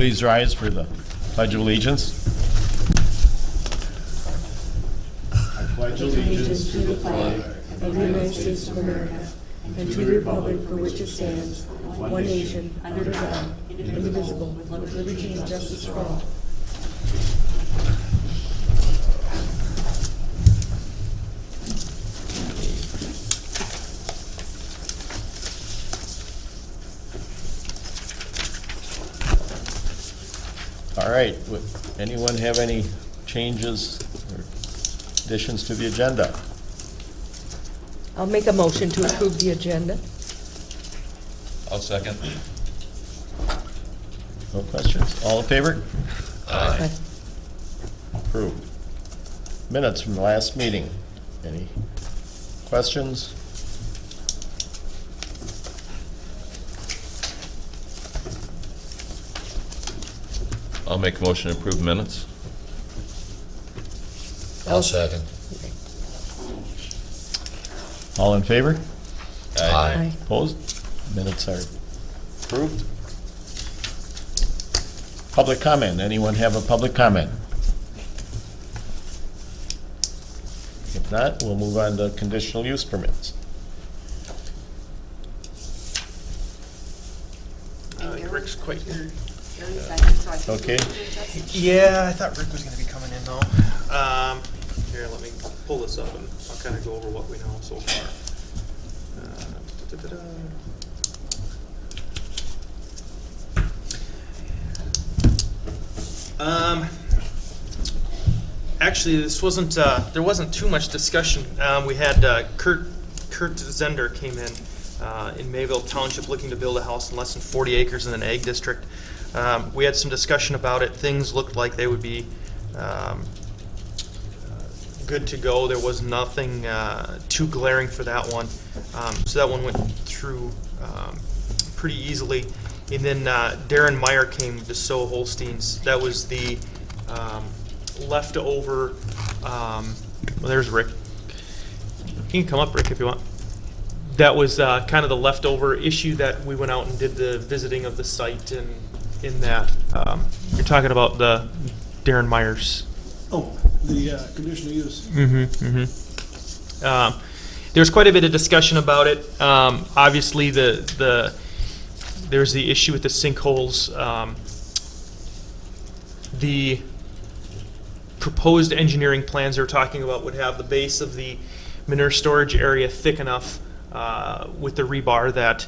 Please rise for the Pledge of Allegiance. I pledge Allegiance to the flag of the United States of America and to the republic for which it stands, one nation, under God, indivisible, with liberty and justice for all. All right, would anyone have any changes or additions to the agenda? I'll make a motion to approve the agenda. I'll second. No questions? All in favor? Aye. Approved. Minutes from the last meeting. Any questions? I'll make a motion to approve minutes. I'll second. All in favor? Aye. Opposed? Minutes are approved. Public comment. Anyone have a public comment? If not, we'll move on to conditional use permits. Rick's quite here. Okay. Yeah, I thought Rick was going to be coming in though. Here, let me pull this up and I'll kind of go over what we know so far. Actually, this wasn't. There wasn't too much discussion. We had Kurt Zender came in Mayville Township looking to build a house in less than 40 acres in an ag district. We had some discussion about it. Things looked like they would be good to go. There was nothing too glaring for that one. So that one went through pretty easily. And then Darren Meyer came to Sow Holsteins. That was the leftover. Well, there's Rick. You can come up, Rick, if you want. That was kind of the leftover issue that we went out and did the visiting of the site and in that. You're talking about the Darren Myers. Oh, the conditional use. There's quite a bit of discussion about it. Obviously, there's the issue with the sinkholes. The proposed engineering plans they're talking about would have the base of the manure storage area thick enough with the rebar that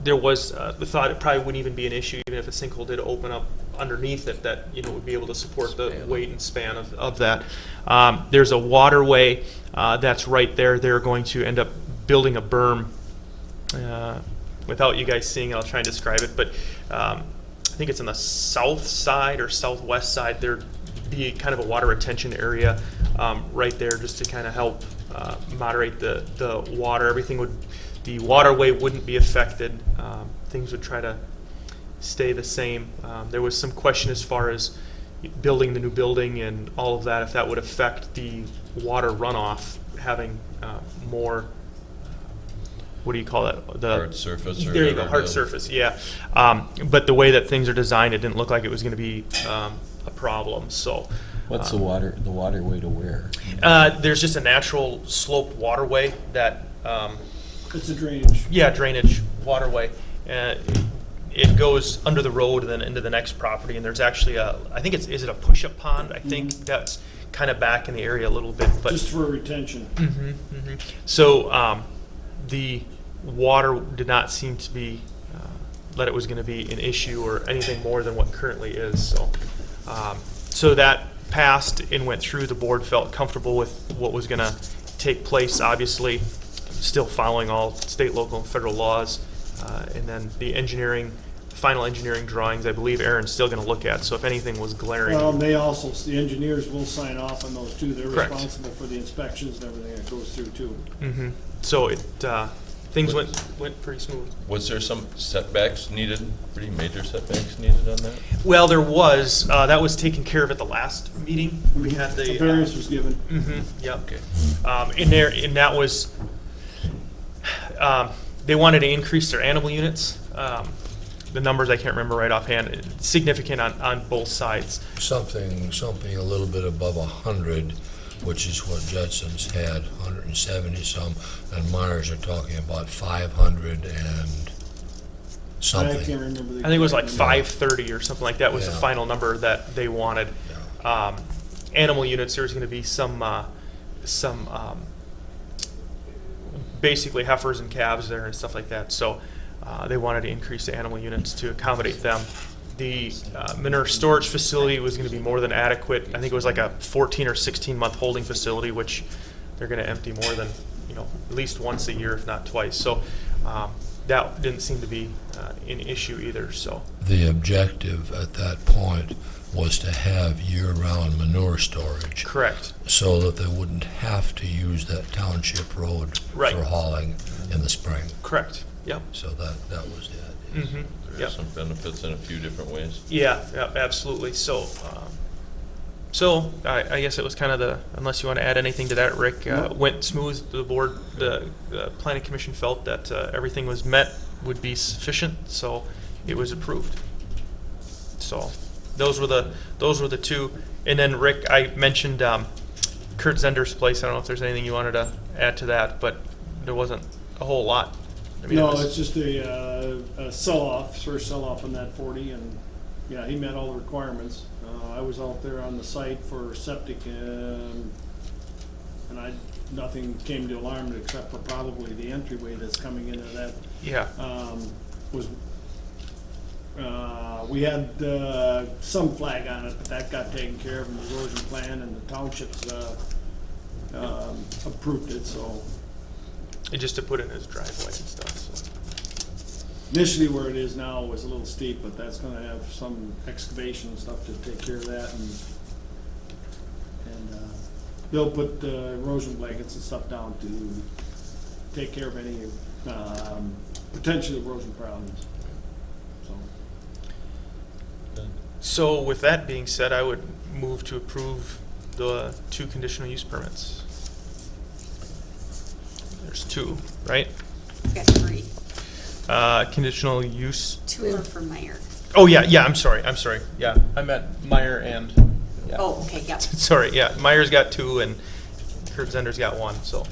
there was the thought it probably wouldn't even be an issue even if a sinkhole did open up underneath it, that would be able to support the weight and span of that. There's a waterway that's right there. They're going to end up building a berm. Without you guys seeing it, I'll try and describe it, but I think it's on the south side or southwest side. There'd be kind of a water retention area right there just to kind of help moderate the water. The waterway wouldn't be affected. Things would try to stay the same. There was some question as far as building the new building and all of that, if that would affect the water runoff, having more, what do you call that? The Hard surface. Or there you go, hard surface, yeah. But the way that things are designed, it didn't look like it was going to be a problem. So, What's the waterway to where? there's just a natural slope waterway that. It's a drainage. Yeah, drainage waterway. It goes under the road and then into the next property. And there's actually I think is it a push-up pond? I think that's kind of back in the area a little bit. But Just for retention. So the water did not seem to be that it was going to be an issue or anything more than what currently is. So that passed and went through. The board felt comfortable with what was going to take place. Obviously, still following all state, local, and federal laws. And then the final engineering drawings, I believe Aaron's still going to look at. So if anything was glaring. Well, and the engineers will sign off on those too. They're Correct. responsible for the inspections and everything that goes through too. So things went pretty smooth. Was there some setbacks needed, pretty major setbacks needed on that? Well, there was. That was taken care of at the last meeting. We had The variance was given. Yep. Okay. And that was, they wanted to increase their animal units. the numbers I can't remember right offhand, significant on both sides. Something a little bit above 100, which is what Judson's had, 170 some, and Myers are talking about 500 and I something. can't remember the. I think it was like exact number. 530 or something like that was the Yeah. final number that they wanted. Animal units, there's going to be some basically heifers and calves there and stuff like that. So they wanted to increase the animal units to accommodate them. The manure storage facility was going to be more than adequate. I think it was like a 14 or 16 month holding facility, which they're going to empty more than, at least once a year, if not twice. So that didn't seem to be an issue either. So The objective at that point was to have year-round manure storage correct. so that they wouldn't have to use that township road Right. for hauling in the spring. Correct. Yep. So that was it. Mm-hmm. There Yep. are some benefits in a few different ways. Yeah, absolutely. So, I guess it was kind of unless you want to add anything to that, Rick, went smooth. The board, the planning commission felt that everything was met, would be sufficient, so it was approved. So, those were the two. And then Rick, I mentioned Kurt Zender's place. I don't know if there's anything you wanted to add to that, but there wasn't a whole lot. I mean, No, it was- it's just a sell-off, first sell-off on that 40, and, yeah, he met all the requirements. I was out there on the site for septic, and nothing came to alarm except for probably the entryway that's coming into that, yeah. we had some flag on it, but that got taken care of in the erosion plan, and the townships approved it, so. And just to put in his driveway and stuff. So. Initially where it is now was a little steep, but that's gonna have some excavation and stuff to take care of that, and they'll put erosion blankets and stuff down to take care of any potential erosion problems, so. So with that being said, I would move to approve the 2 conditional use permits. There's 2, right? Got 3. Conditional use. 2 are for Meyer. Oh, yeah, I'm sorry. Yeah, I meant Meyer and, yeah. Oh, okay, yep. Sorry, yeah, Meyer's got 2 and Kurt Zender's got 1, so.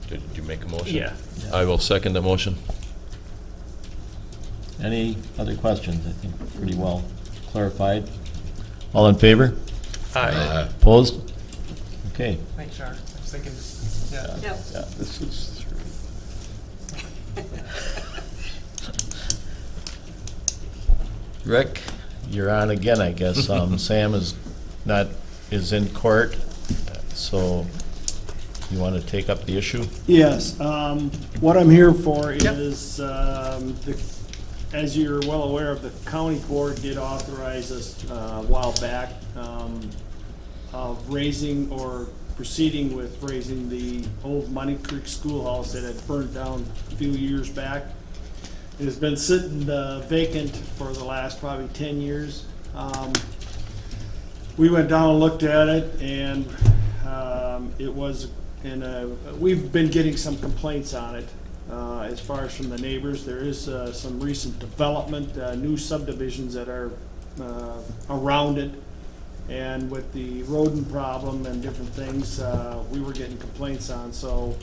Did you make a motion? Yeah. I will second the motion. Any other questions? I think pretty well clarified. All in favor? Aye. Opposed? Okay. Thanks, Sharon. I was thinking, yeah. Yep. Yeah, this is. Rick, you're on again, I guess. Sam is in court, so you want to take up the issue? Yes, what I'm here for Yep. is, as you're well aware of, the county board did authorize us a while back of raising or proceeding with raising the old Money Creek Schoolhouse that had burned down a few years back. It has been sitting vacant for the last probably 10 years. We went down and looked at it, and it was we've been getting some complaints on it as far as from the neighbors. There is some recent development, new subdivisions that are around it. And with the rodent problem and different things, we were getting complaints on. So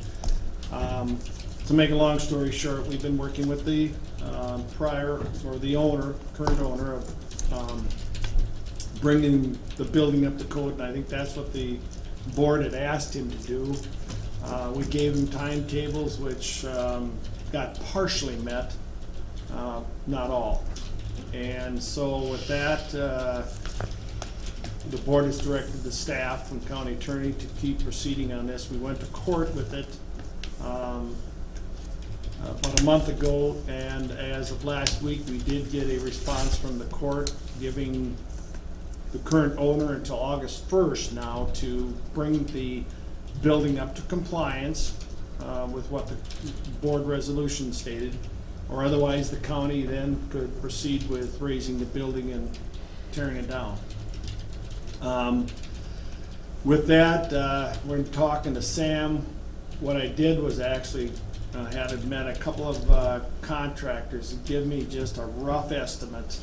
to make a long story short, we've been working with the current owner of bringing the building up to code, and I think that's what the board had asked him to do. We gave him timetables which got partially met, not all. And so with that, the board has directed the staff and county attorney to keep proceeding on this. We went to court with it about a month ago, and as of last week, we did get a response from the court giving the current owner until August 1st now to bring the building up to compliance with what the board resolution stated, or otherwise the county then could proceed with raising the building and tearing it down. With that, when talking to Sam, what I did was actually had met a couple of contractors and give me just a rough estimate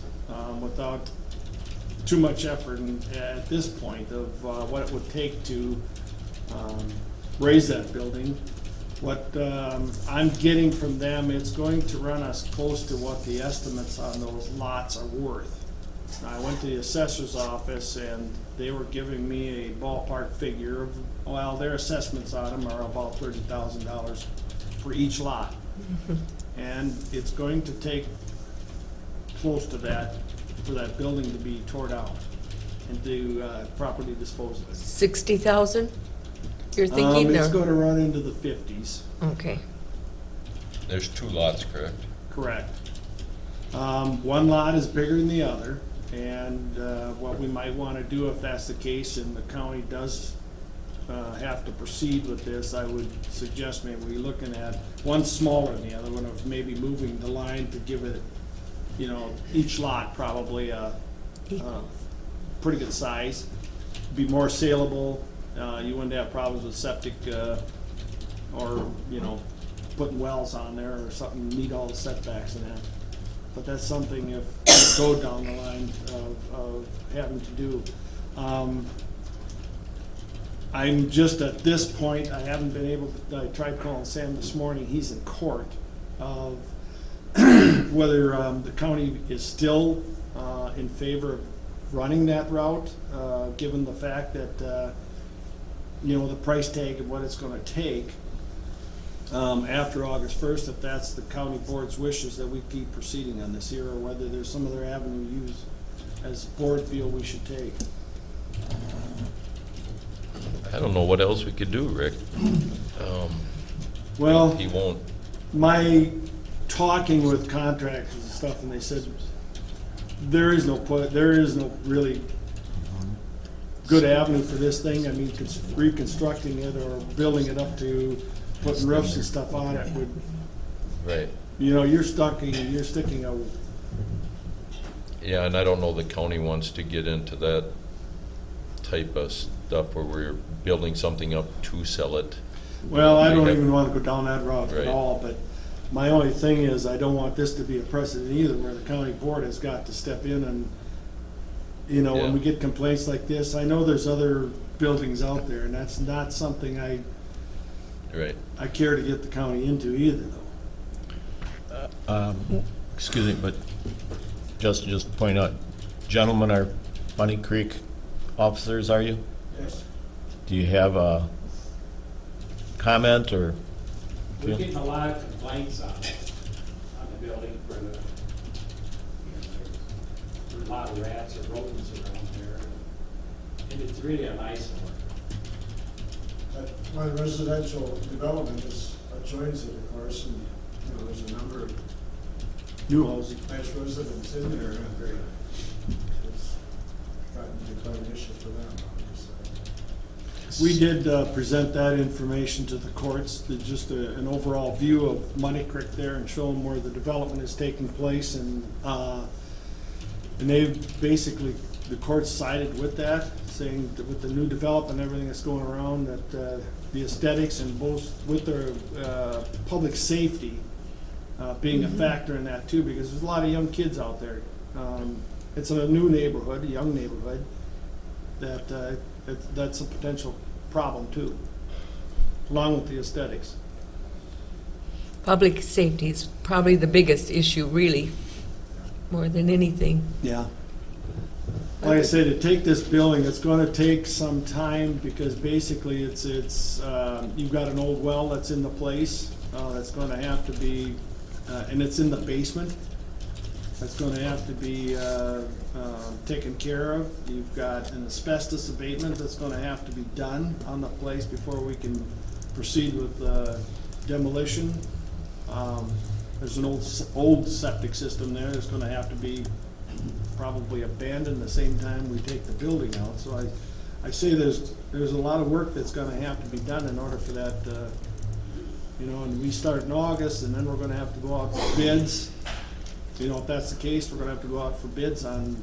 without too much effort at this point of what it would take to raise that building. What I'm getting from them, it's going to run us close to what the estimates on those lots are worth. I went to the assessor's office and they were giving me a ballpark figure of, well, their assessments on them are about $30,000 for each lot. And it's going to take close to that for that building to be torn out and to properly dispose of it. 60,000? You're thinking, It's or? going to run into the 50s. Okay. There's 2 lots, correct? Correct. One lot is bigger than the other, and what we might want to do if that's the case and the county does have to proceed with this, I would suggest maybe we're looking at one smaller than the other one, of maybe moving the line to give it, you know, each lot probably a pretty good size, be more saleable. You wouldn't have problems with septic or, you know, putting wells on there or something, meet all the setbacks and that. But that's something if we go down the line of having to do. I'm just at this point, I haven't been able to, I tried calling Sam this morning, he's in court, of whether the county is still in favor of running that route, given the fact that, you know, the price tag of what it's gonna take after August 1st, if that's the county board's wishes that we keep proceeding on this here, or whether there's some other avenue used as board feel we should take. I don't know what else we could do, Rick. Well, He won't, my talking with contractors and stuff, and they said there is no really good avenue for this thing. I mean, reconstructing it or building it up to putting roofs and stuff on it would, right. you know, you're sticking a, Yeah, and I don't know the county wants to get into that type of stuff where we're building something up to sell it. well, I don't They even have- want to go down that route at Right. all, but my only thing is I don't want this to be a precedent either, where the county board has got to step in and, you know, when Yeah. we get complaints like this, I know there's other buildings out there, and that's not something I Right. care to get the county into either, though. Excuse me, but just to point out, gentlemen are Bunny Creek officers, are you? Yes. Do you have a comment or? We're getting a lot of complaints on the building for the, there's a lot of rats or rodents around there. And it's really an eyesore. My residential development is adjoins it, of course, and, you know, there's a number of New housing. nice residents in there, and it's gotten to be quite an issue for them, obviously. We did present that information to the courts, just an overall view of Money Creek there and show them where the development is taking place, and they basically, the courts sided with that, saying that with the new development and everything that's going around, that the aesthetics and both with their public safety being a factor in that too, because there's a lot of young kids out there. It's a new neighborhood, a young neighborhood, that's a potential problem too, along with the aesthetics. Public safety is probably the biggest issue, really, more than anything. Yeah. Like I said, to take this building, it's gonna take some time, because basically it's you've got an old well that's in the place, that's gonna have to be, and it's in the basement. That's gonna have to be taken care of. You've got an asbestos abatement that's gonna have to be done on the place before we can proceed with demolition. There's an old septic system there that's gonna have to be probably abandoned the same time we take the building out. So I say there's a lot of work that's gonna have to be done in order for that, you know, and we start in August, and then we're gonna have to go out for bids. You know, if that's the case, we're gonna have to go out for bids on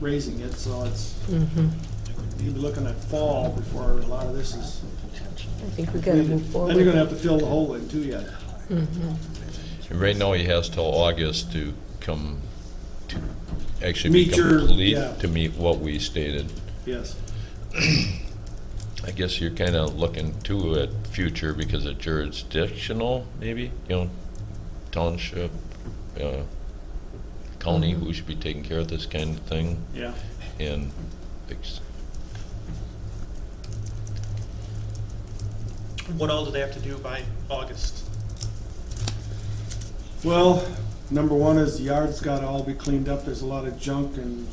raising it, so it's, you're looking at fall before a lot of this is. I think we gotta move Then you're forward. gonna have to fill the hole in too yet. And right now, he has till August to come, to actually be Meet your- complete, yeah. to meet what we stated. Yes. I guess you're kind of looking too at future because of jurisdictional, maybe, township, county, who should be taking care of this kind of thing, Yeah. and fix. What all do they have to do by August? Well, number one is the yard's gotta all be cleaned up. There's a lot of junk and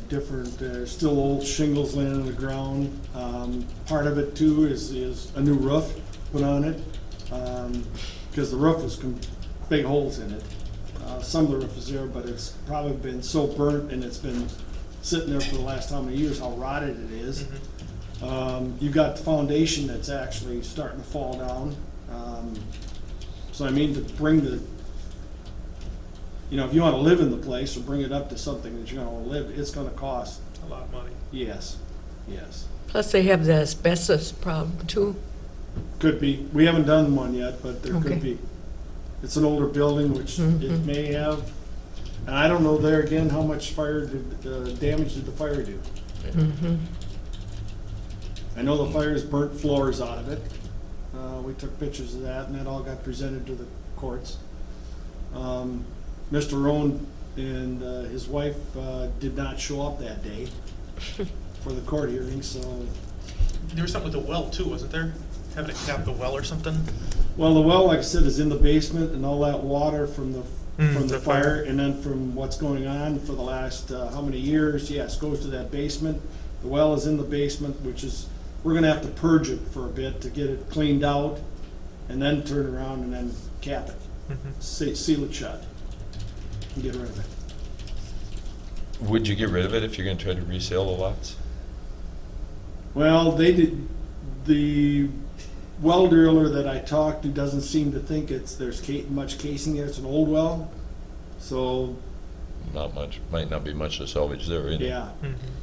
different, there's still old shingles laying on the ground. Part of it too is a new roof put on it, because the roof was big holes in it. Some of the roof is there, but it's probably been so burnt and it's been sitting there for the last how many years, how rotted it is. You've got the foundation that's actually starting to fall down. So I mean, to bring the, if you want to live in the place or bring it up to something that you're going to live, it's going to cost. A lot of money. Yes, yes. Plus they have the asbestos problem too. Could be. We haven't done one yet, but there Okay. could be. It's an older building, which it may have. And I don't know there again how much damage did the fire do. I know the fires burnt floors out of it. We took pictures of that, and that all got presented to the courts. Mr. Roan and his wife did not show up that day for the court hearing, so. There was something with the well too, wasn't there? Having to cap the well or something? Well, the well, like I said, is in the basement, and all that water from the The fire, fire. and then from what's going on for the last how many years, yes, goes to that basement. The well is in the basement, which is, we're gonna have to purge it for a bit to get it cleaned out, and then turn around and then cap it, seal it shut, and get rid of it. Would you get rid of it if you're gonna try to resale the lots? Well, they did, the well driller that I talked to doesn't seem to think there's much casing there. It's an old well, so, Not much, might not be much to salvage there, either. yeah,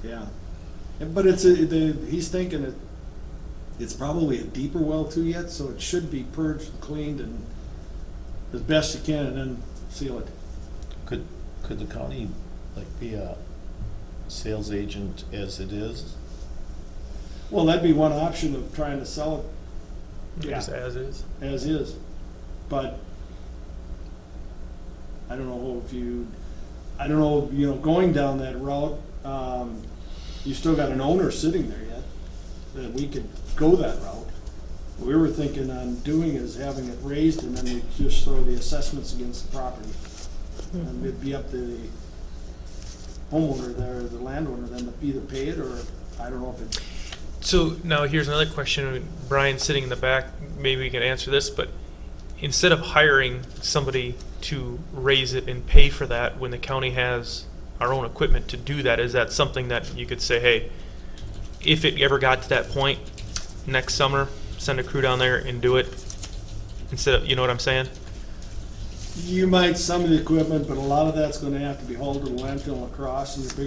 yeah. But he's thinking it's probably a deeper well too yet, so it should be purged and cleaned and as best you can, and then seal it. Could the county be a sales agent as it is? Well, that'd be one option of trying to sell it Just as is. as is, but I don't know going down that route, you still got an owner sitting there yet, that we could go that route. What we were thinking on doing is having it raised, and then we just throw the assessments against the property. And it'd be up to the homeowner there, the landowner, then to either pay it, or I don't know if it. So now here's another question. Brian sitting in the back, maybe we can answer this, but instead of hiring somebody to raise it and pay for that when the county has our own equipment to do that, is that something that you could say, hey, if it ever got to that point next summer, send a crew down there and do it instead of, you know what I'm saying? You might, some of the equipment, but a lot of that's gonna have to be hauled to the landfill and across, and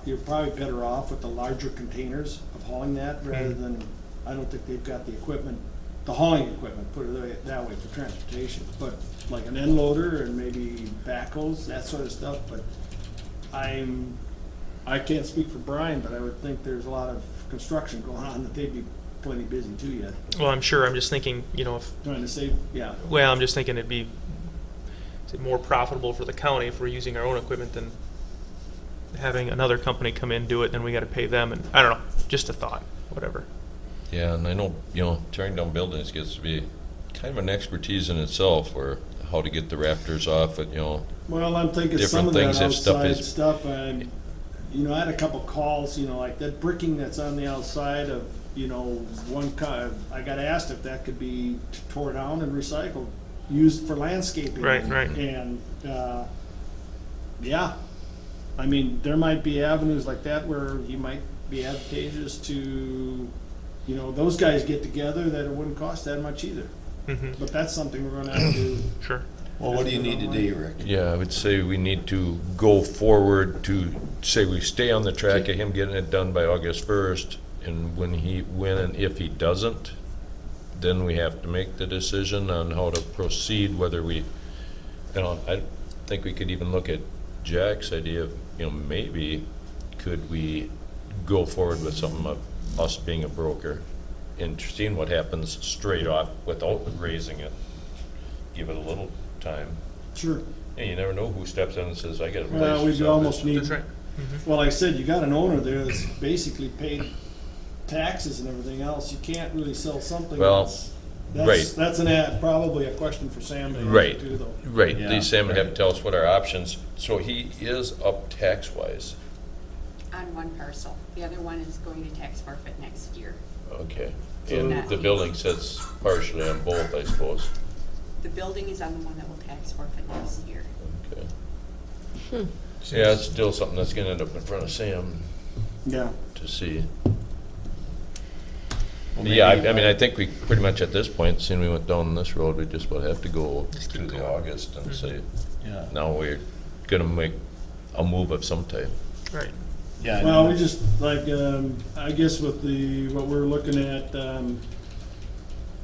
you're probably better off with the larger containers of hauling that, rather than, I don't think they've got the equipment, the hauling equipment, put it that way, for transportation. But like an end loader and maybe backhoes, that sort of stuff, but I can't speak for Brian, but I would think there's a lot of construction going on that they'd be plenty busy too yet, Well, I'm sure. I'm just thinking, if, trying to save, yeah. well, I'm just thinking it'd be more profitable for the county if we're using our own equipment than having another company come in, do it, then we got to pay them. And I don't know, just a thought, whatever. Yeah, and I know, tearing down buildings gets to be kind of an expertise in itself, or how to get the rafters off it, Well, I'm thinking some different of that things, if stuff outside is. stuff, and, I had a couple calls, like that bricking that's on the outside of, one kind, I got asked if that could be tore down and recycled, used for landscaping. Right. And, yeah, I mean, there might be avenues like that where you might be advantageous to, those guys get together, that it wouldn't cost that much either. But that's something we're gonna have to do. Sure. Well, what do you need to do, Rick? Yeah, I would say we need to go forward to say we stay on the track of him getting it done by August 1st, and when and if he doesn't, then we have to make the decision on how to proceed, whether we, I think we could even look at Jack's idea of, maybe could we go forward with something of us being a broker and seeing what happens straight off without raising it. Give it a little time. Sure. And you never know who steps in and says, I got a Well, relationship. we almost need, That's right. well, like I said, you got an owner there that's basically paid taxes and everything else. You can't really sell something Well, that's, right. that's probably a question for Sam to Right. answer too, though. Right, Yeah, the Sam would have to right. tell us what our options, so he is up tax-wise. On one parcel. The other one is going to tax forfeit next year. Okay. So- And the building sits partially on both, I suppose. The building is on the one that will tax forfeit next year. Okay. Yeah, it's still something that's gonna end up in front of Sam Yeah. to see. Well, Yeah, maybe, I mean, I think we pretty much at this point, seeing we went down this road, we just would have to go through the August and say, Yeah, now we're gonna make a move of some type. Right. yeah. Well, we just, like, I guess with what we're looking at, and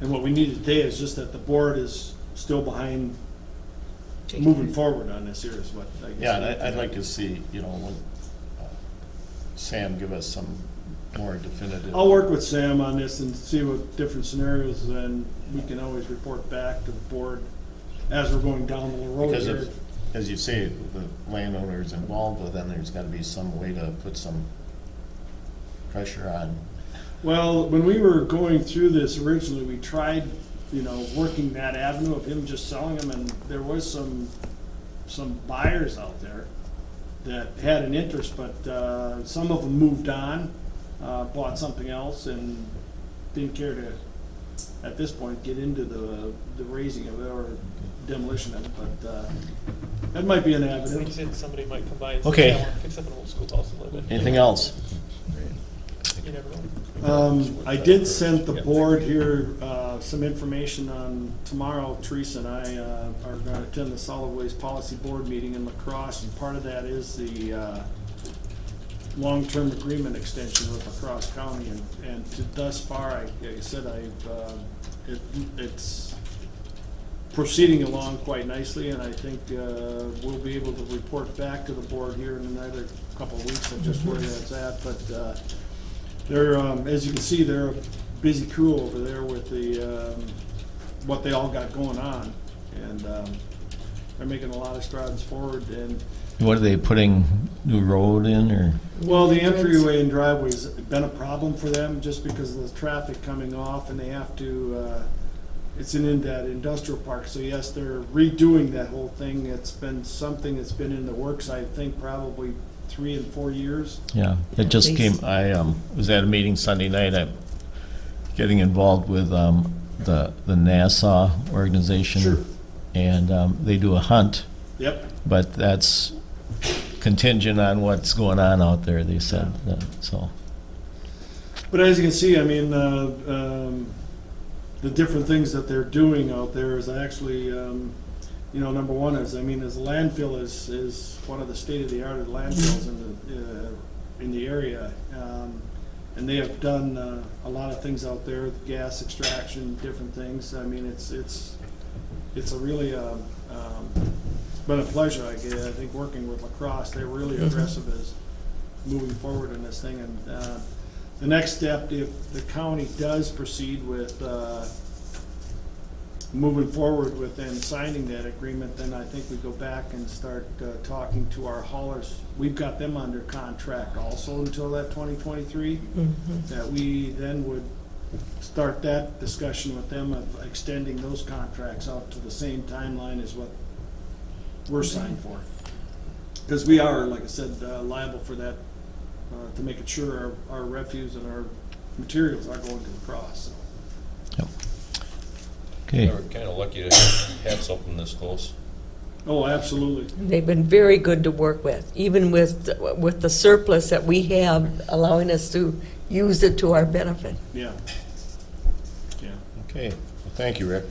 what we need today is just that the board is still behind moving forward on this here is what I guess. Yeah, and I'd like to see, when Sam give us some more definitive. I'll work with Sam on this and see what different scenarios, and we can always report back to the board as we're going down the road Because here. if, as you say, the landowner's involved, well, then there's gotta be some way to put some pressure on. Well, when we were going through this originally, we tried, working that avenue of him just selling them, and there was some buyers out there that had an interest, but some of them moved on, bought something else, and didn't care to, at this point, get into the raising of it or demolition of it, but that might be an Like avenue. you said, somebody might come by and say, Okay. "Hey, I want to fix up an old schoolhouse and live in it." Anything else? You never know. I did send the board here some information on tomorrow. Teresa and I are going to attend the Solid Waste Policy Board meeting in La Crosse, and part of that is the long-term agreement extension with La Crosse County. And thus far, like I said, it's proceeding along quite nicely, and I think we'll be able to report back to the board here in another couple of weeks of just where that's at. But they're, as you can see, they're a busy crew over there with what they all got going on, and they're making a lot of strides forward. And What are they putting, new road in, or? well, the entryway and driveway's been a problem for them just because of the traffic coming off, and they have to. It's in that industrial park, so yes, they're redoing that whole thing. It's been something that's been in the works, I think, probably 3 and 4 years. Yeah, it just came, I was at a meeting Sunday night, I'm getting involved with the NASA organization. Sure. And they do a hunt, Yep. but that's contingent on what's going on out there, they said, so. But as you can see, I mean, the different things that they're doing out there is actually, number one is, the landfill is one of the state-of-the-art landfills in the area. And they have done a lot of things out there, gas extraction, different things. I mean, it's a really, it's been a pleasure, I think, working with La Crosse. They're really aggressive as moving forward in this thing. And the next step, if the county does proceed with moving forward with and signing that agreement, then I think we go back and start talking to our haulers. We've got them under contract also until that 2023. That we then would start that discussion with them of extending those contracts out to the same timeline as what we're signed for. Because we are, like I said, liable for that, to make it sure our refuse and our materials are going to the cross. So. Yep. Okay, We're kind of lucky to have something this close. Oh, absolutely. They've been very good to work with, even with the surplus that we have, allowing us to use it to our benefit. Yeah. Yeah. okay, well, thank you, Rick.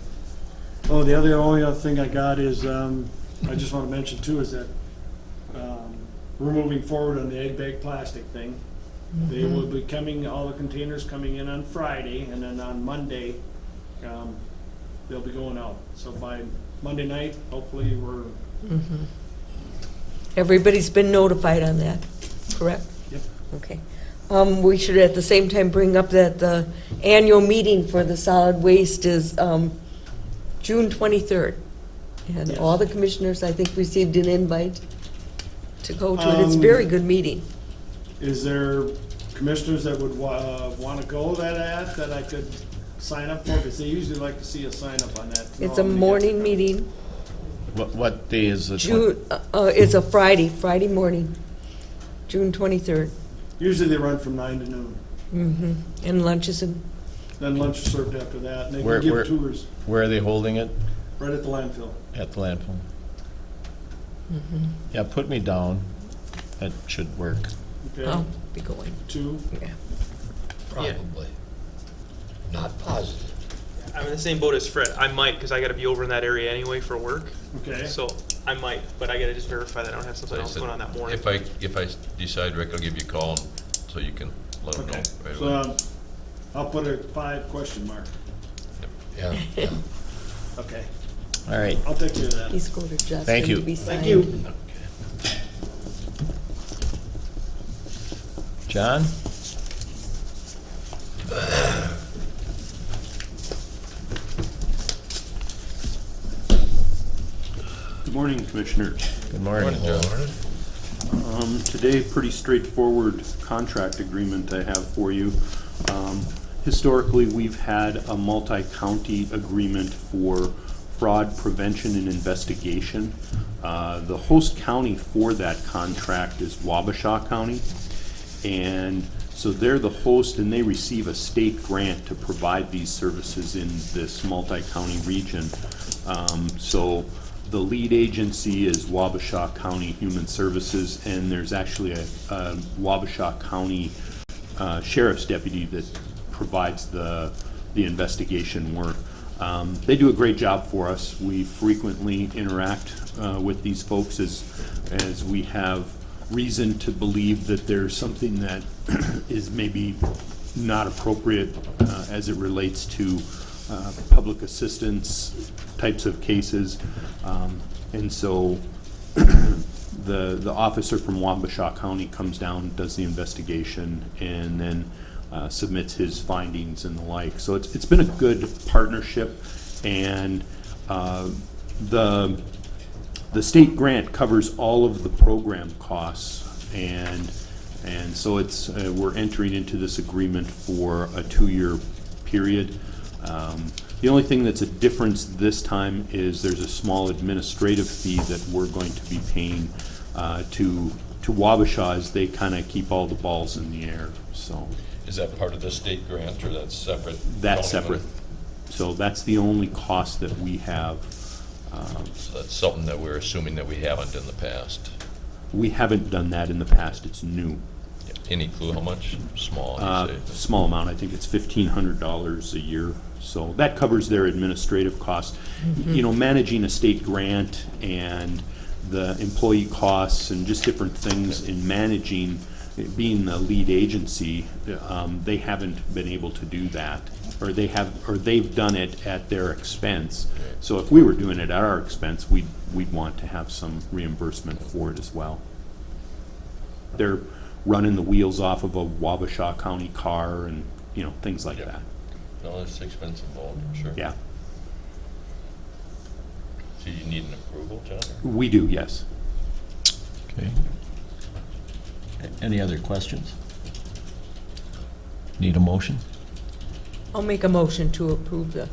Oh, the only other thing I got is, I just want to mention too, is that we're moving forward on the egg bag plastic thing. They will be coming, all the containers coming in on Friday, and then on Monday, they'll be going out. So by Monday night, hopefully, we're, Everybody's been notified on that, correct? Yep. Okay. We should at the same time bring up that the annual meeting for the solid waste is June 23rd. And Yes. all the commissioners, I think, received an invite to go to it. It's a very good meeting. is there commissioners that would want to go that I could sign up for? Because they usually like to see a sign up on that. to know It's a how many morning get- meeting. What day is the? June, it's a Friday morning, June 23rd. Usually they run from 9 to noon. And lunches and, Then lunch is served after that, and they Where- can where- give tours Where are they holding it? right at the landfill. At the landfill? Yeah, put me down. That should work. Okay, I'll be going, 2. yeah. Probably. Not positive. I'm in the same boat as Fred. I might, because I gotta be over in that area anyway for work. Okay. So I might, but I gotta just verify that I don't have something Like I else said, going on that morning. If I decide, Rick, I'll give you a call so you can let them know Okay, right so away. I'll put a 5 question mark. Yeah, yeah. Okay, All right. I'll take care of that. Please go to Justin Thank you. to be signed. Thank you. John? Good morning, Commissioners. Good morning. Today, pretty straightforward contract agreement I have for you. Historically, we've had a multi-county agreement for fraud prevention and investigation. The host county for that contract is Wabasha County. And so they're the host and they receive a state grant to provide these services in this multi-county region. So the lead agency is Wabasha County Human Services, and there's actually a Wabasha County Sheriff's Deputy that provides the investigation work. They do a great job for us. We frequently interact with these folks as we have reason to believe that there's something that is maybe not appropriate as it relates to public assistance types of cases. And so the officer from Wabasha County comes down, does the investigation, and then submits his findings and the like. So it's been a good partnership, and the state grant covers all of the program costs, and so it's we're entering into this agreement for a 2-year period. The only thing that's a difference this time is there's a small administrative fee that we're going to be paying to Wabasha as they kind of keep all the balls in the air. So Is that part of the state grant or that's separate? that's county money? separate. So that's the only cost that we have. So that's something that we're assuming that we haven't in the past. We haven't done that in the past. It's new. Any clue how much? Small, you say? Small amount, I think it's $1,500 a year. So that covers their administrative costs. You know, managing a state grant and the employee costs and just different things in managing, being the lead agency, they haven't been able to do that. Or they've done it at their expense. So if we were doing it at our expense, we'd want to have some reimbursement for it as well. They're running the wheels off of a Wabasha County car and, you know, things like Yeah. that. No, there's expense involved, I'm sure. Yeah, So you need an approval, John? we do, yes. Okay. Any other questions? Need a motion? I'll make a motion to approve the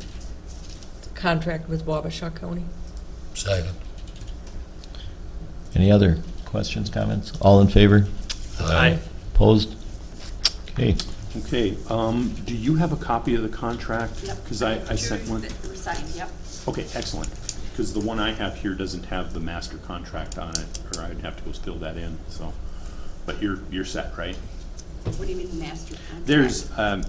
contract with Wabasha County. Second. Any other questions, comments? All in favor? Aye. Opposed? Okay. Okay, do you have a copy of the contract? Yep. Because I sent one. That were signed, yep. Okay, excellent. Because the one I have here doesn't have the master contract on it, or I'd have to go fill that in, so. But you're set, right? What do you mean master contract? There's, I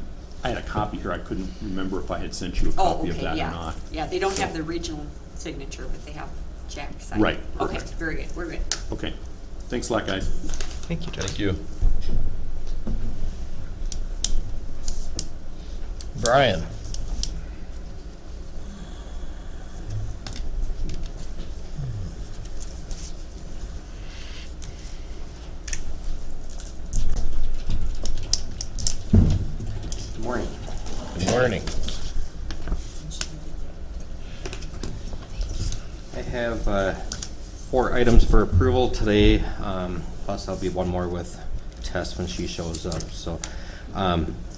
had a copy here. I couldn't remember if I had sent you a Oh, copy of okay, that or yeah. not. Yeah, they don't have the regional signature, but they have Jack signed. Right, Okay, perfect. very good, we're good. Okay, thanks a lot, guys. Thank you, John. Thank you. Brian? morning. I have 4 items for approval today, plus there'll be one more with Tess when she shows up. So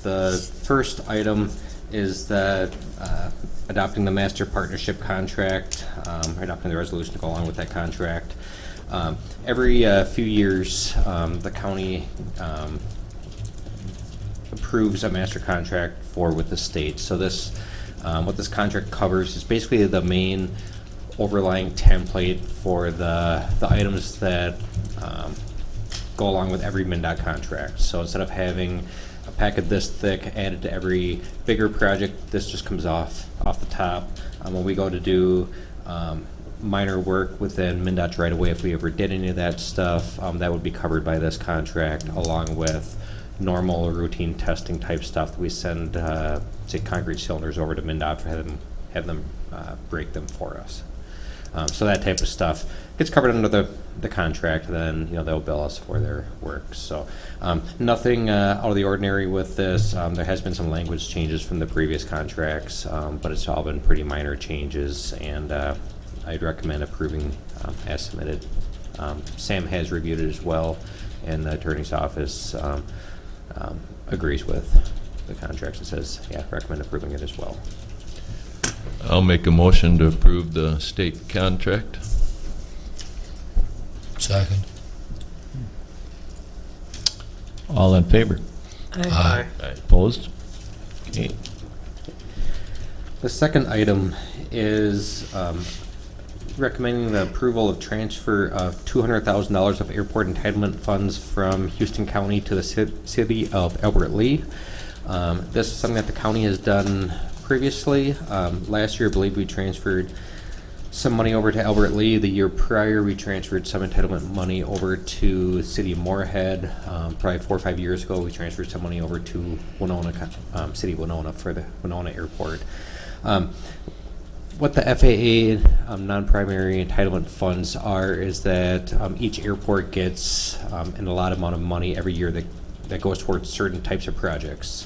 the first item is that adopting the master partnership contract, adopting the resolution to go along with that contract. Every few years, the county approves a master contract with the state. So this, what this contract covers is basically the main overlying template for the items that go along with every MnDOT contract. So instead of having a packet this thick added to every bigger project, this just comes off the top. When we go to do minor work within MnDOT's right away, if we ever did any of that stuff, that would be covered by this contract, along with normal routine testing type stuff that we send say concrete cylinders over to MnDOT for have them break them for us. So that type of stuff gets covered under the contract, and then they'll bill us for their work. So nothing out of the ordinary with this. There has been some language changes from the previous contracts, but it's all been pretty minor changes, and I'd recommend approving as submitted. Sam has reviewed it as well, and the attorney's office agrees with the contracts and says, yeah, recommend approving it as well. I'll make a motion to approve the state contract. Second. All in favor? Aye. Opposed? Okay. The second item is recommending the approval of transfer of $200,000 of airport entitlement funds from Houston County to the city of Albert Lea. This is something that the county has done previously. Last year, I believe we transferred some money over to Albert Lea. The year prior, we transferred some entitlement money over to the city of Moorhead. Probably 4 or 5 years ago, we transferred some money over to Winona, city of Winona for the Winona Airport. What the FAA non-primary entitlement funds are is that each airport gets an allotted amount of money every year that goes towards certain types of projects.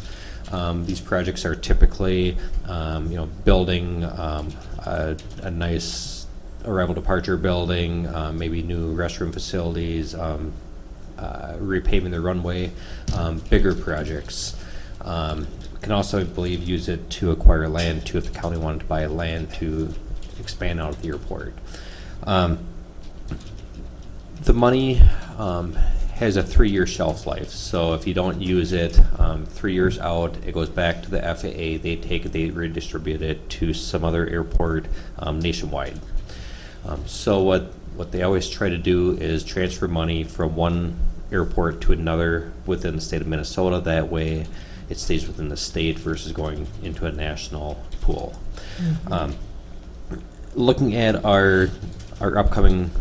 These projects are typically, building a nice arrival departure building, maybe new restroom facilities, repaving the runway, bigger projects. We can also, I believe, use it to acquire land too if the county wanted to buy land to expand out of the airport. The money has a 3-year shelf life, so if you don't use it 3 years out, it goes back to the FAA. They take it, they redistribute it to some other airport nationwide. So what they always try to do is transfer money from one airport to another within the state of Minnesota. That way it stays within the state versus going into a national pool. Looking at our upcoming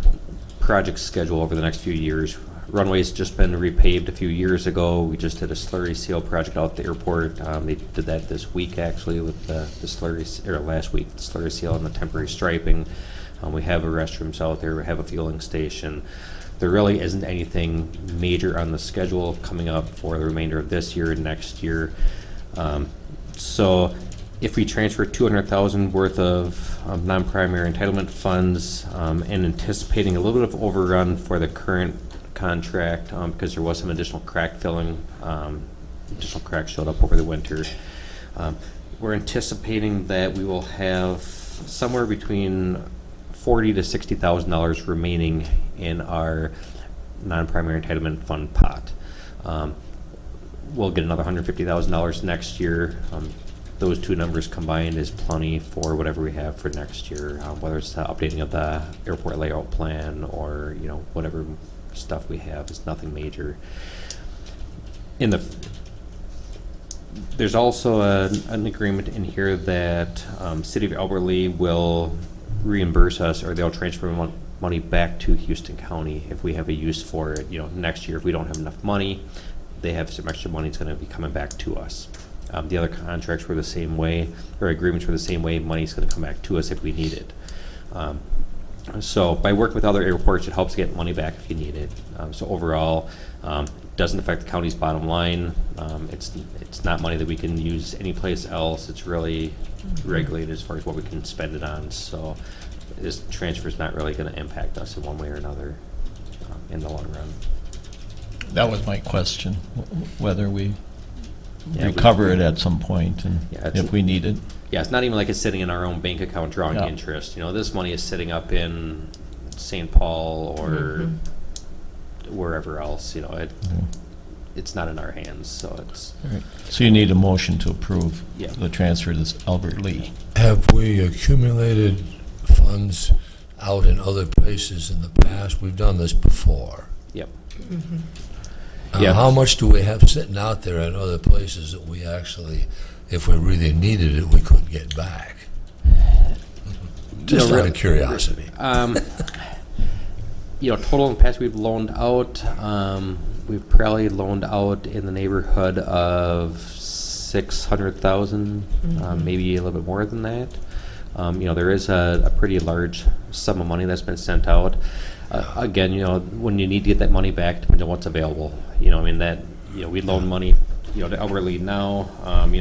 project schedule over the next few years, runway's just been repaved a few years ago. We just did a slurry seal project out at the airport. They did that this week actually with the slurry, or last week, the slurry seal and the temporary striping. We have a restrooms out there. We have a fueling station. There really isn't anything major on the schedule coming up for the remainder of this year and next year. So if we transfer $200,000 worth of non-primary entitlement funds and anticipating a little bit of overrun for the current contract because there was some additional crack filling, additional cracks showed up over the winter. We're anticipating that we will have somewhere between $40,000 to $60,000 remaining in our non-primary entitlement fund pot. We'll get another $150,000 next year. Those two numbers combined is plenty for whatever we have for next year, whether it's the updating of the airport layout plan or whatever stuff we have. Is nothing major. There's also an agreement in here that City of Albert Lea will reimburse us, or they'll transfer money back to Houston County if we have a use for it. Next year if we don't have enough money, they have some extra money that's going to be coming back to us. The other contracts were the same way, or agreements were the same way. Money's going to come back to us if we need it. So by working with other airports, it helps get money back if you need it. So overall, doesn't affect the county's bottom line. It's not money that we can use anyplace else. It's really regulated as far as what we can spend it on. So this transfer is not really going to impact us in one way or another in the long run. That was my question, whether we Yeah, recover it at some point and Yeah, it's- if we need it. Yeah, it's not even like it's sitting in our own bank account drawing Yeah. interest. This money is sitting up in St. Paul or wherever else. It's not in our hands, so it's. All right. So you need a motion to approve Yeah. the transfer to this Albert Lee. Have we accumulated funds out in other places in the past? We've done this before. Yep. Yeah. How much do we have sitting out there in other places that we actually, if we really needed it, we couldn't get back? Just out of curiosity. Total in the past we've loaned out, we've probably loaned out in the neighborhood of 600,000, maybe a little bit more than that. There is a pretty large sum of money that's been sent out. Again, when you need to get that money back, depends on what's available. We loan money, to Albert Lee now.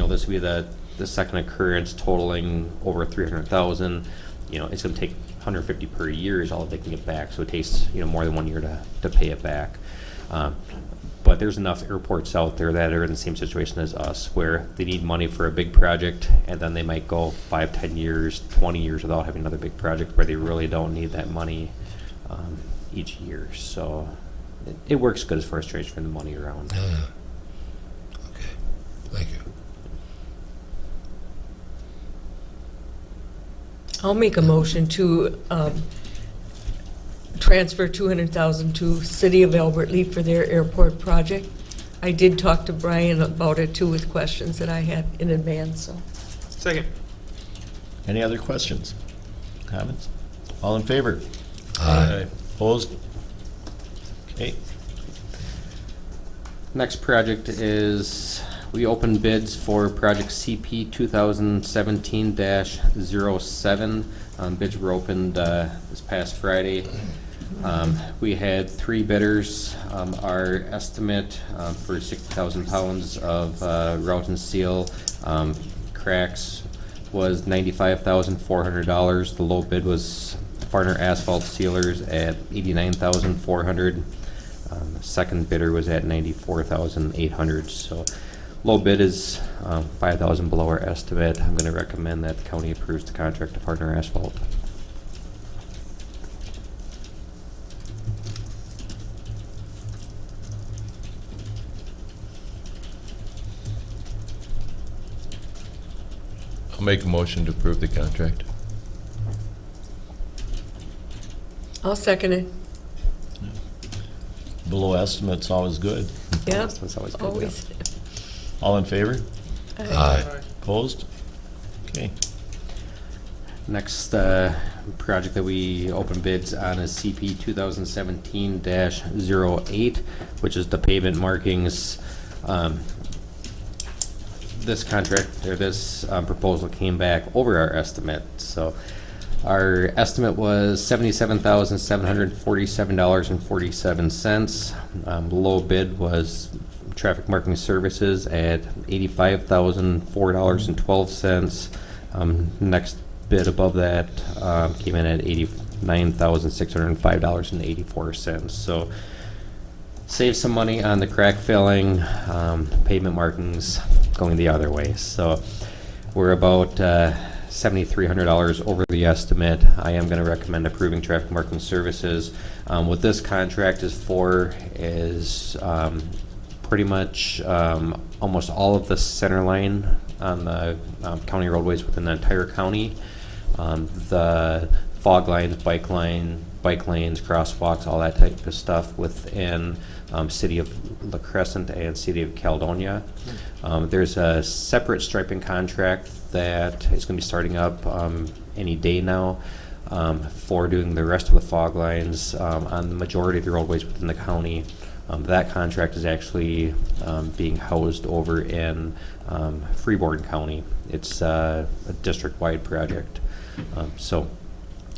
This will be the second occurrence totaling over 300,000. It's going to take 150 per year is all they can get back, so it takes more than 1 year to pay it back. But there's enough airports out there that are in the same situation as us, where they need money for a big project, and then they might go 5, 10 years, 20 years without having another big project where they really don't need that money each year. So it works good as far as transferring the money around. Okay, thank you. I'll make a motion to transfer $200,000 to City of Albert Lee for their airport project. I did talk to Brian about it too with questions that I had in advance, so. Second. Any other questions, comments? All in favor? Aye. Opposed? Okay. Next project is, we opened bids for project CP 2017-07. Bids were opened this past Friday. We had 3 bidders. Our estimate for 60,000 pounds of route and seal cracks was $95,400. The low bid was Farner Asphalt Sealers at $89,400. Second bidder was at $94,800. So low bid is $5,000 below our estimate. I'm going to recommend that the county approves the contract to Farner Asphalt. I'll make a motion to approve the contract. I'll second it. Below estimate's always good. Yeah, That's always good, always. All in favor? Aye. Opposed? Okay. Next project that we open bids on is CP 2017-08, which is the pavement markings. This contract, or this proposal came back over our estimate. So our estimate was $77,747.47. Low bid was Traffic Marking Services at $85,004.12. Next bid above that came in at $89,605.84. So save some money on the crack filling, pavement markings going the other way. So we're about $7,300 over the estimate. I am going to recommend approving Traffic Marking Services. What this contract is for is pretty much almost all of the center line on the county roadways within the entire county. The fog lines, bike lanes, crosswalks, all that type of stuff within City of La Crescent and City of Caledonia. There's a separate striping contract that is going to be starting up any day now for doing the rest of the fog lines on the majority of the roadways within the county. That contract is actually being housed over in Freeborn County. It's a district-wide project. So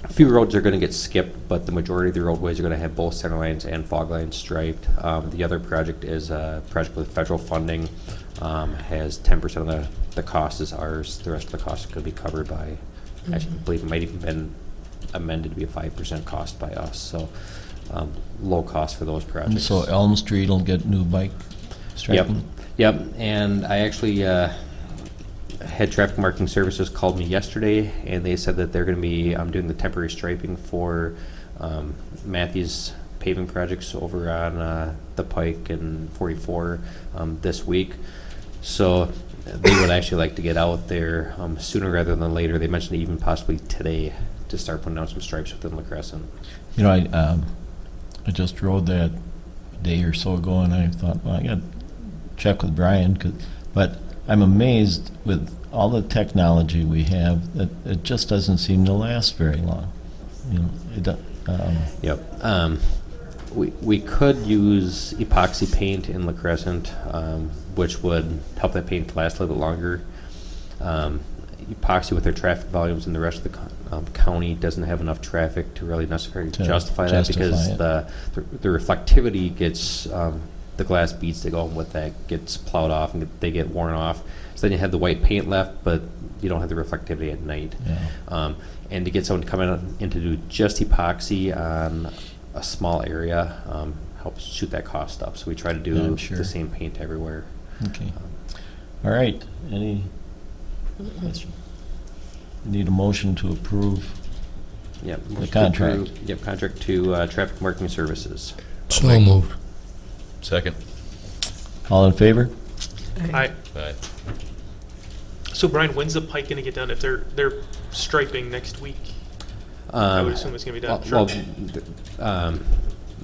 A few roads are going to get skipped, but the majority of the roadways are going to have both center lines and fog lines striped. The other project is a project with federal funding, has 10% of the cost is ours. The rest of the cost could be covered by, actually, I believe it might even been amended to be a 5% cost by us. So low cost for those projects. So Elm Street will get new bike striping? Yep, and I actually had Traffic Marking Services called me yesterday, and they said that they're going to be doing the temporary striping for Matthews paving projects over on the Pike and 44 this week. So they would actually like to get out there sooner rather than later. They mentioned even possibly today to start putting down some stripes within La Crescent. You know, I just rode that a day or so ago, and I thought, well, I got to check with Brian, but I'm amazed with all the technology we have that it just doesn't seem to last very long. You know, Yep. We could use epoxy paint in La Crescent, which would help that paint to last a little bit longer. Epoxy with their traffic volumes in the rest of the county doesn't have enough traffic to really necessarily justify that, because it. the reflectivity gets, the glass beads that go with that gets plowed off and they get worn off. So then you have the white paint left, but you don't have the reflectivity at night. Yeah. And to get someone to come in to do just epoxy on a small area helps shoot that cost up. So we try to do I'm sure. the same paint everywhere. Okay. All right. Any question? Need a motion to approve Yep. the motion to contract. approve- Yep, contract to Traffic Marking Services. So moved. Second. All in favor? Aye. Aye. So Brian, when's the Pike gonna get done? If they're striping next week, I would assume it's gonna be done.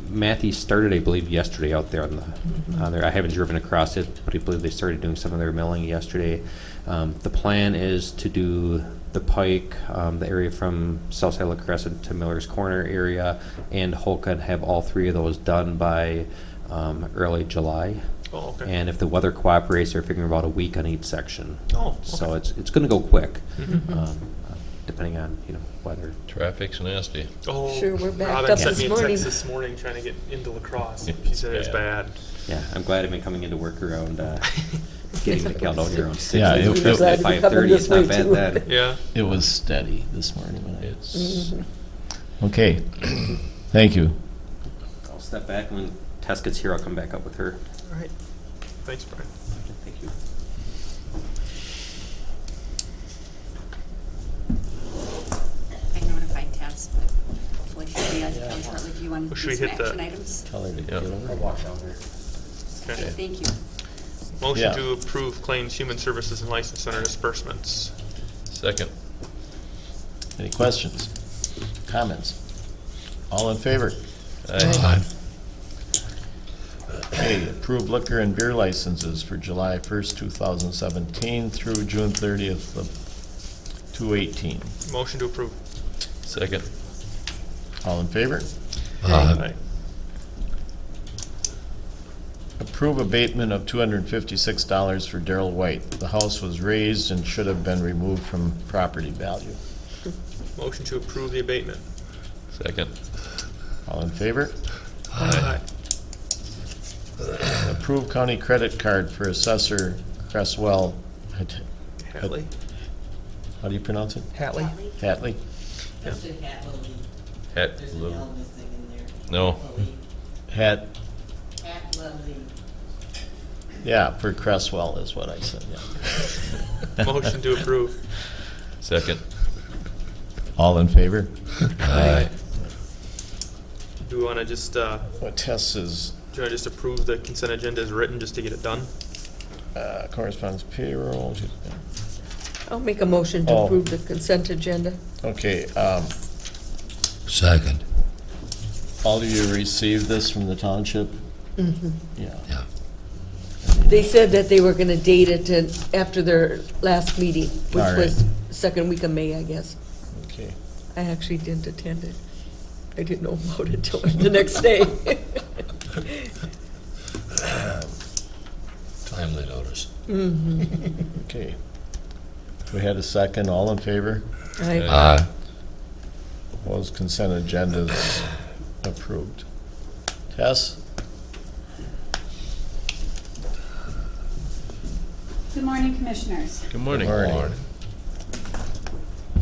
Matthew started, I believe, yesterday out there on there. I haven't driven across it, but I believe they started doing some of their milling yesterday. The plan is to do the Pike, the area from Southside La Crescent to Miller's Corner area, and Holka, and have all three of those done by early July. Oh, okay. And if the weather cooperates, they're figuring about a week on each section. Oh, okay. So it's going to go quick, Mhm. depending on weather. Traffic's nasty. Oh, Sure, we're backed Robin up sent this me a morning. text this morning trying to get into La Crosse. She said it's bad. Yeah, I'm glad I've been coming into work around getting to Caledonia around 6. Yeah, At it- it- 5:30. It's not bad then. Yeah. It was steady this morning when It's Okay. Thank you. I'll step back, and when Tess gets here, I'll come back up with her. All right. Thanks, Brian. Thank you. I notified Tess, but hopefully she'll be out of town shortly. Do you want Well, to should do we some hit the- action items? Tell her to Yep. get over. Okay. Thank you. Motion Yeah. to approve claims, human services, and license center disbursements. second. Any questions? Comments? All in favor? Aye. Okay, approve liquor and beer licenses for July 1st, 2017 through June 30th of 2018. Motion to approve. Second. All in favor? Aye. Approve abatement of $256 for Darrell White. The house was raised and should have been removed from property value. Motion to approve the abatement. Second. All in favor? Aye. Approve county credit card for Assessor Cresswell. Hatley? How do you pronounce it? Hatley? Hatley? Hat. There's an Lily. L missing in there. No. Hat, Hat Lily. yeah, for Cresswell is what I said, yeah. Motion to approve. Second. All in favor? Aye. Do we want to just, What Tess is, do you want to just approve the consent agenda as written, just to get it done? correspondence payroll. I'll make a motion to Oh. approve the consent agenda. Okay, Second. all of you received this from the township? Mhm. Yeah. Yeah. They said that they were gonna date it to after their last meeting, which All right. was second week of May, I guess. Okay. I actually didn't attend it. I didn't know about it till the next day. Timely notice. Okay. We had a second, all in favor? I Aye. proposed consent agenda is approved. Tess? Good morning, Commissioners. Good morning.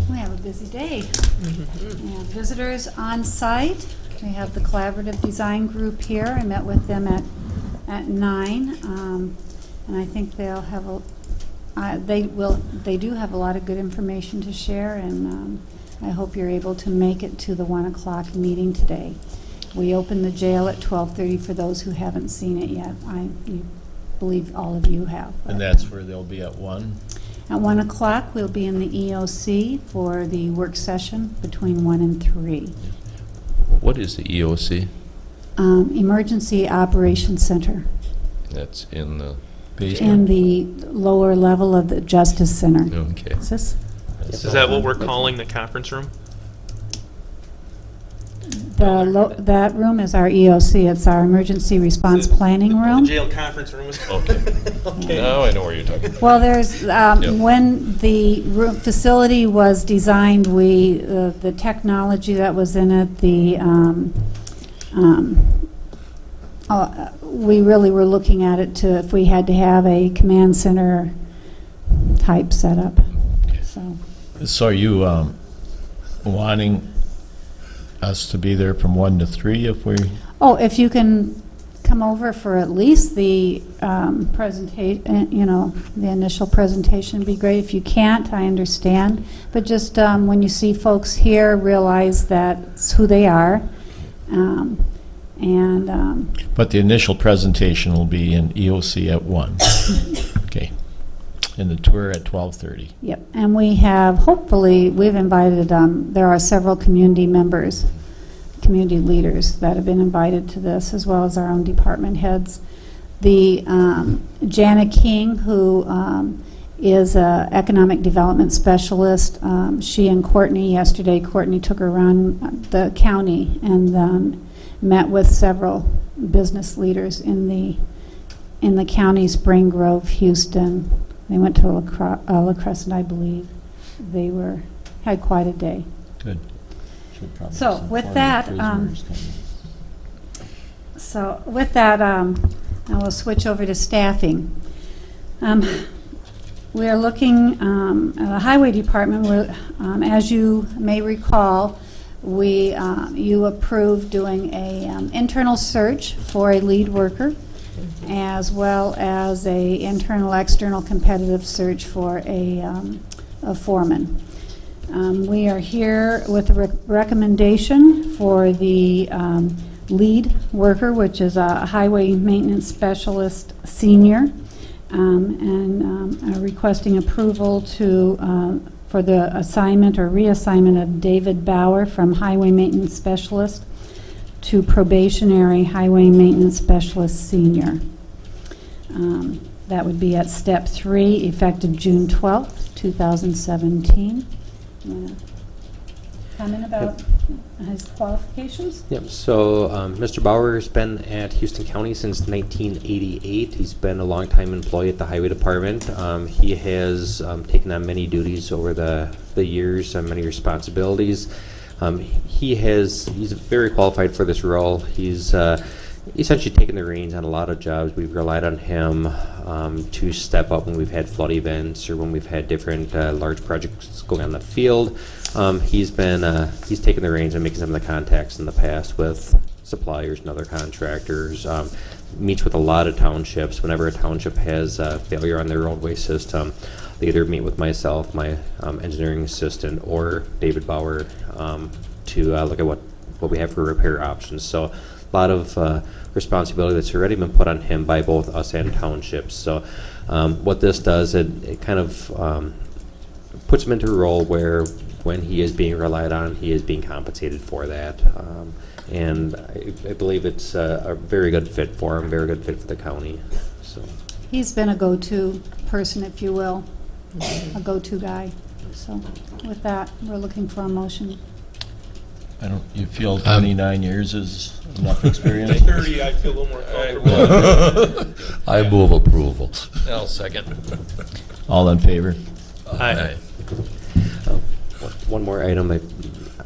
We have a busy day. We have visitors on site. We have the Collaborative Design Group here. I met with them at 9, and I think they'll have they do have a lot of good information to share, and I hope you're able to make it to the 1 o'clock meeting today. We open the jail at 12:30 for those who haven't seen it yet. I believe all of you have. And that's where they'll be at 1? At 1 o'clock, we'll be in the EOC for the work session between 1 and 3. What is the EOC? Emergency Operations Center, That's in the in the lower level of the Justice Center. Okay. Is this? Is that what we're calling the conference room? That room is our EOC. It's our Emergency Response Planning Room. Jail conference room. Okay. Okay. Now I know where you're talking about. Well, there's, when the facility was designed, the technology that was in it, we really were looking at it to, if we had to have a command center type setup, so. So are you wanting us to be there from 1 to 3 if we... Oh, if you can come over for at least the presentation, the initial presentation would be great. If you can't, I understand. But just when you see folks here, realize that's who they are. But the initial presentation will be in EOC at 1. Okay. And the tour at 12:30. Yep, and we have, hopefully, we've invited, there are several community members, community leaders that have been invited to this, as well as our own department heads. The Jana King, who is an economic development specialist, she and Courtney, yesterday Courtney took her around the county and met with several business leaders in the county, Spring Grove, Houston. They went to La Crescent, I believe. They had quite a day. Good. So with that, I will switch over to staffing. We are looking at the highway department. As you may recall, you approved doing a internal search for a lead worker, as well as a internal-external competitive search for a foreman. We are here with a recommendation for the lead worker, which is a highway maintenance specialist senior, and requesting approval for the assignment or reassignment of David Bauer from highway maintenance specialist to probationary highway maintenance specialist senior. That would be at step 3, effective June 12th, 2017. Comment about his qualifications? Yep, so Mr. Bauer has been at Houston County since 1988. He's been a longtime employee at the Highway Department. He has taken on many duties over the years and many responsibilities. He's very qualified for this role. He's essentially taken the reins on a lot of jobs. We've relied on him to step up when we've had flood events or when we've had different large projects going on in the field. He's taken the reins and making some of the contacts in the past with suppliers and other contractors. Meets with a lot of townships. Whenever a township has a failure on their roadway system, they either meet with myself, my engineering assistant, or David Bauer to look at what we have for repair options. So a lot of responsibility that's already been put on him by both us and townships. So what this does, it kind of puts him into a role where when he is being relied on, he is being compensated for that. And I believe it's a very good fit for him, very good fit for the county. So He's been a go-to person, if you will, a go-to guy. So with that, we're looking for a motion. You feel 29 years is enough experience? 30, I feel a little more comfortable. I move approval. I'll second. All in favor? Aye. one more item.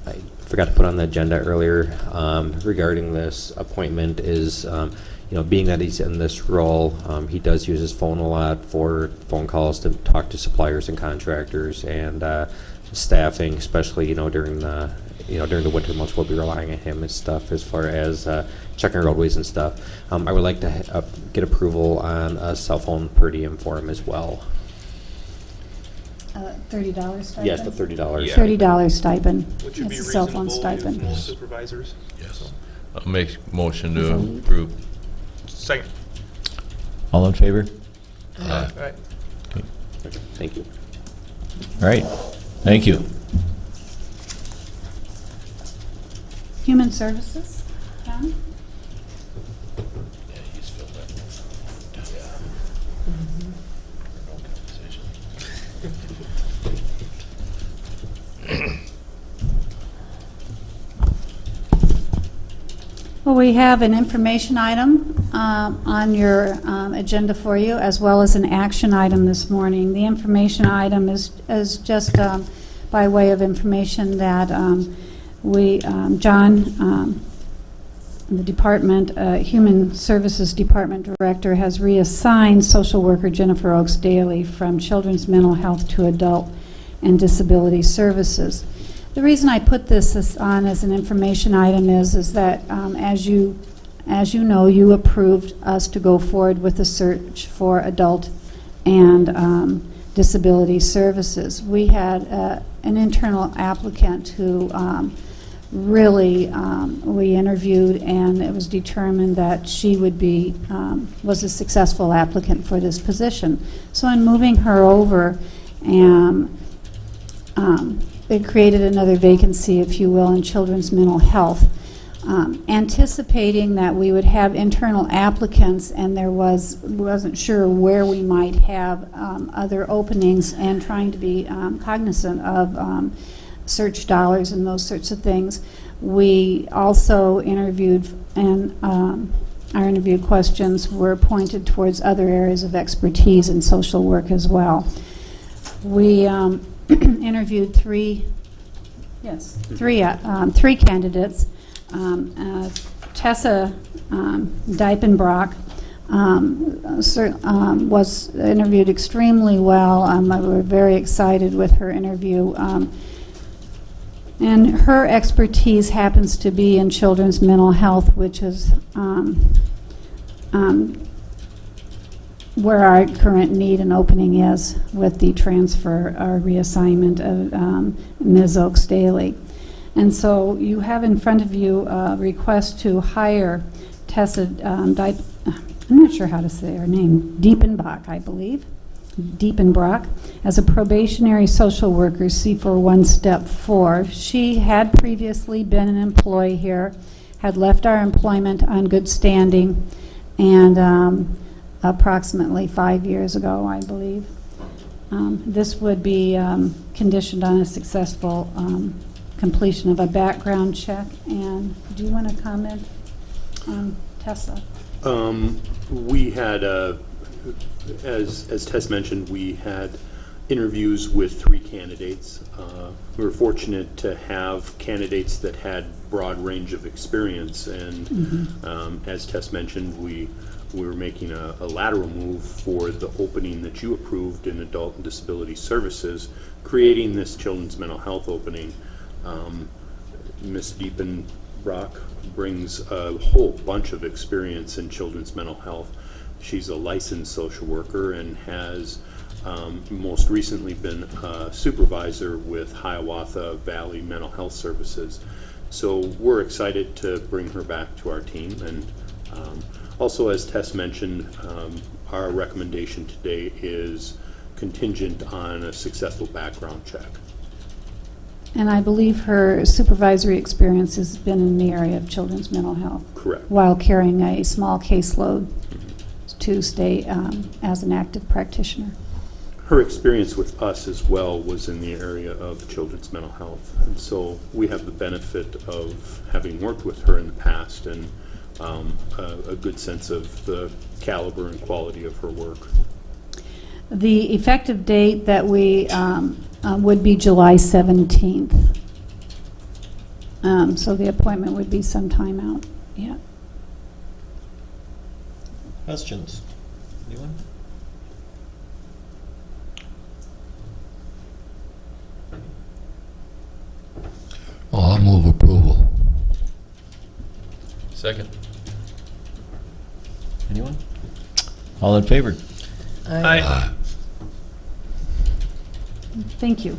I forgot to put on the agenda earlier regarding this appointment is, being that he's in this role, he does use his phone a lot for phone calls to talk to suppliers and contractors and staffing, especially, during the winter months. We'll be relying on him and stuff as far as checking roadways and stuff. I would like to get approval on a cell phone per diem for him as well. $30 stipend? Yes, the $30. Yeah. $30 stipend. Which would be It's a cell phone reasonable stipend. to most supervisors. Yes. I'll make motion Is to it- approve. Second. All in favor? All right. Thank you. All right, thank you. Human Services, John? Yeah, he's filled that. No compensation. Well, we have an information item on your agenda for you, as well as an action item this morning. The information item is just by way of information that John, the department, Human Services Department Director, has reassigned social worker Jennifer Oaks Daly from Children's Mental Health to Adult and Disability Services. The reason I put this on as an information item is that, as you know, you approved us to go forward with the search for adult and disability services. We had an internal applicant who really we interviewed, and it was determined that she would be was a successful applicant for this position. So in moving her over, it created another vacancy, if you will, in children's mental health. Anticipating that we would have internal applicants, and wasn't sure where we might have other openings, and trying to be cognizant of search dollars and those sorts of things. We also interviewed, and our interview questions were pointed towards other areas of expertise in social work as well. We interviewed three candidates. Tessa Diepenbrock was interviewed extremely well. We were very excited with her interview. And her expertise happens to be in children's mental health, which is where our current need and opening is with the transfer or reassignment of Ms. Oaks Daly. And so you have in front of you a request to hire Tessa, I'm not sure how to say her name, Diepenbach, I believe, Diepenbrock, as a probationary social worker, C41 Step 4. She had previously been an employee here, had left our employment on good standing, and approximately 5 years ago, I believe. This would be conditioned on a successful completion of a background check. And do you want to comment on Tessa? We had, as Tess mentioned, we had interviews with 3 candidates. We were fortunate to have candidates that had broad range of experience, and as Tess mentioned, we were making a lateral move for the opening that you approved in Adult and Disability Services, creating this children's mental health opening. Ms. Diepenbrock brings a whole bunch of experience in children's mental health. She's a licensed social worker and has most recently been a supervisor with Hiawatha Valley Mental Health Services. So we're excited to bring her back to our team. And also, as Tess mentioned, our recommendation today is contingent on a successful background check. And I believe her supervisory experience has been in the area of children's mental health. Correct. While carrying a small caseload to stay as an active practitioner. Her experience with us as well was in the area of children's mental health. And so we have the benefit of having worked with her in the past and a good sense of the caliber and quality of her work. The effective date that we would be July 17th. So the appointment would be some time out, yeah. Questions? Anyone? Well, I'll move approval. Second. Anyone? All in favor? Aye. Thank you.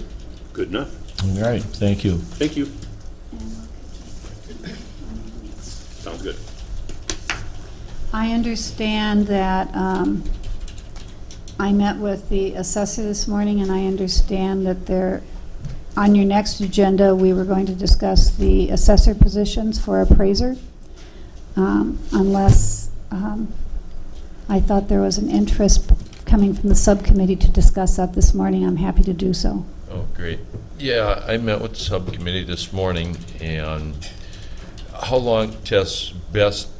Good enough. All right, thank you. Thank you. Sounds good. I understand that I met with the assessor this morning, and I understand that on your next agenda, we were going to discuss the assessor positions for appraiser. Unless I thought there was an interest coming from the subcommittee to discuss that this morning, I'm happy to do so. Oh, great. Yeah, I met with the subcommittee this morning, and how long, Tess, best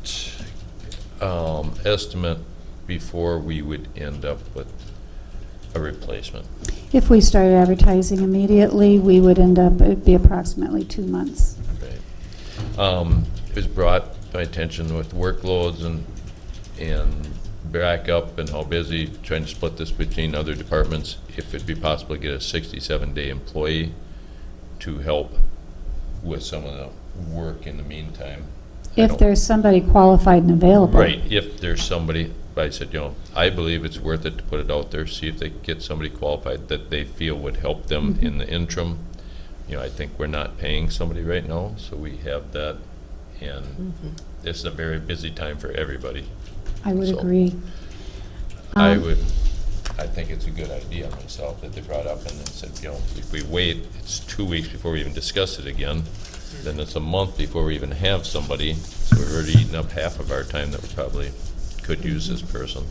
estimate before we would end up with a replacement? If we started advertising immediately, we would end up, it would be approximately 2 months. Right. It was brought to my attention with workloads and back up and how busy, trying to split this between other departments, if it'd be possible to get a 67-day employee to help with some of the work in the meantime. If there's somebody qualified and available. Right, if there's somebody, I said, I believe it's worth it to put it out there, see if they can get somebody qualified that they feel would help them in the interim. I think we're not paying somebody right now, so we have that, and this is a very busy time for everybody. I would So, agree. I think it's a good idea myself that they brought up, and they said, if we wait, it's 2 weeks before we even discuss it again, then it's a month before we even have somebody, so we've already eaten up half of our time that we probably could use this person.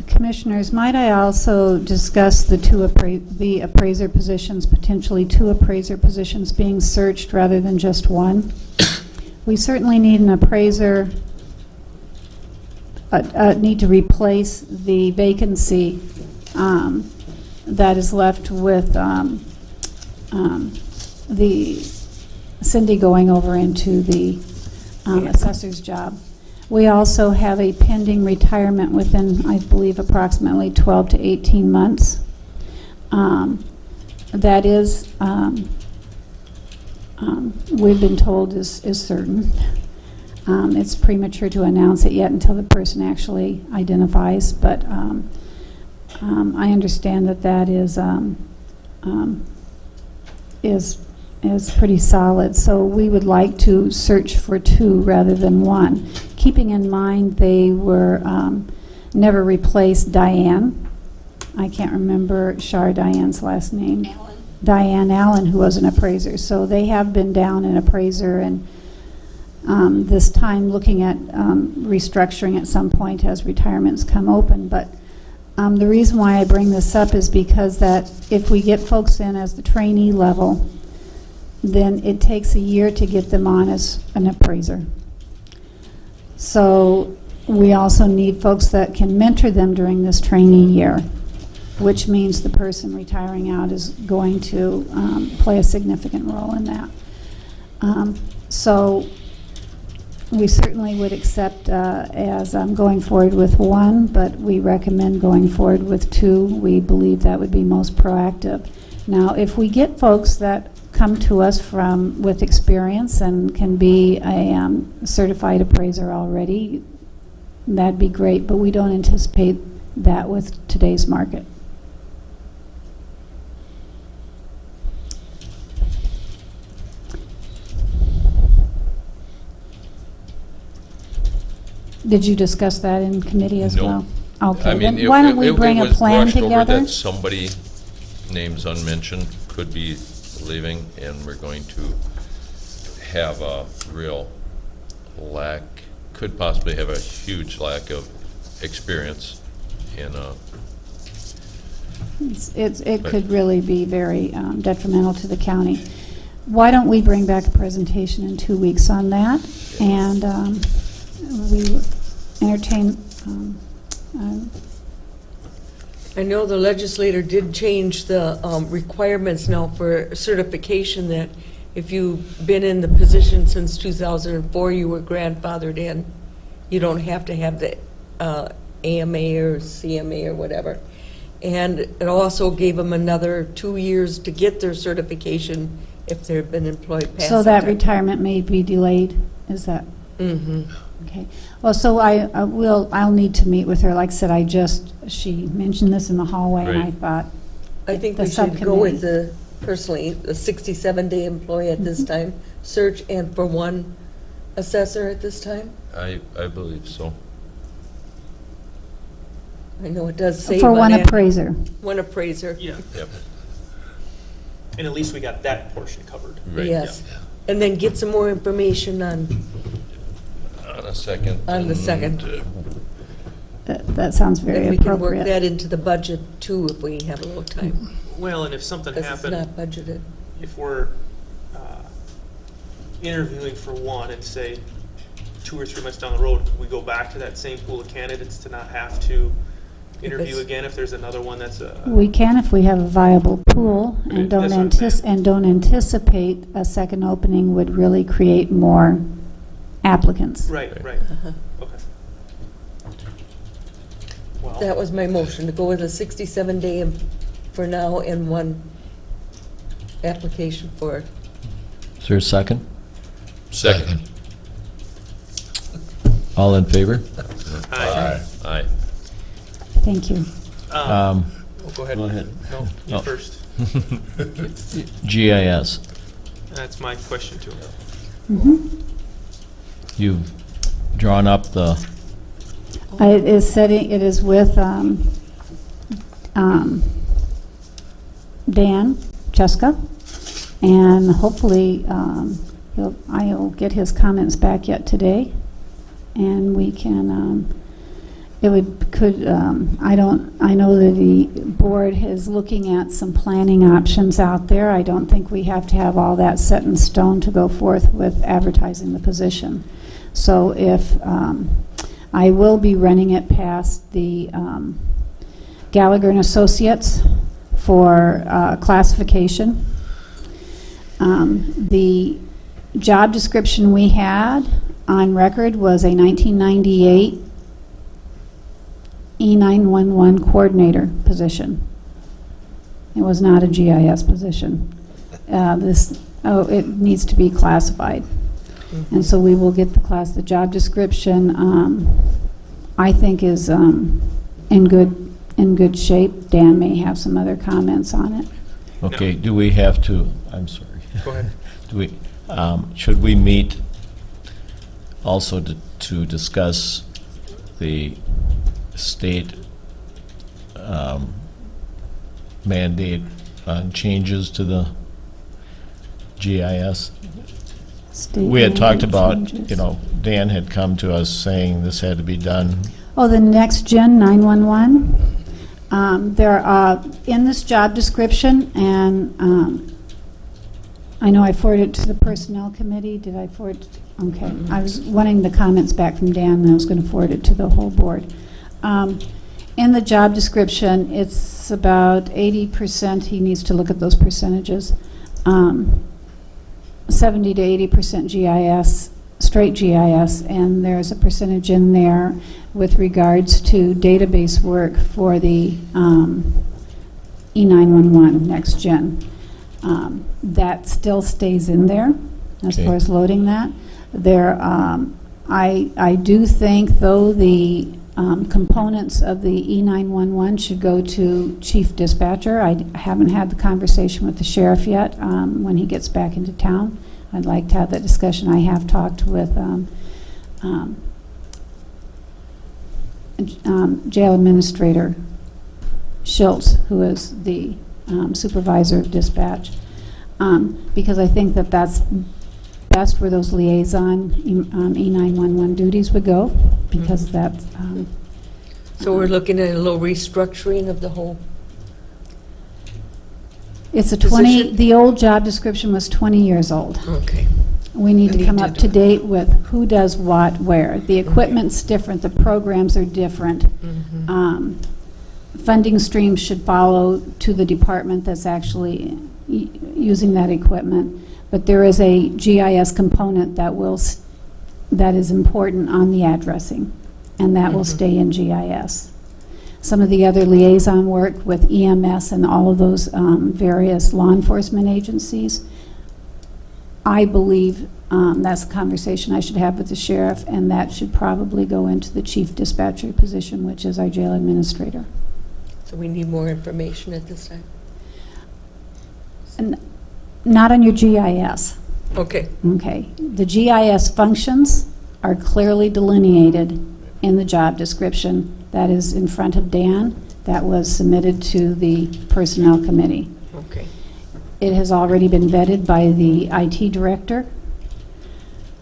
Commissioners, might I also discuss the appraiser positions, potentially 2 appraiser positions being searched rather than just 1? We certainly need an appraiser, need to replace the vacancy that is left with the Cindy going over into the assessor's job. We also have a pending retirement within, I believe, approximately 12 to 18 months. That is, we've been told is certain. It's premature to announce it yet until the person actually identifies, but I understand that is pretty solid. So we would like to search for 2 rather than 1. Keeping in mind they were never replaced Diane. I can't remember Diane's last name. Allen. Diane Allen, who was an appraiser. So they have been down an appraiser, and this time looking at restructuring at some point as retirements come open. But the reason why I bring this up is because that if we get folks in as the trainee level, then it takes a year to get them on as an appraiser. So we also need folks that can mentor them during this trainee year, which means the person retiring out is going to play a significant role in that. So we certainly would accept as going forward with 1, but we recommend going forward with 2. We believe that would be most proactive. Now, if we get folks that come to us with experience and can be a certified appraiser already, that'd be great, but we don't anticipate that with today's market. Did you discuss that in committee as No. well? Okay, I mean, then why don't we bring a plan It was brushed over together? that somebody, names unmentioned, could be leaving, and we're going to have a real lack, could possibly have a huge lack of experience in It could really be very detrimental to the county. Why don't we bring back a presentation in 2 weeks on that, and we entertain. I know the legislator did change the requirements now for certification, that if you've been in the position since 2004, you were grandfathered in. You don't have to have the AMA or CMA or whatever. And it also gave them another 2 years to get their certification if they've been employed past So that time. retirement may be delayed, is that? Mhm. Okay. Well, so I'll need to meet with her. Like I said, she mentioned this in the hallway, and I Right. thought, I think the we should go with subcommittee. personally, the 67-day employee at this time, search, and for one assessor at this time. I believe so. I know it does save for on one that. appraiser. One appraiser. Yeah, Yep. and at least we got that portion covered. Right. Yes. And then get some more information on On a second. the second. That sounds very And we can work appropriate. that into the budget too if we have a little time, Well, and if something because it's happened, not budgeted. if we're interviewing for one and say 2 or 3 months down the road, we go back to that same pool of candidates to not have to interview it's- again if there's another one that's a. We can if we have a viable pool and Right, don't that's what I'm saying. don't anticipate a second opening would really create more applicants. Right, right. Okay. Well, That was my motion, to go with a 67-day for now and one application for, Is there a second? Second. All in favor? aye. Aye. Thank you. Um, Go ahead. Go ahead. No, you Oh. first. GIS, That's my question too. you've drawn up the, It is with Dan Cheska, and hopefully I'll get his comments back yet today, and we can. I know that the board is looking at some planning options out there. I don't think we have to have all that set in stone to go forth with advertising the position. So if I will be running it past the Gallagher and Associates for classification. The job description we had on record was a 1998 E911 coordinator position. It was not a GIS position. It needs to be classified. And so we will get the job description, I think is in good shape. Dan may have some other comments on it. okay, do we have to, I'm sorry. Go ahead. Do we, should we meet also to discuss the state mandate on changes to the GIS? State We had talked mandate about, changes. Dan had come to us saying this had to be done. Oh, the next gen 911. There are in this job description, and I know I forwarded it to the personnel committee. Did I forward it? Okay. I was wanting the comments back from Dan, and I was going to forward it to the whole board. In the job description, it's about 80%. He needs to look at those percentages. 70 to 80% GIS, straight GIS, and there's a percentage in there with regards to database work for the E911 next gen. That still stays in there as Okay. far as loading that. There, I do think, though, the components of the E911 should go to Chief Dispatcher. I haven't had the conversation with the sheriff yet. When he gets back into town, I'd like to have that discussion. I have talked with Jail Administrator Schultz, who is the supervisor of dispatch, because I think that that's best where those liaison E911 duties would go, because that's... so we're looking at a little restructuring of the whole, It's a position? the old job description was 20 years old. okay. We need We to come need up to to date with who does what, where. The equipment's different, the programs are different. Funding streams should follow to the department that's actually using that equipment. But there is a GIS component that that is important on the addressing, and that will stay in GIS. Some of the other liaison work with EMS and all of those various law enforcement agencies, I believe that's a conversation I should have with the sheriff, and that should probably go into the chief dispatcher position, which is our jail administrator. So we need more information at this time? And not on your GIS. Okay. Okay. The GIS functions are clearly delineated in the job description that is in front of Dan, that was submitted to the Personnel Committee. Okay. It has already been vetted by the IT director,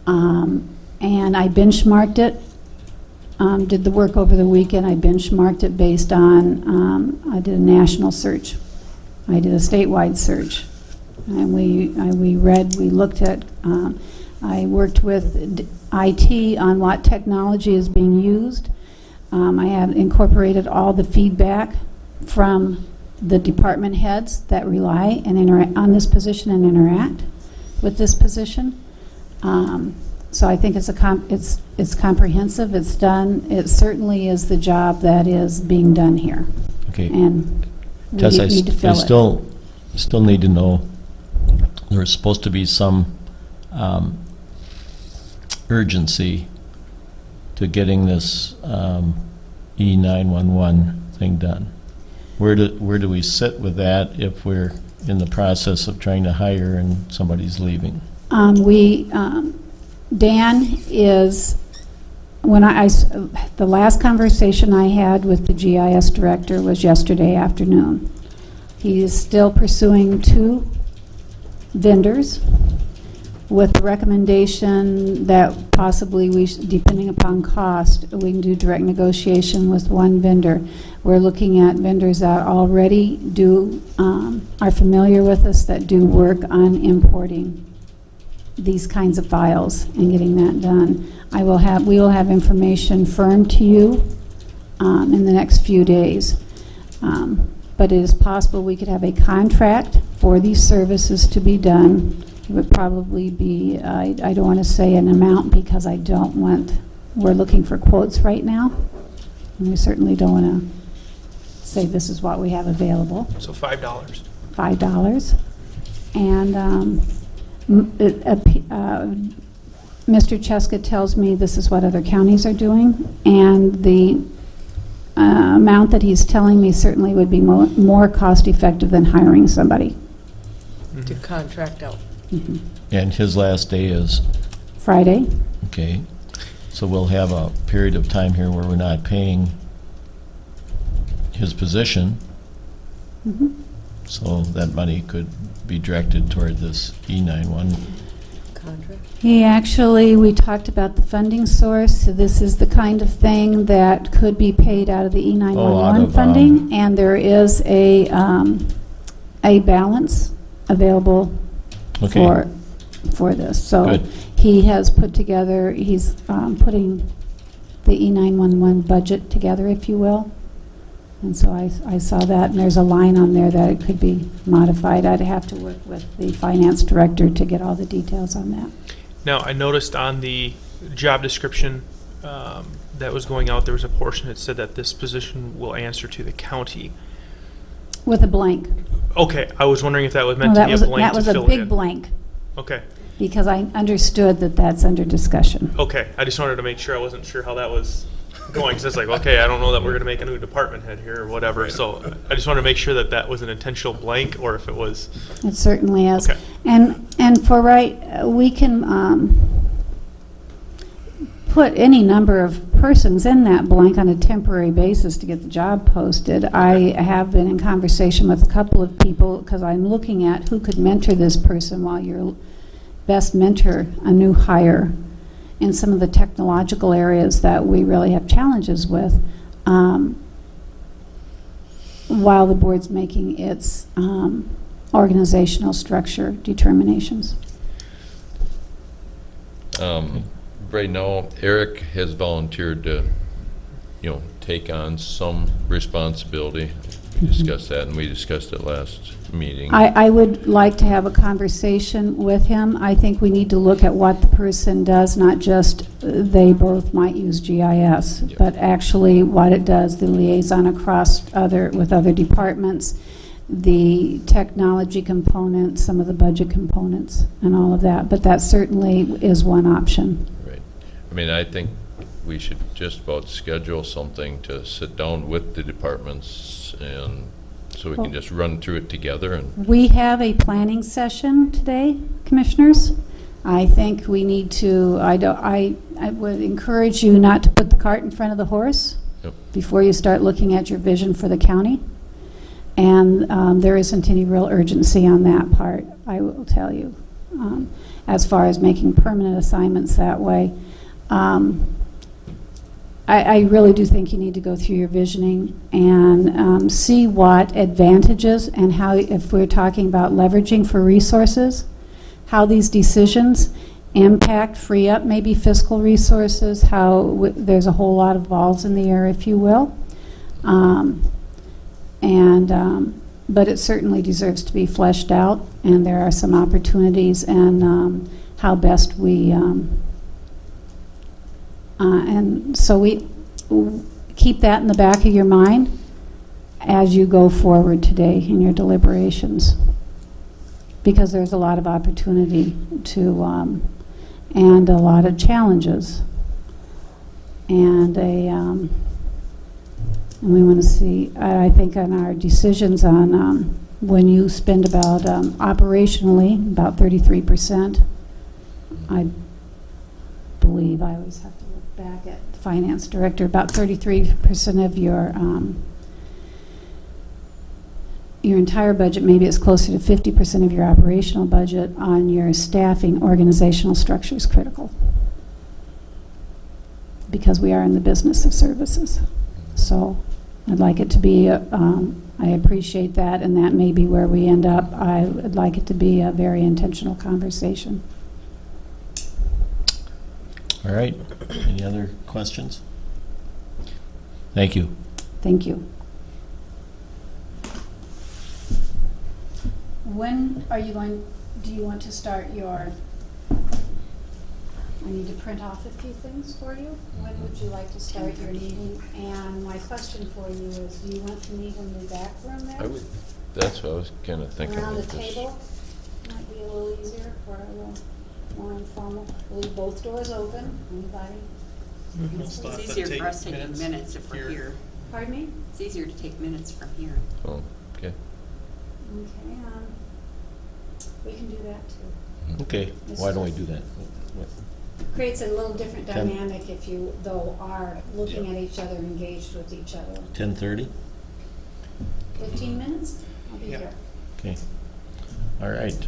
and I benchmarked it, did the work over the weekend. I benchmarked it based on, I did a national search. I did a statewide search. And we looked at, I worked with IT on what technology is being used. I had incorporated all the feedback from the department heads that rely and on this position and interact with this position. So I think it's comprehensive. It's done. It certainly is the job that is being done here. Okay. And we Tess, I need to fill it. still need to know, there's supposed to be some urgency to getting this E911 thing done. Where do we sit with that if we're in the process of trying to hire and somebody's leaving? Dan is, the last conversation I had with the GIS director was yesterday afternoon. He is still pursuing 2 vendors with the recommendation that possibly depending upon cost, we can do direct negotiation with 1 vendor. We're looking at vendors that already are familiar with us, that do work on importing these kinds of files and getting that done. We will have information firm to you in the next few days. But it is possible we could have a contract for these services to be done. It would probably be, I don't want to say an amount because we're looking for quotes right now. And we certainly don't want to say this is what we have available. So $5. $5. And Mr. Cheska tells me this is what other counties are doing, and the amount that he's telling me certainly would be more cost effective than hiring somebody. To contract out. Mm-hmm. And his last day is? Friday. Okay. So we'll have a period of time here where we're not paying his position. Mm-hmm. So that money could be directed toward this E911 Contract. We talked about the funding source. So this is the kind of thing that could be paid out of the E911 funding, and there is a balance available for this. So good. He has put together, he's putting the E911 budget together, if you will. And so I saw that, and there's a line on there that it could be modified. I'd have to work with the finance director to get all the details on that. Now, I noticed on the job description that was going out, there was a portion that said that this position will answer to the county. With a blank. Okay, I was wondering if that was meant to be a blank to fill it in. That was a big blank. Okay. Because I understood that that's under discussion. Okay, I just wanted to make sure. I wasn't sure how that was going, because it's like, okay, I don't know that we're going to make a new department head here or whatever. So I just wanted to make sure that that was an intentional blank, or if it was. It certainly is. Okay. And for we can put any number of persons in that blank on a temporary basis to get the job posted. I have been in conversation with a couple of people because I'm looking at who could mentor this person while you're best mentor a new hire in some of the technological areas that we really have challenges with, while the board's making its organizational structure determinations. Right now, Eric has volunteered to, take on some responsibility. discuss that, and we discussed it last meeting. I would like to have a conversation with him. I think we need to look at what the person does, not just they both might use GIS, Yep. but actually what it does, the liaison across with other departments, the technology components, some of the budget components, and all of that. But that certainly is one option. Right. I mean, I think we should just about schedule something to sit down with the departments, and so we can just run through it together. And We have a planning session today, Commissioners. I think we need to, I would encourage you not to put the cart in front of the horse Yep. before you start looking at your vision for the county. And there isn't any real urgency on that part, I will tell you, as far as making permanent assignments that way. I really do think you need to go through your visioning and see what advantages and how, if we're talking about leveraging for resources, how these decisions impact, free up maybe fiscal resources, how there's a whole lot of balls in the air, if you will. But it certainly deserves to be fleshed out, and there are some opportunities, and how best we and so we keep that in the back of your mind as you go forward today in your deliberations, because there's a lot of opportunity to and a lot of challenges, and and we want to see, I think, on our decisions on when you spend about operationally about 33%. I believe, I always have to look back at the finance director, about 33% of your entire budget, maybe it's closer to 50% of your operational budget on your staffing. Organizational structure is critical, because we are in the business of services. So I'd like it to be, I appreciate that, and that may be where we end up. I would like it to be a very intentional conversation. All right. Any other questions? Thank you. Thank you. When are you going, do you want to start your, I need to print off a few things for you. When would you like to start your meeting? And my question for you is, do you want to meet in the back room there? that's what I was kind of thinking. Around the of this. table? Might be a little easier or a little more informal. We'll leave both doors open. Anybody? It's easier for us to take minutes if we're here. Pardon me? It's easier to take minutes from here. Oh, okay. Okay, we can do that too. Okay. Why don't we do that? Creates a little different 10. dynamic if you, though, are looking at each other, engaged with each other. 10:30? 15 minutes? I'll be here. Okay. All right.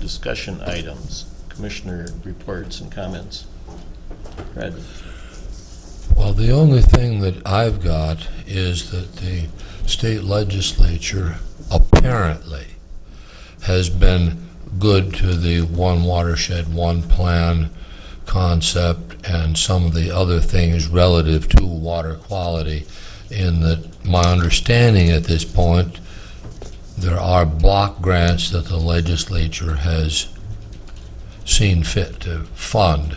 Discussion items, commissioner reports and comments. Fred? Well, the only thing that I've got is that the state legislature apparently has been good to the one watershed, one plan concept and some of the other things relative to water quality, in that my understanding at this point, there are block grants that the legislature has seen fit to fund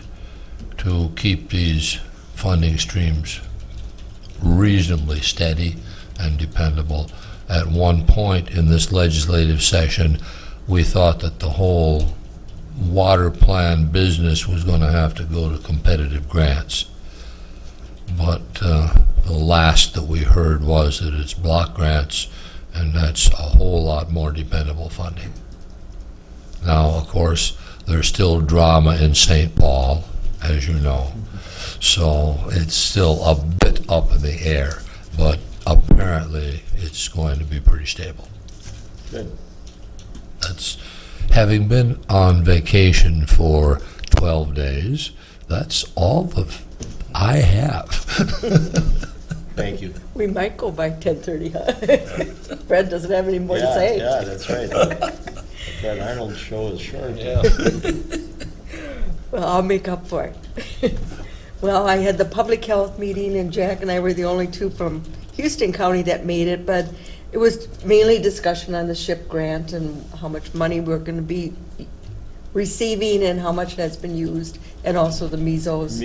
to keep these funding streams reasonably steady and dependable. At one point in this legislative session, we thought that the whole water plan business was going to have to go to competitive grants. But the last that we heard was that it's block grants, and that's a whole lot more dependable funding. Now, of course, there's still drama in St. Paul, as you know, so it's still a bit up in the air, but apparently it's going to be pretty stable. Good. That's, having been on vacation for 12 days, that's all I have. Thank you. We might go by 10:30, huh? Fred doesn't have any more to say. Yeah, that's right. Fred Arnold's show is short. Yeah. Well, I'll make up for it. Well, I had the public health meeting, and Jack and I were the only two from Houston County that made it, but it was mainly discussion on the SHIP grant and how much money we're going to be receiving and how much has been used, and also the measles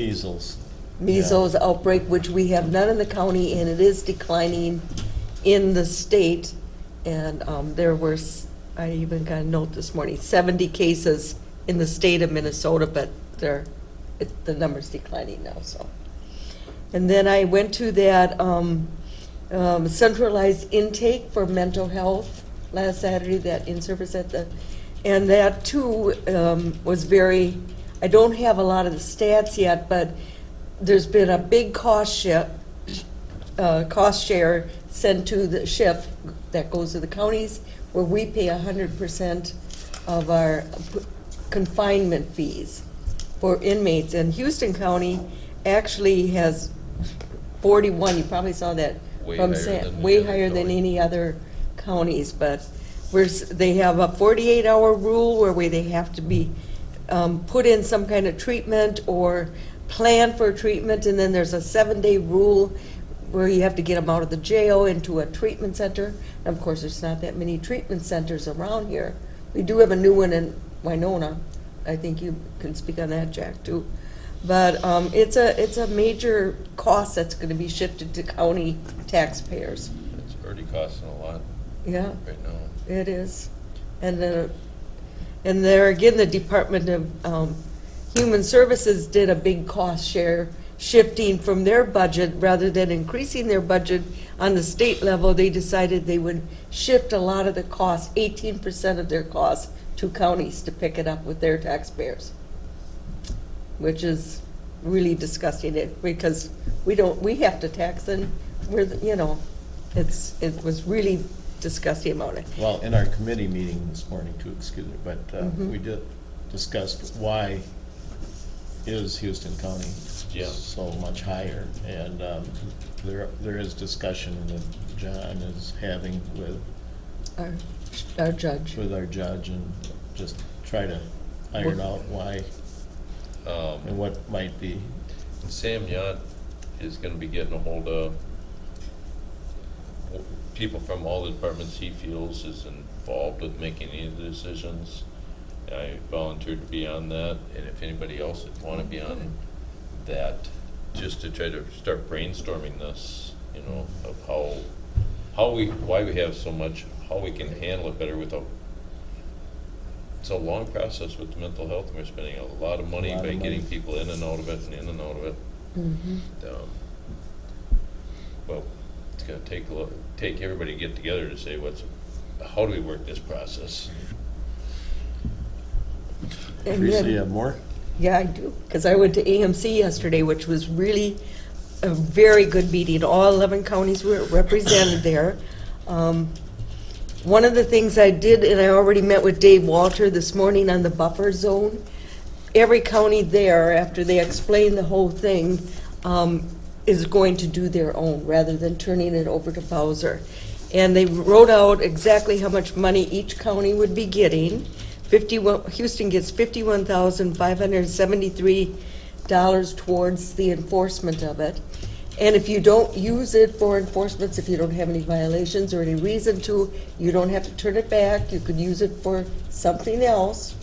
outbreak, which we have none in the county, and it is declining in the state. And there were, I even got a note this morning, 70 cases in the state of Minnesota, but the number's declining now. So, and then I went to that centralized intake for mental health last Saturday, that in-service and that too was very, I don't have a lot of the stats yet, but there's been a big cost share sent to the SHIF that goes to the counties, where we pay 100% of our confinement fees for inmates. And Houston County actually has 41, you probably saw that, way higher than any other counties, but they have a 48-hour rule where they have to be put in some kind of treatment or plan for treatment, and then there's a 7-day rule where you have to get them out of the jail into a treatment center. And of course, there's not that many treatment centers around here. We do have a new one in Winona. I think you can speak on that, Jack, too. But it's a major cost that's going to be shifted to county taxpayers. It's already costing a lot. Yeah. Right now. It is. And there again, the Department of Human Services did a big cost share shifting from their budget. Rather than increasing their budget on the state level, they decided they would shift a lot of the costs, 18% of their costs, to counties to pick it up with their taxpayers, which is really disgusting, because we have to tax, and it was really disgusting about it. Well, in our committee meeting this morning, too, excuse me, but we did discuss why is Houston County so much higher, and there is discussion that John is having with our judge, and just try to iron out why and what might be. Sam Yant is going to be getting a hold of people from all the departments he feels is involved with making any of the decisions. I volunteered to be on that, and if anybody else would want to be on that, just to try to start brainstorming this, of why we have so much, how we can handle it better without. It's a long process with the mental health, and we're spending a lot of money by getting people in and out of it and in and out of it. Well, it's going to take everybody to get together to say how do we work this process. Teresa, you have more? Yeah, I do, because I went to AMC yesterday, which was really a very good meeting. All 11 counties were represented there. One of the things I did, and I already met with Dave Walter this morning on the buffer zone, every county there, after they explain the whole thing, is going to do their own rather than turning it over to Bowser. And they wrote out exactly how much money each county would be getting. Houston gets $51,573 towards the enforcement of it. And if you don't use it for enforcements, if you don't have any violations or any reason to, you don't have to turn it back. You could use it for something else,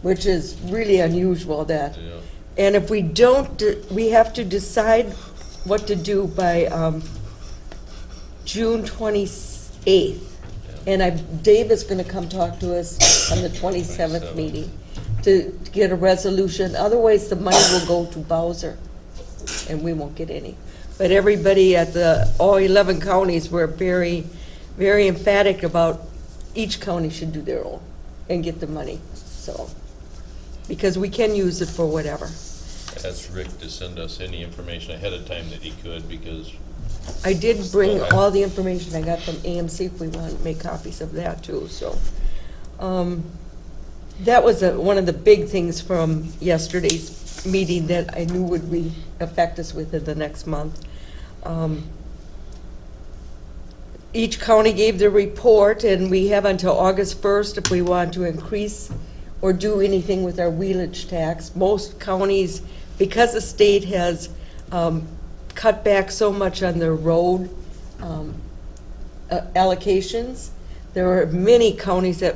which is really unusual. And if we don't, we have to decide what to do by June 28th. And Dave is going to come talk to us on the 27th meeting to get a resolution. Otherwise, the money will go to Bowser, and we won't get any. But everybody at all 11 counties were very, very emphatic about each county should do their own and get the money. So, because we can use it for whatever. Ask Rick to send us any information ahead of time that he could, because I did bring all the information I got from AMC if we want to make copies of that too. So that was one of the big things from yesterday's meeting that I knew would affect us within the next month. Each county gave their report, and we have until August 1st if we want to increase or do anything with our wheelage tax. Most counties because the state has cut back so much on their road allocations, there were many counties that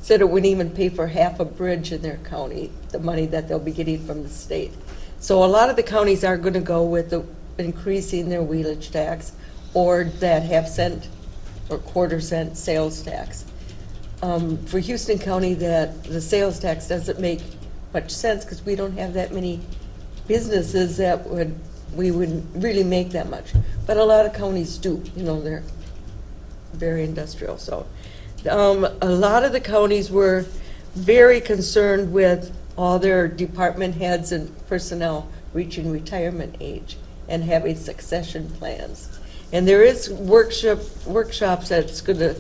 said it wouldn't even pay for half a bridge in their county, the money that they'll be getting from the state. So a lot of the counties are going to go with increasing their wheelage tax or that half-cent or quarter-cent sales tax. For Houston County, the sales tax doesn't make much sense because we don't have that many businesses that we would really make that much. But a lot of counties do, they're very industrial. So a lot of the counties were very concerned with all their department heads and personnel reaching retirement age and having succession plans. And there is workshops that's going to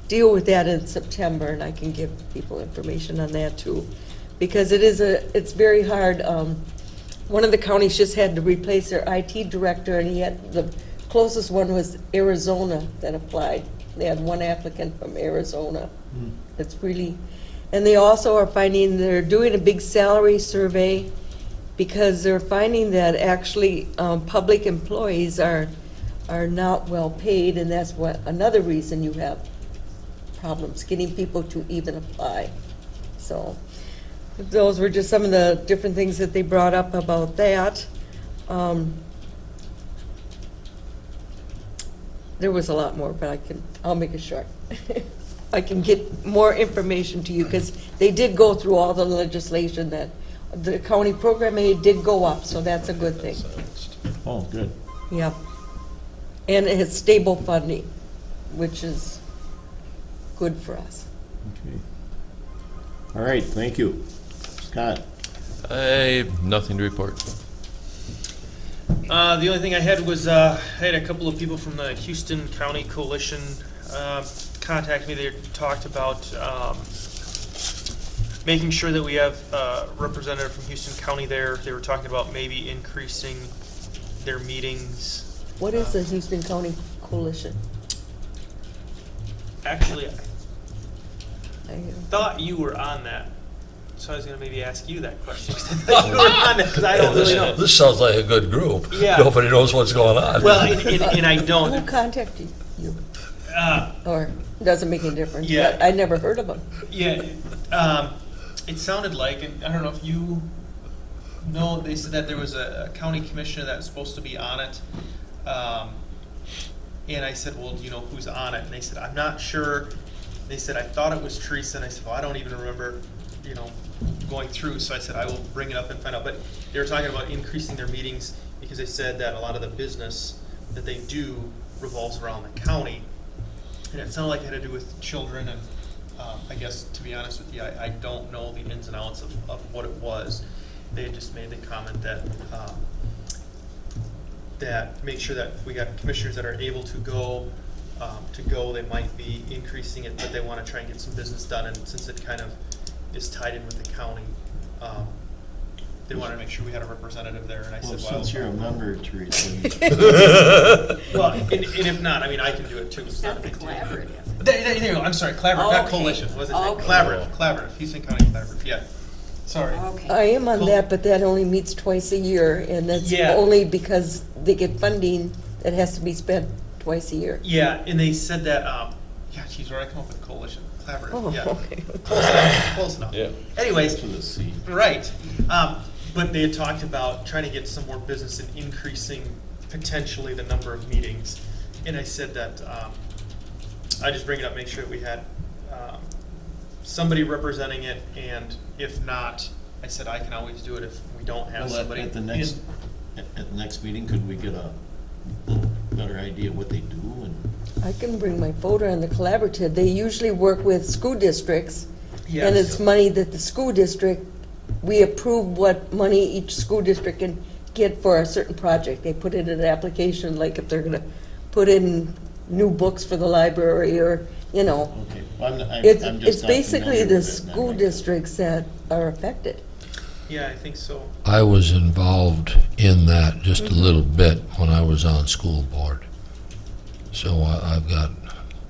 deal with that in September, and I can give people information on that too, because it's very hard. One of the counties just had to replace their IT director, and the closest one was Arizona that applied. They had one applicant from Arizona. It's really, and they also are finding they're doing a big salary survey because they're finding that actually public employees are not well paid, and that's another reason you have problems getting people to even apply. So those were just some of the different things that they brought up about that. There was a lot more, but I'll make it short. I can get more information to you because they did go through all the legislation that the county program aid did go up, so that's a good thing. Oh, good. Yeah. And it has stable funding, which is good for us. Okay. All right, thank you. Scott? I have nothing to report. The only thing I had was I had a couple of people from the Houston County Coalition contact me. They talked about making sure that we have a representative from Houston County there. They were talking about maybe increasing their meetings. What is the Houston County Coalition? Actually, I I thought you were on that, so I was going to maybe ask you that question. 'Cause I thought you were on that because I don't really know. This sounds like a good group. Yeah. Nobody knows what's going on. Well, and I don't. Who contacted you? Uh, Or it doesn't make any difference? Yeah. But I never heard of them. Yeah, it sounded like, and I don't know if you know, they said that there was a county commissioner that was supposed to be on it. And I said, well, do you know who's on it? And they said, I'm not sure. They said, I thought it was Teresa. And I said, well, I don't even remember, going through. So I said, I will bring it up and find out. But they were talking about increasing their meetings because they said that a lot of the business that they do revolves around the county. And it sounded like it had to do with children, and I guess, to be honest with you, I don't know the ins and outs of what it was. They had just made the comment that that make sure that if we got commissioners that are able to go, they might be increasing it, but they want to try and get some business done, and since it kind of is tied in with the county, they wanted to make sure we had a representative there, and I Well, said, well, since you're a member, Teresa. well, and if not, I mean, I can do it too. It's not a Not the big deal. collaborative. There you go. I'm sorry, collaborative, not Okay. coalition. What was it? Okay. Collaborative. Houston County Collaborative. Yeah. Sorry. Okay. I am on Cool. that, but that only meets twice a year, and that's Yeah. only because they get funding that has to be spent twice a year. Yeah, and they said that. Yeah, geez, where did I come up with coalition? Collaborative. Oh, yeah. okay. Close enough. Close enough. Yeah. Anyways, To the C. right. But they had talked about trying to get some more business and increasing potentially the number of meetings. And I said that I just bring it up, make sure that we had somebody representing it, and if not, I said I can always do it if we don't have Well, somebody. at the next meeting, could we get a little better idea what they do? And I can bring my folder on the collaborative. They usually work with school districts, Yes. and it's money that the school district, we approve what money each school district can get for a certain project. They put it in an application, like if they're gonna put in new books for the library, or, okay, I'm it's just not basically familiar the with it, and school I'm- districts that are affected. Yeah, I think so. I was involved in that just a little bit when I was on school board. So I've got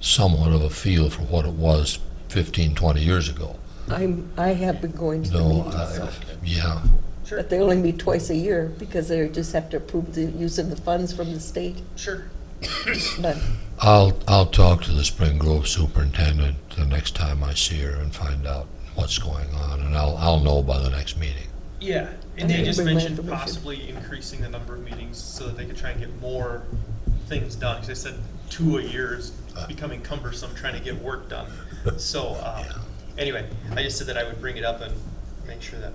somewhat of a feel for what it was 15, 20 years ago. I have been going to the No, meetings, so. yeah. Sure. But they only meet twice a year because they just have to approve the use of the funds from the state. Sure. But I'll talk to the Spring Grove superintendent the next time I see her and find out what's going on, and I'll know by the next meeting. Yeah, and I they can just bring my mentioned information. possibly increasing the number of meetings so that they could try and get more things done. Because they said 2 a year is becoming cumbersome trying to get work done. So anyway, I just said that I would bring it up and make sure that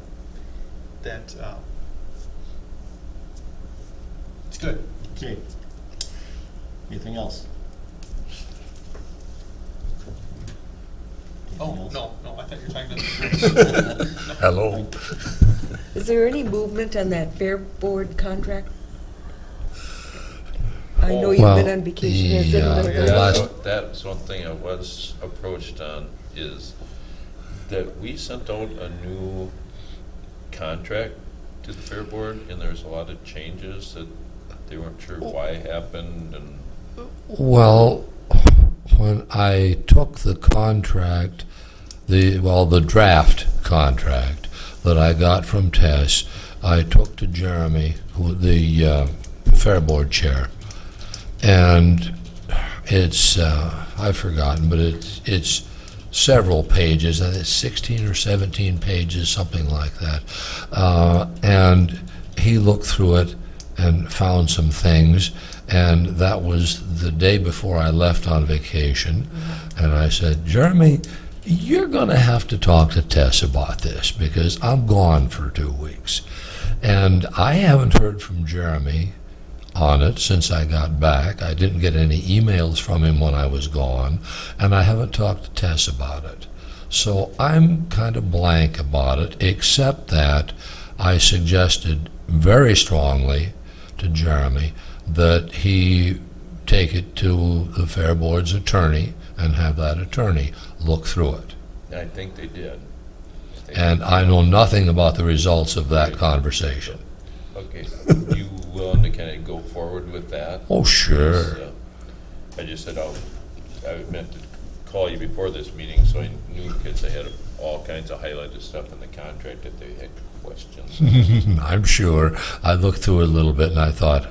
it's good. Okay. Anything else? Oh, no, I thought you were talking to Hello. is there any movement on that Fair Board contract? I know you've been on vacation. Has yeah, anyone the heard? last- That's one thing I was approached on, is that we sent out a new contract to the Fair Board, and there's a lot of changes that they weren't sure why happened, and Well, when I took the contract, the draft contract that I got from Tess, I took to Jeremy, the Fair Board chair, and it's, I've forgotten, but it's several pages, I think 16 or 17 pages, something like that. And he looked through it and found some things, and that was the day before I left on vacation. And I said, Jeremy, you're going to have to talk to Tess about this because I'm gone for 2 weeks. And I haven't heard from Jeremy on it since I got back. I didn't get any emails from him when I was gone, and I haven't talked to Tess about it. So I'm kind of blank about it, except that I suggested very strongly to Jeremy that he take it to the Fair Board's attorney and have that attorney look through it. I think they did. And I know nothing about the results of that conversation. Okay, you willing to kind of go forward with that? Oh, sure. I just said I meant to call you before this meeting, so I knew, because they had all kinds of highlighted stuff in the contract that they had questions. I'm sure. I looked through it a little bit and I thought,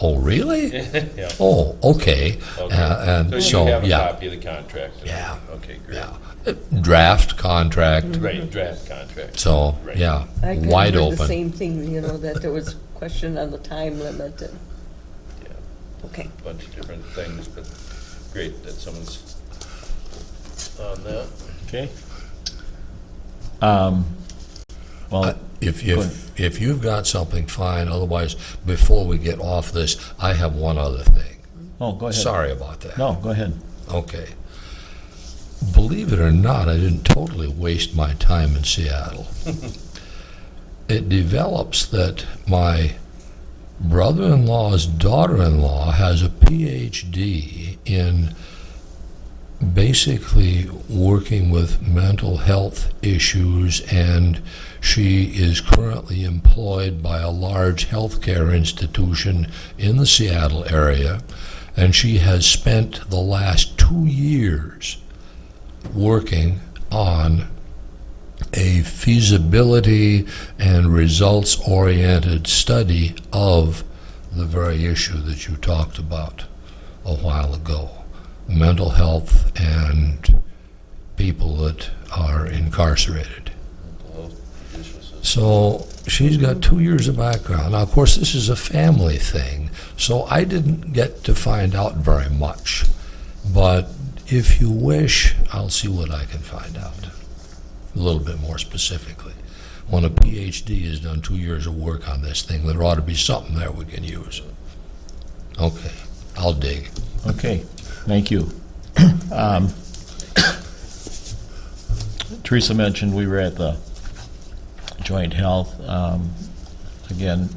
oh, really? Yeah. Oh, okay. And So so, you have a yeah. copy of the contract? Yeah. Okay, great. Yeah. Draft contract. Right, draft contract. So, Right. yeah, I kind of wide heard open. the same thing, that there was question on the time limit and, Yeah, okay. a bunch of different things, but great that someone's on that. Okay. Well, If you've got something, fine. Otherwise, before we get off this, I have one other thing. oh, go ahead. Sorry about that. No, go ahead. Okay. Believe it or not, I didn't totally waste my time in Seattle. It develops that my brother-in-law's daughter-in-law has a PhD in basically working with mental health issues, and she is currently employed by a large healthcare institution in the Seattle area, and she has spent the last 2 years working on a feasibility and results-oriented study of the very issue that you talked about a while ago, mental health and people that are incarcerated. So she's got 2 years of background. Now, of course, this is a family thing, so I didn't get to find out very much. But if you wish, I'll see what I can find out a little bit more specifically. When a PhD has done 2 years of work on this thing, there ought to be something there we can use. Okay, I'll dig. Okay, thank you. Teresa mentioned we were at the Joint Health. Again,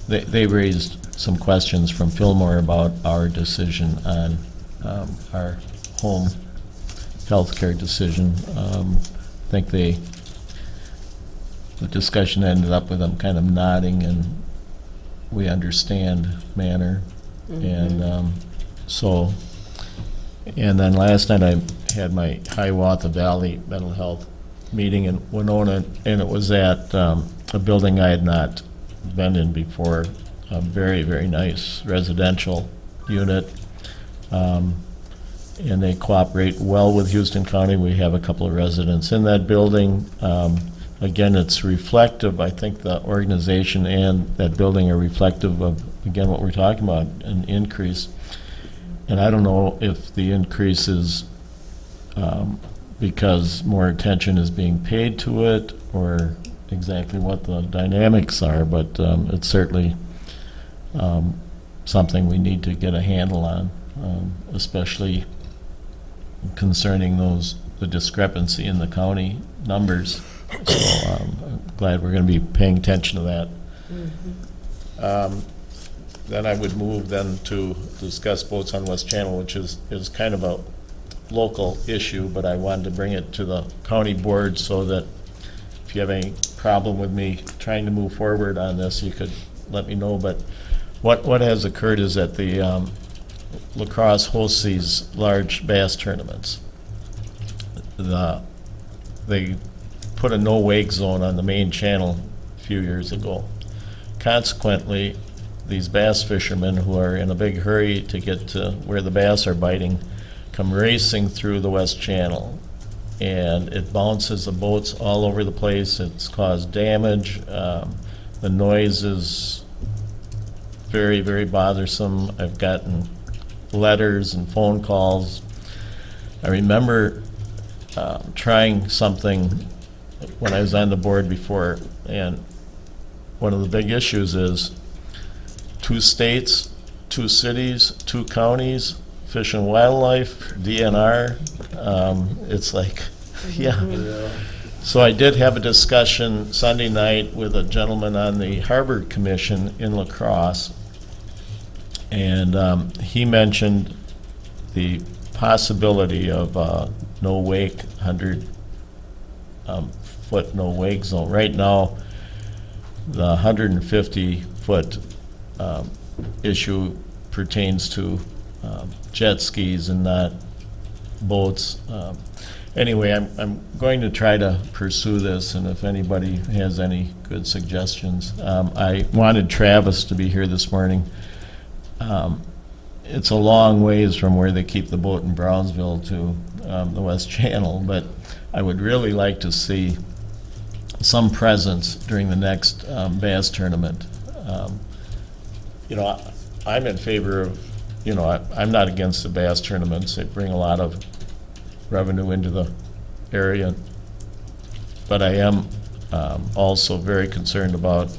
they raised some questions from Fillmore about our decision on our home healthcare decision. I think the discussion ended up with them kind of nodding and we understand manner. And and then last night I had my Hiawatha Valley Mental Health meeting in Winona, and it was at a building I had not been in before, a very, very nice residential unit. And they cooperate well with Houston County. We have a couple of residents in that building. Again, it's reflective, I think the organization and that building are reflective of, again, what we're talking about, an increase. And I don't know if the increase is because more attention is being paid to it or exactly what the dynamics are, but it's certainly something we need to get a handle on, especially concerning the discrepancy in the county numbers. So I'm glad we're going to be paying attention to that. Then I would move then to discuss boats on West Channel, which is kind of a local issue, but I wanted to bring it to the county board so that if you have any problem with me trying to move forward on this, you could let me know. But what has occurred is that the La Crosse hosts these large bass tournaments. They put a no-wake zone on the main channel a few years ago. Consequently, these bass fishermen who are in a big hurry to get to where the bass are biting come racing through the West Channel, and it bounces the boats all over the place. It's caused damage. The noise is very, very bothersome. I've gotten letters and phone calls. I remember trying something when I was on the board before, and one of the big issues is 2 states, 2 cities, 2 counties, Fish and Wildlife, DNR. It's like, yeah. So I did have a discussion Sunday night with a gentleman on the Harbor Commission in La Crosse, and he mentioned the possibility of no-wake, 100-foot no-wake zone. Right now, the 150-foot issue pertains to jet skis and not boats. Anyway, I'm going to try to pursue this, and if anybody has any good suggestions. I wanted Travis to be here this morning. It's a long ways from where they keep the boat in Brownsville to the West Channel, but I would really like to see some presence during the next bass tournament. I'm in favor of, I'm not against the bass tournaments. They bring a lot of revenue into the area, but I am also very concerned about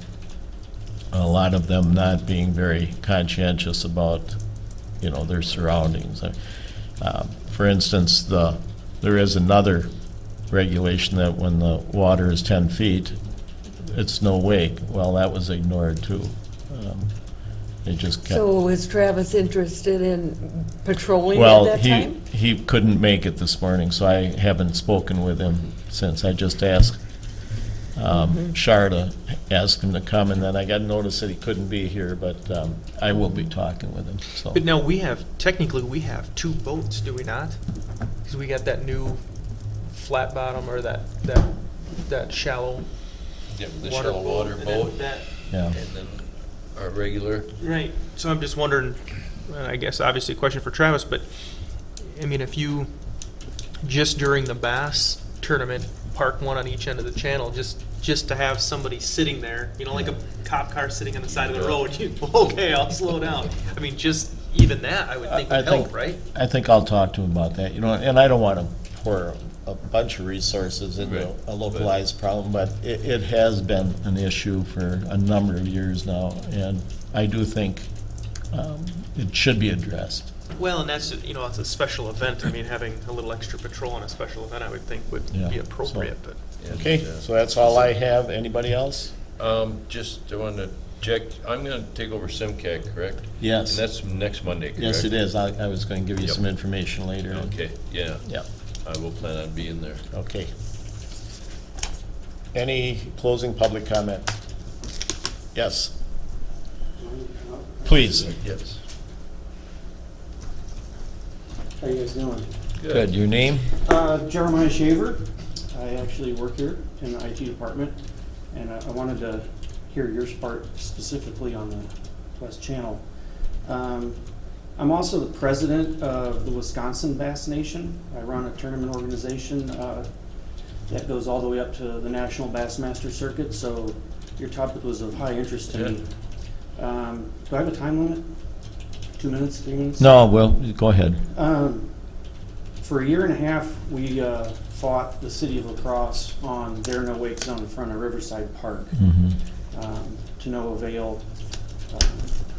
a lot of them not being very conscientious about, their surroundings. For instance, there is another regulation that when the water is 10 feet, it's no wake. Well, that was ignored too. It just kept. So was Travis interested in patrolling Well, at that time? he couldn't make it this morning, so I haven't spoken with him since. I just asked Shar to ask him to come, and then I got notice that he couldn't be here, but I will be talking with him. So. But now technically we have 2 boats, do we not? Because we got that new flat bottom or that shallow Yep, the water shallow water and boat, then Yeah. and then our regular. Right. So I'm just wondering, I guess obviously a question for Travis, but I mean, if you just during the bass tournament park one on each end of the channel, just to have somebody sitting there, like a cop car sitting on the side of the road, okay, I'll slow down. I mean, just even that I would think would help, right? I think I'll talk to him about that. And I don't want to pour a bunch of resources into Right. a localized problem, but it has been an issue for a number of years now, and I do think it should be addressed. Well, and that's, it's a special event. I mean, having a little extra patrol on a special event, I would think would Yeah, be appropriate, but. And, Okay, so that's all I have. Anybody else? Just, I wanted to check, I'm going to take over SimCAG, correct? Yes. And that's next Monday, correct? Yes, it is. I was going to give you Yep. some information later. Okay, yeah. Yeah, I will plan on being there. okay. Any closing public comment? Yes, please. Yes. How you guys doing? Good. Your name? Jeremiah Shaver. I actually work here in the IT department, and I wanted to hear your part specifically on the West Channel. I'm also the president of the Wisconsin Bass Nation. I run a tournament organization that goes all the way up to the National Bassmaster Circuit, so your topic was of high interest to me. Do I have a time limit? 2 minutes, 3 minutes? No, well, go ahead. For a year and a half, we fought the city of La Crosse on their no wake zone in front of Riverside Park, to no avail.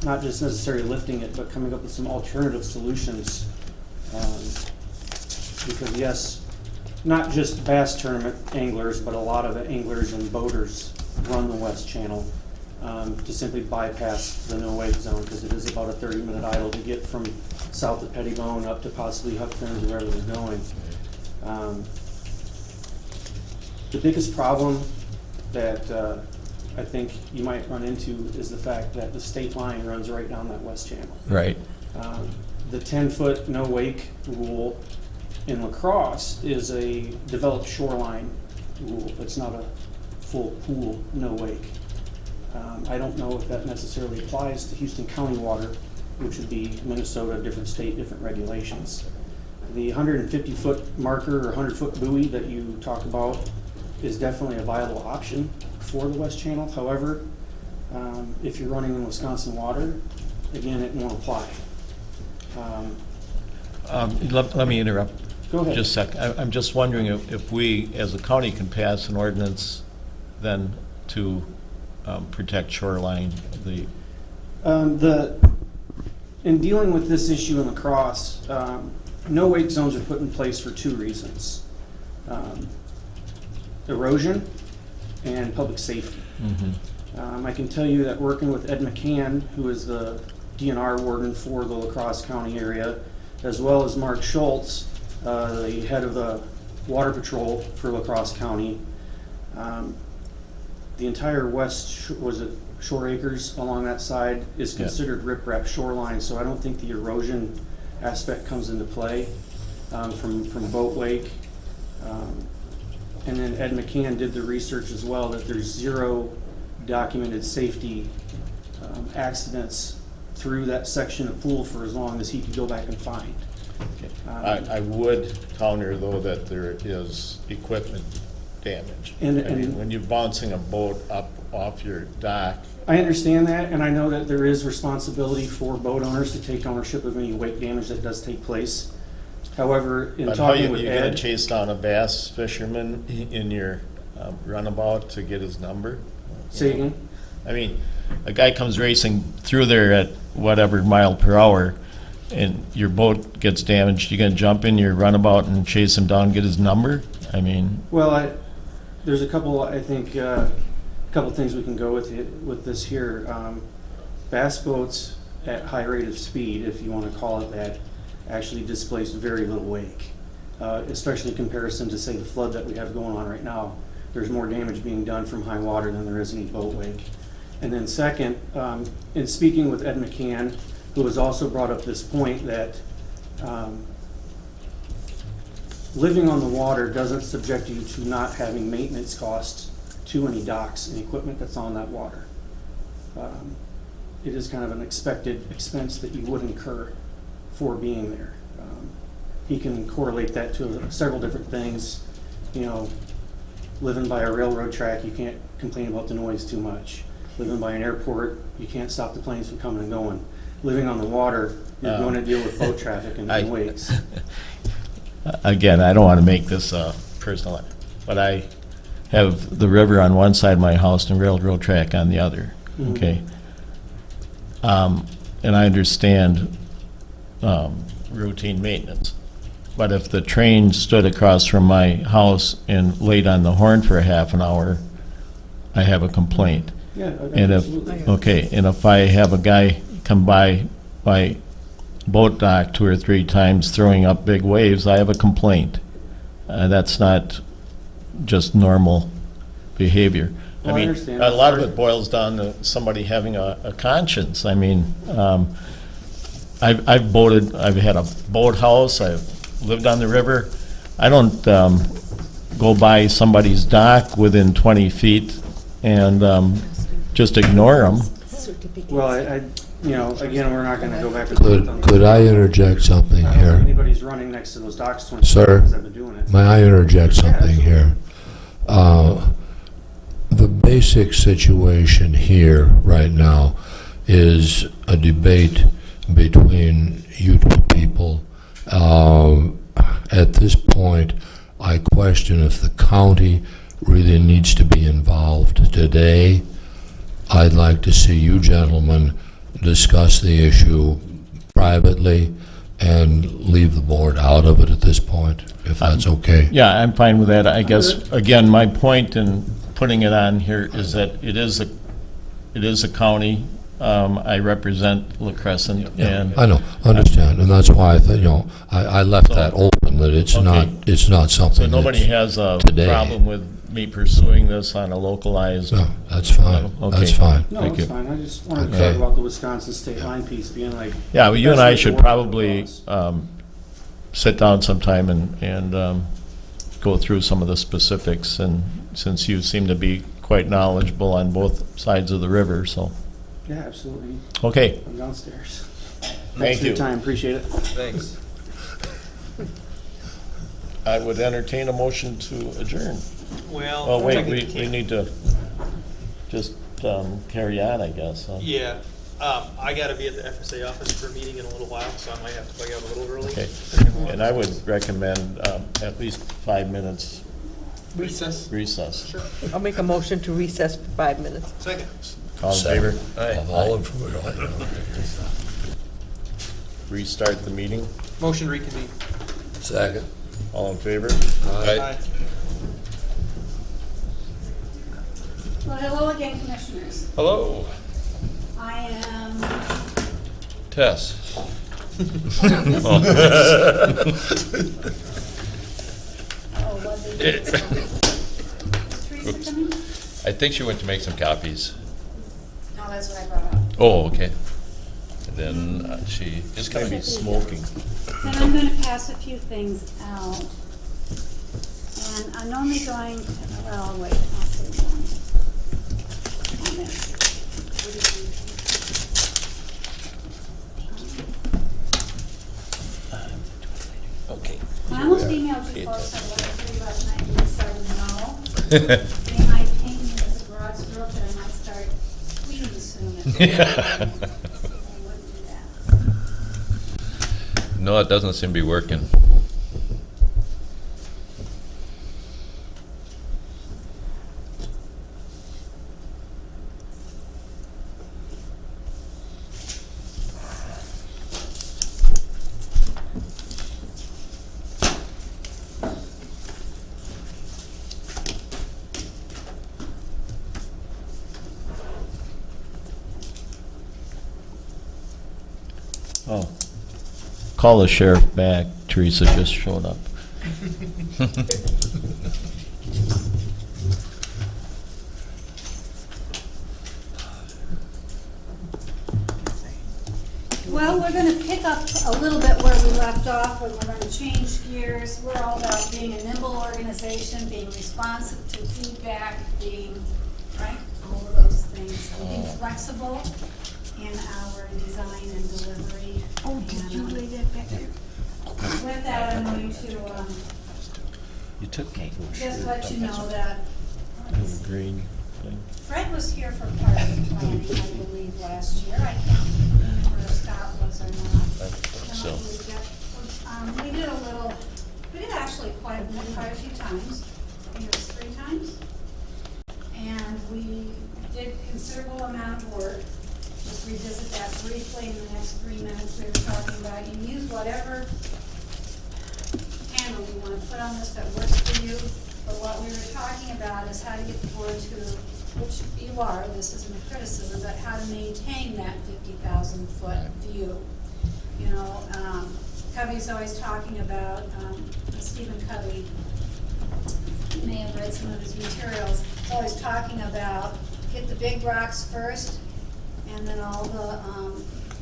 Not just necessarily lifting it, but coming up with some alternative solutions. Because yes, not just bass tournament anglers, but a lot of anglers and boaters run the West Channel to simply bypass the no wake zone, because it is about a 30-minute idle to get from south of Pettibone up to possibly Huck Finn, wherever they're going. The biggest problem that I think you might run into is the fact that the state line runs right down that West Channel. Right. The 10-foot no wake rule in La Crosse is a developed shoreline rule. It's not a full pool no wake. I don't know if that necessarily applies to Houston County water, which would be Minnesota, different state, different regulations. The 150-foot marker or 100-foot buoy that you talk about is definitely a viable option for the West Channel. However, if you're running in Wisconsin water, again, it won't apply. Let me interrupt. Go ahead. Just a sec. I'm just wondering if we, as a county, can pass an ordinance then to protect shoreline. In dealing with this issue in La Crosse, no wake zones are put in place for two reasons: erosion and public safety. I can tell you that working with Ed McCann, who is the DNR warden for the La Crosse County area, as well as Mark Schultz, the head of the Water Patrol for La Crosse County, the entire Shore Acres along that side is considered riprap shoreline, so I don't think the erosion aspect comes into play from boat wake. And then Ed McCann did the research as well that there's 0 documented safety accidents through that section of pool for as long as he could go back and find. I would counter, though, that there is equipment damage. I mean, when you're bouncing a boat up off your dock. I understand that, and I know that there is responsibility for boat owners to take ownership of any wake damage that does take place. However, in talking with Ed... You're going to chase down a bass fisherman in your runabout to get his number? Say again? I mean, a guy comes racing through there at whatever mile per hour, and your boat gets damaged. You going to jump in your runabout and chase him down and get his number? I mean... Well, there's a couple, I think, couple things we can go with this here. Bass boats at high rate of speed, if you want to call it that, actually displace very little wake, especially in comparison to, say, the flood that we have going on right now. There's more damage being done from high water than there is any boat wake. And then second, in speaking with Ed McCann, who has also brought up this point that living on the water doesn't subject you to not having maintenance costs to any docks and equipment that's on that water. It is kind of an expected expense that you would incur for being there. He can correlate that to several different things. You know, living by a railroad track, you can't complain about the noise too much. Living by an airport, you can't stop the planes from coming and going. Living on the water, you're going to deal with boat traffic and wakes. Again, I don't want to make this personal, but I have the river on one side of my house and railroad track on the other. Okay, and I understand routine maintenance, but if the train stood across from my house and laid on the horn for a half an hour, I have a complaint. Yeah, and if I have a guy come by my boat dock 2 or 3 times throwing up big waves, I have a complaint. That's not just normal behavior. Well, I understand. A lot of it boils down to somebody having a conscience. I mean, I've boated, I've had a boathouse, I've lived on the river. I don't go by somebody's dock within 20 feet and just ignore them. Well, you know, again, we're not gonna go back and forth on Could I interject something I don't think here? anybody's running next to those docks 20 Sir, because I've been doing it. May I interject something here? The basic situation here right now is a debate between you two people. At this point, I question if the county really needs to be involved today. I'd like to see you gentlemen discuss the issue privately and leave the board out of it at this point, if that's okay. Yeah, I'm fine with that. I guess, again, my point in putting it on here is that it is a county. I represent La Crescent, and I know, understand, and that's why I thought, you know, I left that open, that it's not so something nobody that's has a today. problem with me pursuing this on a localized. No, that's fine, Okay. that's fine. No, Thank it's you. fine. I just wanted to Okay. talk about the Wisconsin state line piece being like. Yeah, well, you and that's I like should the work probably across. sit down sometime and go through some of the specifics, and since you seem to be quite knowledgeable on both sides of the river, so, Yeah, absolutely. okay. I'm downstairs. Thank Thanks for you. your time. Appreciate it. Thanks. I would entertain a motion to adjourn. Well. Oh, wait, technically we can't. need to just carry on, I guess, huh? Yeah, I gotta be at the FSA office for a meeting in a little while, so I might have to play out a little early. Okay, and I would recommend at least 5 minutes Recess. recess. Sure. I'll make a motion to recess for 5 minutes. Second. All in favor? All in favor? Restart the meeting. Motion reconvene. Second. All in favor? Aye. Well, hello again, Commissioners. Hello, I am Tess. Oh, was it? Is Teresa coming? I think she went to make some copies. No, that's what I brought up. Oh, okay. And then she is Gonna coming. be smoking. Then I'm going to pass a few things out. And I'm only going to, well, wait, I'll say one. On this. Okay. I almost emailed you folks at 11:30 last night and decided no. They might paint me as a broad stroke that I might start tweeting soon. I wouldn't do that. No, it doesn't seem to be working. Oh. Call the sheriff back. Teresa just showed up. Well, we're going to pick up a little bit where we left off, and we're going to change gears. We're all about being a nimble organization, being responsive to feedback, being, right, all of those things, and being flexible in our design and delivery. Oh, did you lay that back there? With that, I'm going to You took my just let you know that green thing. Fred was here for part of the planning, I believe, last year. I can't remember if Scott was or not. So. We did a little, we did actually quite a few times. I think it was 3 times. And we did considerable amount of work. Just revisit that briefly in the next 3 minutes. We were talking about, you use whatever handle you want to put on this that works for you. But what we were talking about is how to get the board to, which you are, this isn't a criticism, but how to maintain that 50,000 foot view. You know, Covey's always talking about, Stephen Covey, you may have read some of his materials, he's always talking about get the big rocks first, and then all the,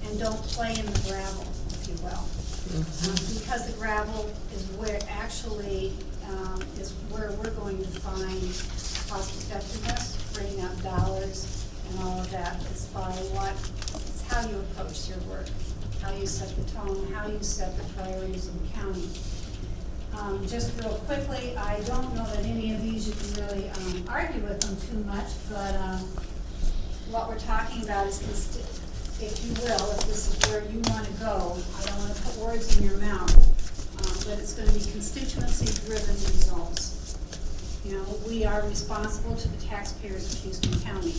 and don't play in the gravel, if you will. Because the gravel is where actually is where we're going to find cost effectiveness, freeing up dollars and all of that. It's by it's how you approach your work, how you set the tone, how you set the priorities of the county. Just real quickly, I don't know that any of these you can really argue with them too much, but what we're talking about is, if you will, if this is where you want to go, I don't want to put words in your mouth, but it's going to be constituency-driven results. You know, we are responsible to the taxpayers of Houston County.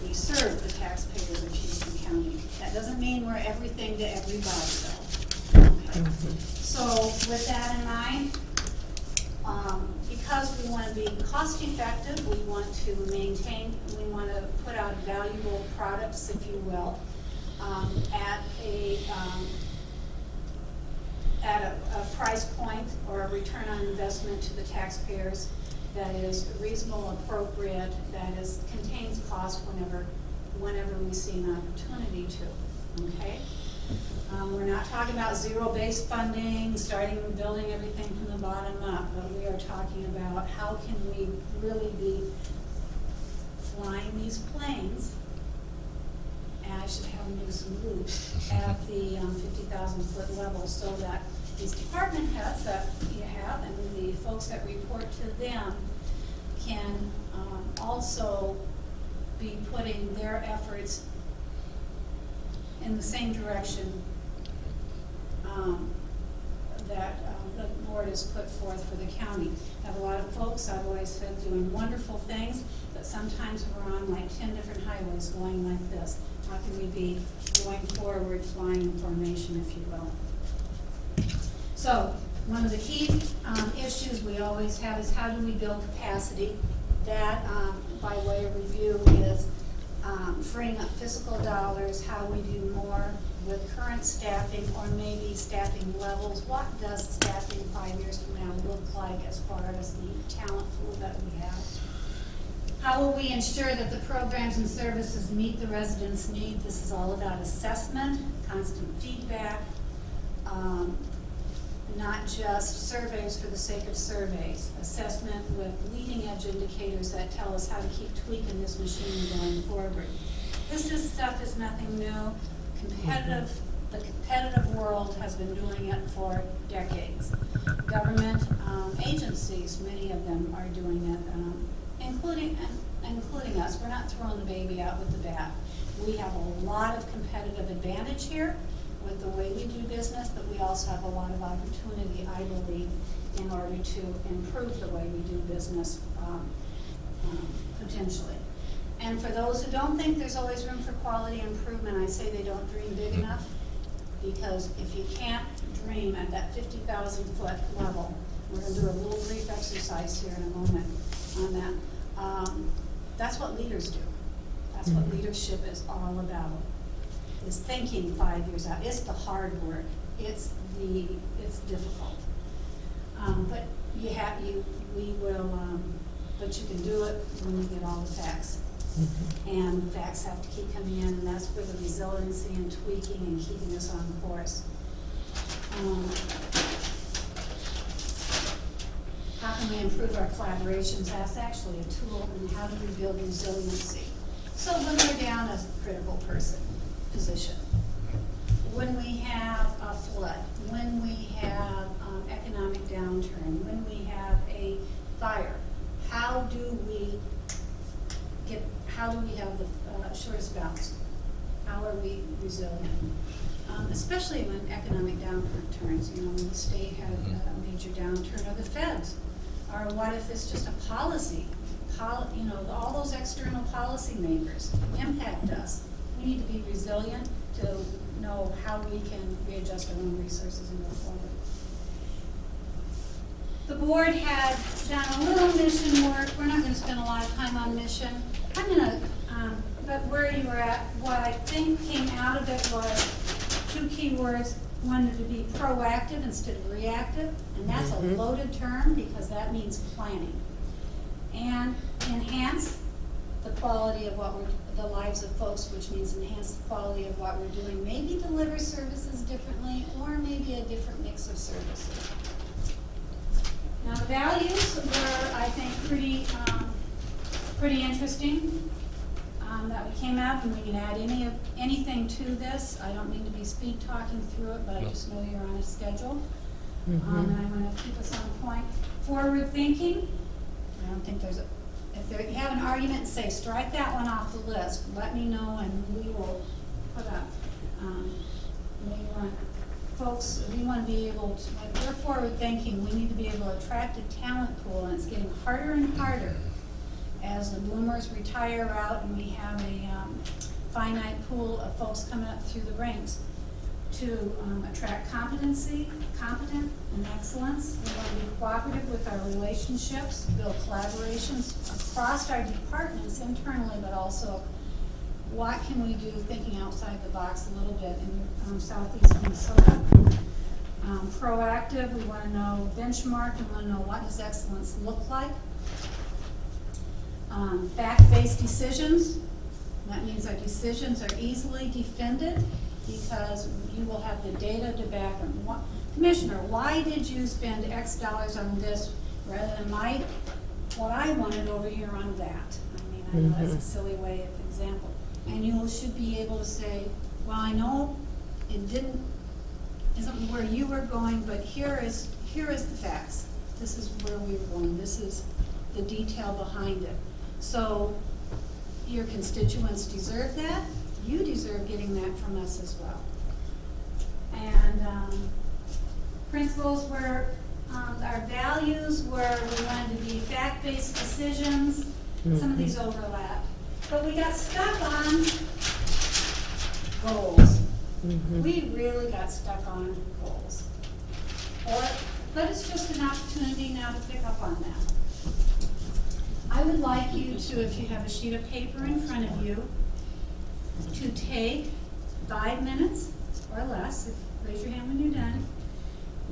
We serve the taxpayers of Houston County. That doesn't mean we're everything to everybody, though. Okay. So with that in mind, because we want to be cost effective, we want to maintain, we want to put out valuable products, if you will, at a price point or a return on investment to the taxpayers that is reasonable, appropriate, that contains cost whenever we see an opportunity to. Okay. We're not talking about zero-based funding, building everything from the bottom up, but we are talking about how can we really be flying these planes, and I should have them do some loops, at the 50,000-foot level, so that these department heads that you have and the folks that report to them can also be putting their efforts in the same direction that the board has put forth for the county. I have a lot of folks, I've always said, doing wonderful things, but sometimes we're on like 10 different highways going like this. How can we be going forward, flying in formation, if you will? So one of the key issues we always have is how do we build capacity? That, by way of review, is freeing up fiscal dollars, how we do more with current staffing or maybe staffing levels. What does staffing 5 years from now look like as far as the talent pool that we have? How will we ensure that the programs and services meet the residents' need? This is all about assessment, constant feedback, not just surveys for the sake of surveys. Assessment with leading edge indicators that tell us how to keep tweaking this machine going forward. This stuff is nothing new. The competitive world has been doing it for decades. Government agencies, many of them are doing it, including us. We're not throwing the baby out with the bath. We have a lot of competitive advantage here with the way we do business, but we also have a lot of opportunity, I believe, in order to improve the way we do business potentially. And for those who don't think there's always room for quality improvement, I say they don't dream big enough, because if you can't dream at that 50,000-foot level, we're going to do a little brief exercise here in a moment on that. That's what leaders do. That's what leadership is all about. Is thinking 5 years out. It's the hard work. It's difficult. But but you can do it when you get all the facts. And the facts have to keep coming in, and that's where the resiliency and tweaking and keeping us on course. How can we improve our collaborations? That's actually a tool. And how do we build resiliency? So when we're down as a critical position, when we have a flood, when we have economic downturn, when we have a fire, how do we have the shortest bounce? How are we resilient? Especially when economic downturns, when the state had a major downturn, or the feds, or what if it's just a policy? All those external policy makers impact us. We need to be resilient to know how we can readjust our own resources and go forward. The board had done a little mission work. We're not going to spend a lot of time on mission. I'm going to, but where you were at, what I think came out of it was two key words. Wanted to be proactive instead of reactive, and that's a loaded term because that means planning. And enhance the quality of the lives of folks, which means enhance the quality of what we're doing. Maybe deliver services differently, or maybe a different mix of services. Now, the values were, I think, pretty interesting, that we came up, and we can add anything to this. I don't mean to be speed talking through it, but I just know you're on a schedule. And I want to keep us on point. Forward thinking, I don't think there's if you have an argument, say, strike that one off the list, let me know, and we will put up. We want folks, we want to be able to, like, we're forward thinking, we need to be able to attract a talent pool, and it's getting harder and harder as the bloomers retire out and we have a finite pool of folks coming up through the ranks to attract competent and excellence. We want to be cooperative with our relationships, build collaborations across our departments internally, but also what can we do thinking outside the box a little bit in southeast Minnesota. Proactive, we want to know benchmark, we want to know what does excellence look like. Fact-based decisions, that means our decisions are easily defended because you will have the data to back them. Commissioner, why did you spend X dollars on this rather than what I wanted over here on that? I mean, I know that's a silly way of example. And you should be able to say, well, I know it isn't where you were going, but here is the facts. This is where we were going. This is the detail behind it. So your constituents deserve that. You deserve getting that from us as well. And principles were, our values were, we wanted to be fact-based decisions. Some of these overlap. But we got stuck on goals. We really got stuck on goals. But it's just an opportunity now to pick up on that. I would like you to, if you have a sheet of paper in front of you, to take 5 minutes or less, raise your hand when you're done,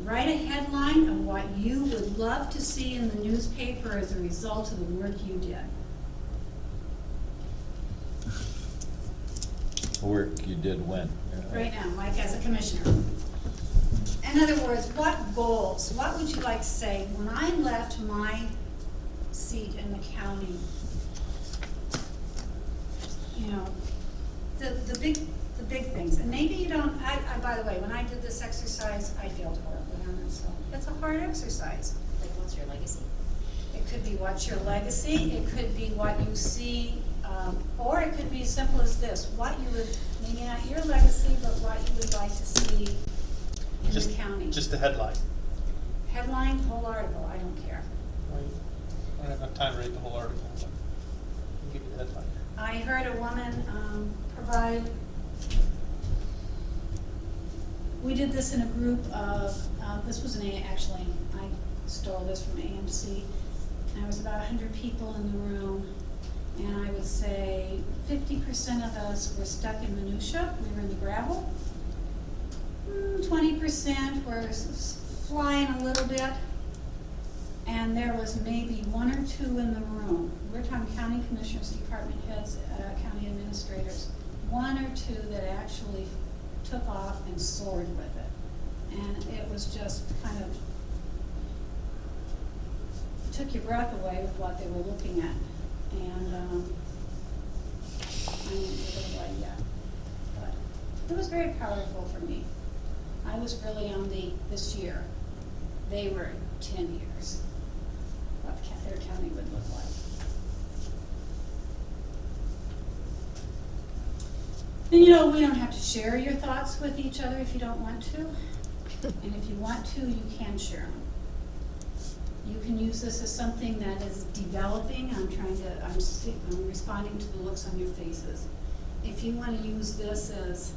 write a headline of what you would love to see in the newspaper as a result of the work you did. Work you did when? Right now, like as a commissioner. In other words, what goals, what would you like to say, when I left my seat in the county, you know, the big things, and maybe you don't, I by the way, when I did this exercise, I failed horribly on it, so it's a hard exercise. Like, what's your legacy? It could be what's your legacy, it could be what you see, or it could be as simple as this, what you would, maybe not your legacy, but what you would like to see in the county. Just the headline. Headline, whole article, I don't care. I don't have enough time to read the whole article, but I'll give you the headline. I heard a woman provide, we did this in a group of, this was actually, I stole this from AMC, and there was about 100 people in the room, and I would say 50% of us were stuck in minutia. We were in the gravel. 20% were flying a little bit, and there was maybe 1 or 2 in the room. We're talking county commissioners, department heads, county administrators. 1 or 2 that actually took off and soared with it. And it was just kind of, took your breath away with what they were looking at. And I didn't give it away yet. But it was very powerful for me. I was really on this year. They were 10 years, what their county would look like. And you know, we don't have to share your thoughts with each other if you don't want to. And if you want to, you can share them. You can use this as something that is developing. I'm responding to the looks on your faces. If you want to use this as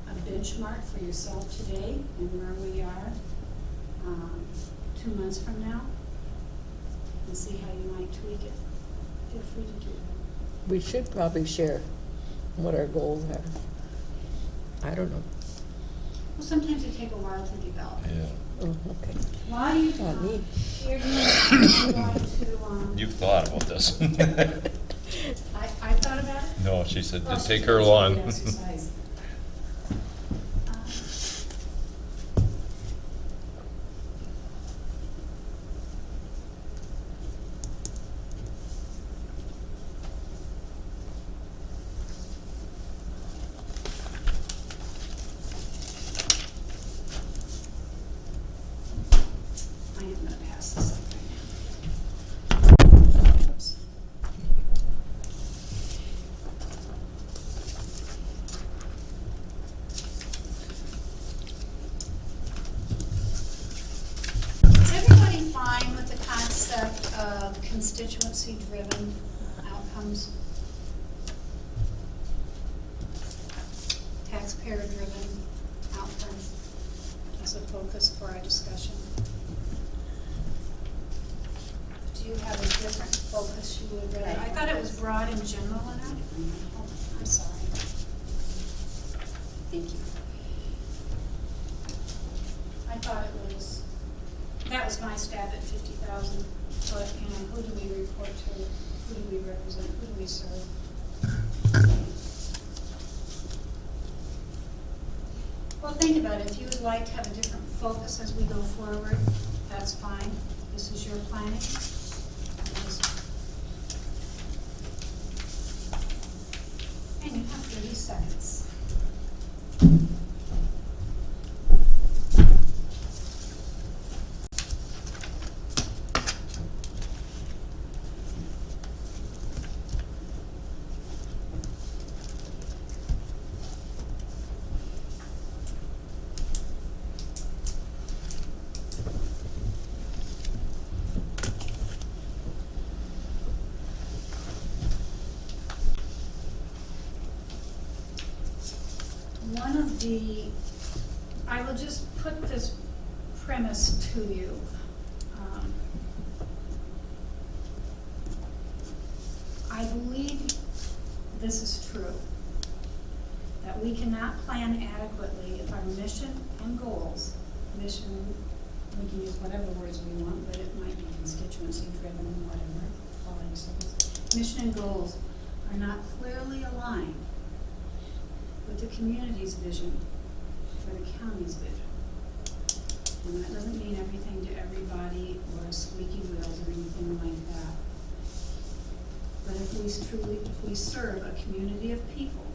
a benchmark for yourself today and where we are 2 months from now, and see how you might tweak it, feel free to do that. We should probably share what our goals are. I don't know. Well, sometimes they take a while to develop. Yeah. Oh, okay. Why do you Not me. you're going to, You've thought about this. I thought about it? No, she said, Well, didn't take her long. exercise. policy-driven outcomes, taxpayer-driven outcomes as a focus for our discussion. Do you have a different focus you would rather? I thought it was broad and general enough. Oh, I'm sorry. Thank you. I thought it was, that was my stab at 50,000, but, you know, who do we report to? Who do we represent? Who do we serve? Well, think about it. If you would like to have a different focus as we go forward, that's fine. This is your planning. And you have 30 seconds. One of the, I will just put this premise to you. I believe this is true, that we cannot plan adequately if our mission and goals, mission, we can use whatever words we want, but it might be constituency driven and whatever, quality service. Mission and goals are not clearly aligned with the community's vision for the county's vision. And that doesn't mean everything to everybody or squeaky wheels or anything like that. But if we serve a community of people,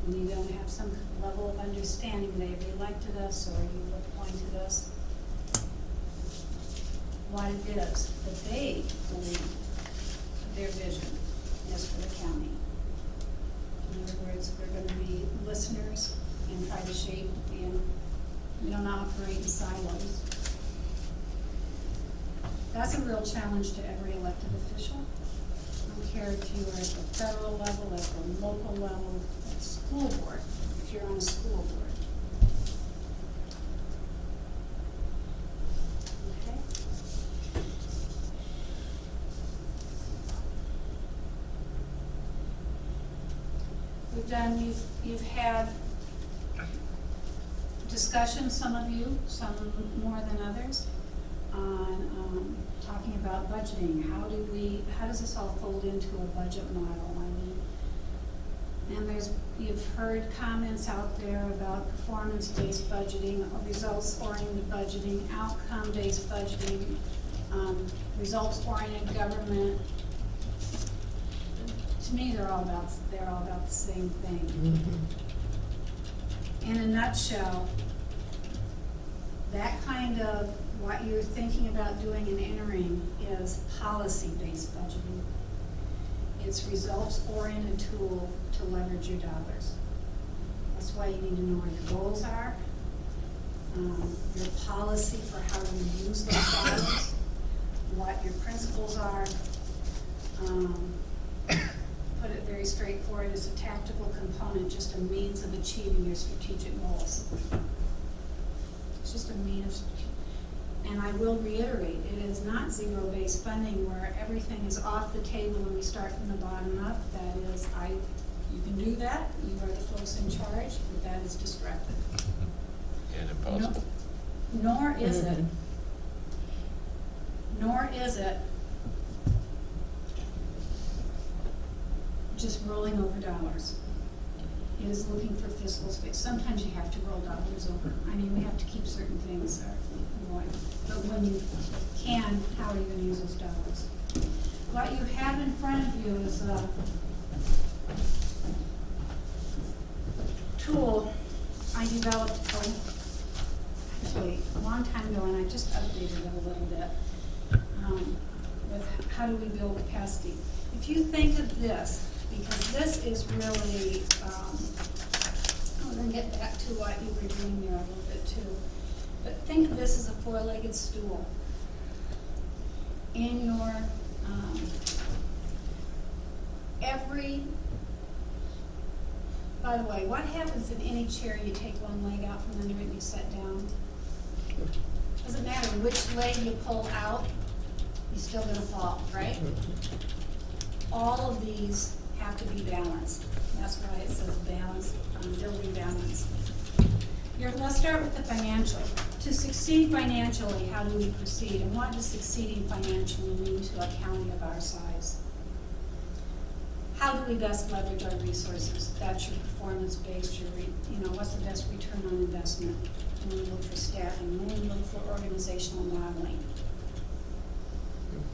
and we don't have some level of understanding, they've elected us or you've appointed us, what it is that they believe their vision is for the county. In other words, we're going to be listeners and try to shape, and we don't operate in silos. That's a real challenge to every elected official. I don't care if you are at the federal level, at the local level, at the school board, if you're on a school board. Okay? You've had discussions, some of you, some more than others, on talking about budgeting. How does this all fold into a budget model? And you've heard comments out there about performance-based budgeting, results-oriented budgeting, outcome-based budgeting, results-oriented government. To me, they're all about the same thing. Mm-hmm. In a nutshell, that kind of what you're thinking about doing and entering is policy-based budgeting. It's results-oriented tool to leverage your dollars. That's why you need to know where your goals are, your policy for how you use those dollars, what your principles are. Put it very straightforward, it's a tactical component, just a means of achieving your strategic goals. It's just a means. And I will reiterate, it is not zero-based funding where everything is off the table and we start from the bottom up. That is, you can do that, you are the folks in charge, but that is destructive. And impossible. Nor is it just rolling over dollars. It is looking for fiscal space. Sometimes you have to roll dollars over. I mean, we have to keep certain things going. But when you can, how are you going to use those dollars? What you have in front of you is a tool I developed actually a long time ago, and I just updated it a little bit with how do we build capacity. If you think of this, because this is really, I'm going to get back to what you were doing there a little bit too, but think of this as a four-legged stool. In your By the way, what happens in any chair you take one leg out from under it and you sit down? Doesn't matter which leg you pull out, you're still gonna fall, right? All of these have to be balanced. That's why it says balance, building balance. Let's start with the financial. To succeed financially, how do we proceed? And what does succeeding financially mean to a county of our size? How do we best leverage our resources? That's your performance-based, what's the best return on investment? When we look for staffing, when we look for organizational modeling,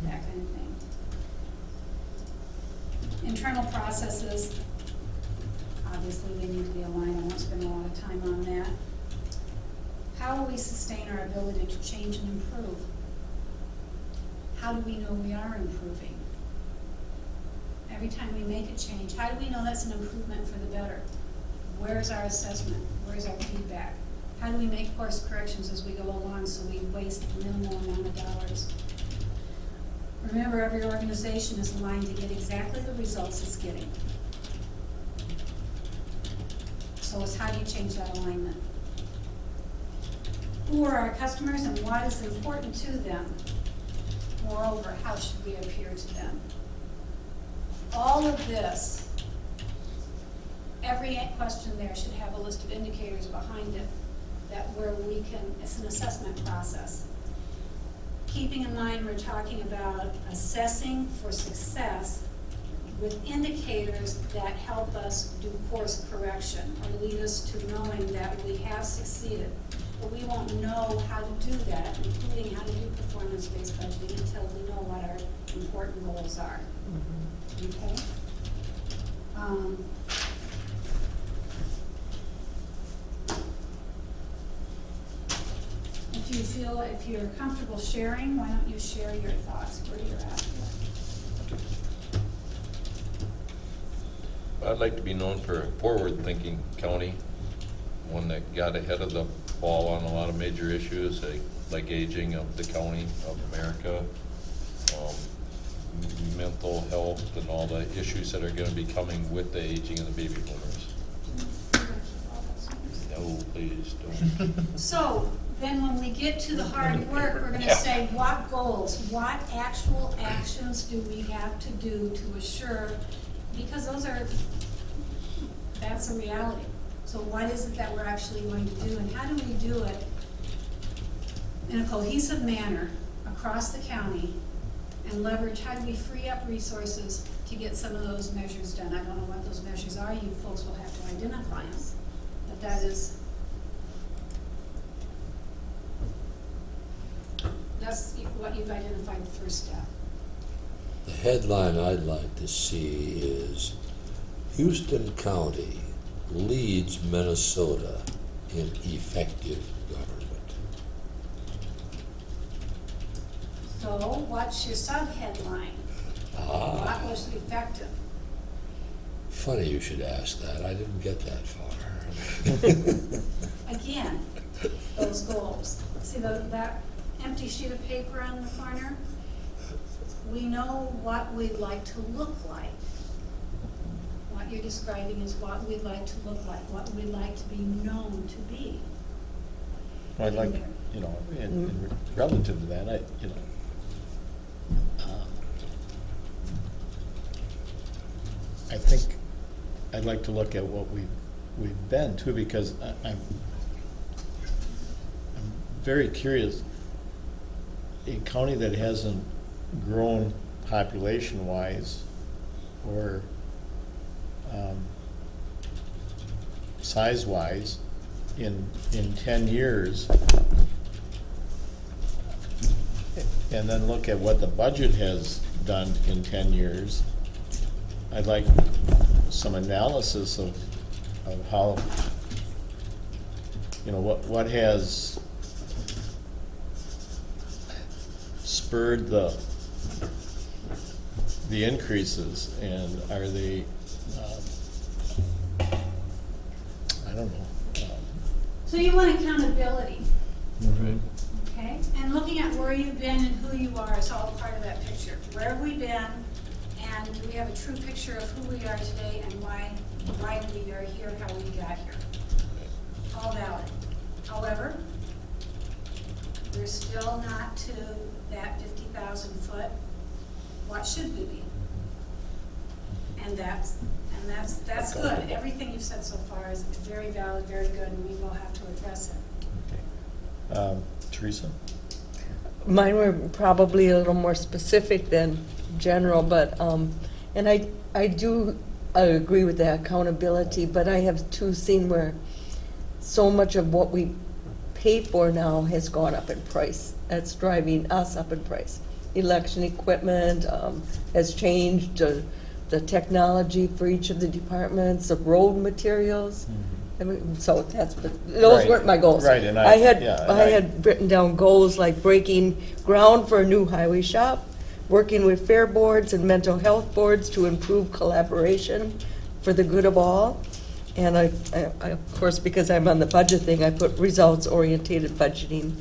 that kind of thing. Internal processes, obviously they need to be aligned. I won't spend a lot of time on that. How will we sustain our ability to change and improve? How do we know we are improving? Every time we make a change, how do we know that's an improvement for the better? Where's our assessment? Where's our feedback? How do we make course corrections as we go along so we waste the minimal amount of dollars? Remember, every organization is aligned to get exactly the results it's getting. So it's how do you change that alignment? Who are our customers and what is important to them? Moreover, how should we appear to them? All of this, every question there should have a list of indicators behind it where we can, it's an assessment process. Keeping in mind we're talking about assessing for success with indicators that help us do course correction or lead us to knowing that we have succeeded. But we won't know how to do that, including how to do performance-based budgeting, until we know what our important goals are. Okay? If you're comfortable sharing, why don't you share your thoughts where you're at? I'd like to be known for a forward-thinking county, one that got ahead of the ball on a lot of major issues, like aging of the county of America, mental health, and all the issues that are going to be coming with the aging of the baby boomers. No, please don't. So, then when we get to the hard work, we're going to say what goals, what actual actions do we have to do to assure, because that's a reality. So what is it that we're actually going to do, and how do we do it in a cohesive manner across the county and leverage, how do we free up resources to get some of those measures done? I don't know what those measures are, you folks will have to identify them, but that's what you've identified the first step. The headline I'd like to see is Houston County leads Minnesota in effective government. So what's your sub-headline? What was effective? Funny you should ask that. I didn't get that far. Again, those goals. See that empty sheet of paper on the corner? We know what we'd like to look like. What you're describing is what we'd like to look like, what we'd like to be known to be. I'd like, in relative to that, I think I'd like to look at what we've been too, because I'm very curious. A county that hasn't grown population-wise or size-wise in 10 years, and then look at what the budget has done in 10 years, I'd like some analysis of how, what has spurred the increases, and are they, I don't know. So you want accountability, Mm-hmm. okay? Okay, and looking at where you've been and who you are is all part of that picture. Where have we been, and do we have a true picture of who we are today and why we are here, how we got here? All valid. However, we're still not to that 50,000 foot. What should we be? And that's good. Everything you've said so far is very valid, very good, and we will have to address it. Teresa? Mine were probably a little more specific than general, but, and I do agree with the accountability, but I have too seen where so much of what we pay for now has gone up in price. That's driving us up in price. Election equipment has changed, the technology for each of the departments, the road materials. I mean, so those Right. weren't my goals. Right, and I I had written down goals like breaking ground for a new highway shop, working with fair boards and mental health boards to improve collaboration for the good of all. And I of course, because I'm on the budget thing, I put results-oriented budgeting.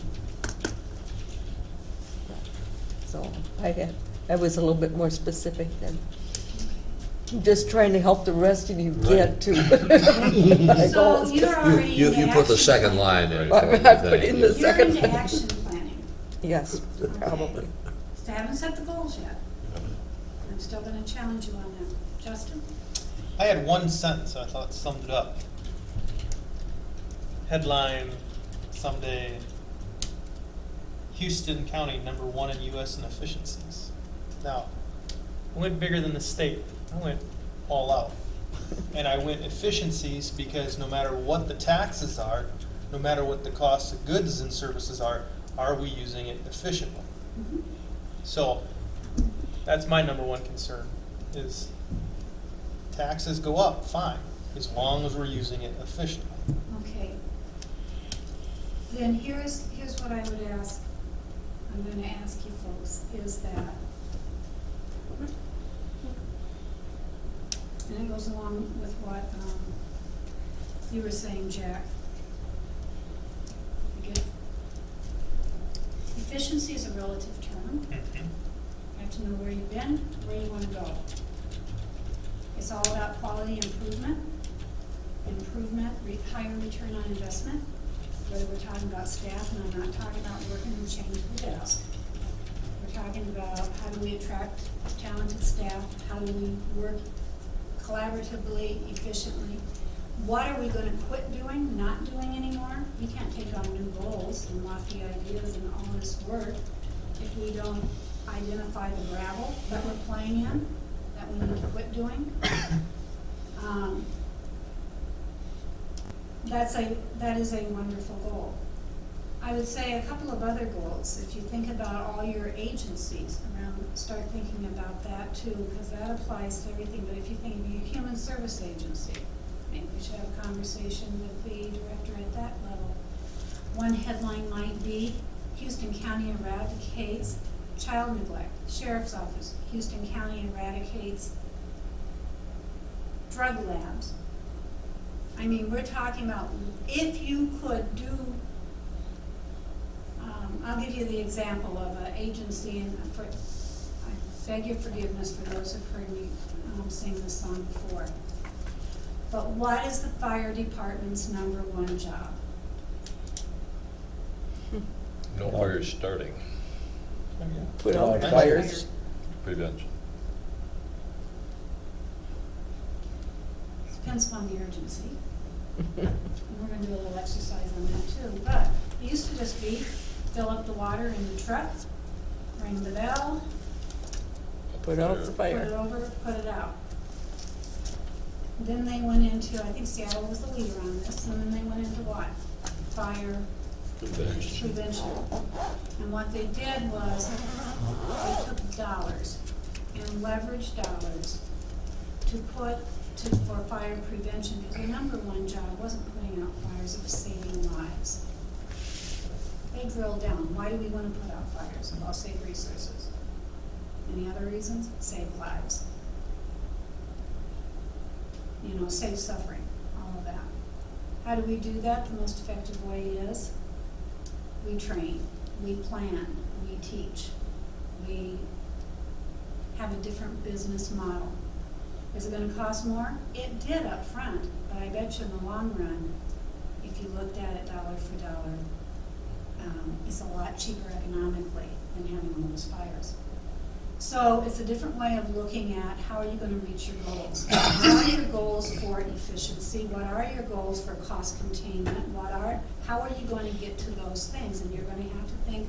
So I was a little bit more specific than, I'm just trying to help the rest of you get to my So goals. you're already You into put the action second planning. line in. I put in the You're second. into action planning. Yes, probably. So I haven't set the goals yet. I'm still gonna challenge you on that. Justin? I had one sentence I thought summed it up. Headline someday, Houston County #1 in U.S. in efficiencies. Now, I went bigger than the state. I went all out. And I went efficiencies because no matter what the taxes are, no matter what the cost of goods and services are we using it efficiently? So that's my #1 concern is taxes go up, fine, as long as we're using it efficiently. Okay. Then here's what I would ask, I'm gonna ask you folks, is that, and it goes along with what you were saying, Jack. Okay. Efficiency is a relative term. You have to know where you've been, where you want to go. It's all about quality improvement, higher return on investment, whether we're talking about staff, and I'm not talking about working and change the desk. We're talking about how do we attract talented staff, how do we work collaboratively, efficiently. What are we going to quit doing, not doing anymore? We can't take on new goals and lofty ideas and all this work if we don't identify the gravel that we're playing in, that we need to quit doing. That is a wonderful goal. I would say a couple of other goals. If you think about all your agencies around, start thinking about that too, because that applies to everything. But if you think of your human service agency, maybe we should have a conversation with the director at that level. One headline might be, Houston County eradicates child neglect. Sheriff's Office, Houston County eradicates drug labs. I mean, we're talking about if you could do, I'll give you the example of an agency, and I beg your forgiveness for those who've heard me sing this song before. But what is the fire department's #1 job? No fires starting. Put out fires. Prevention. Depends upon the urgency. And we're gonna do a little exercise on that too. But it used to just be fill up the water in the truck, ring the bell, Put out the put it fire. over, put it out. Then they went into, I think Seattle was the leader on this, and then they went into what? Fire prevention. And what they did was they took dollars and leveraged dollars for fire prevention, because their #1 job wasn't putting out fires, it was saving lives. They drilled down, why do we want to put out fires? Well, save resources. Any other reasons? Save lives. You know, save suffering, all of that. How do we do that? The most effective way is we train. we plan, we teach, we have a different business model. Is it gonna cost more? It did up front, but I bet you in the long run, if you looked at it dollar for dollar, it's a lot cheaper economically than having all those fires. So it's a different way of looking at how are you gonna reach your goals? What are your goals for efficiency? What are your goals for cost containment? How are you going to get to those things? And you're gonna have to think,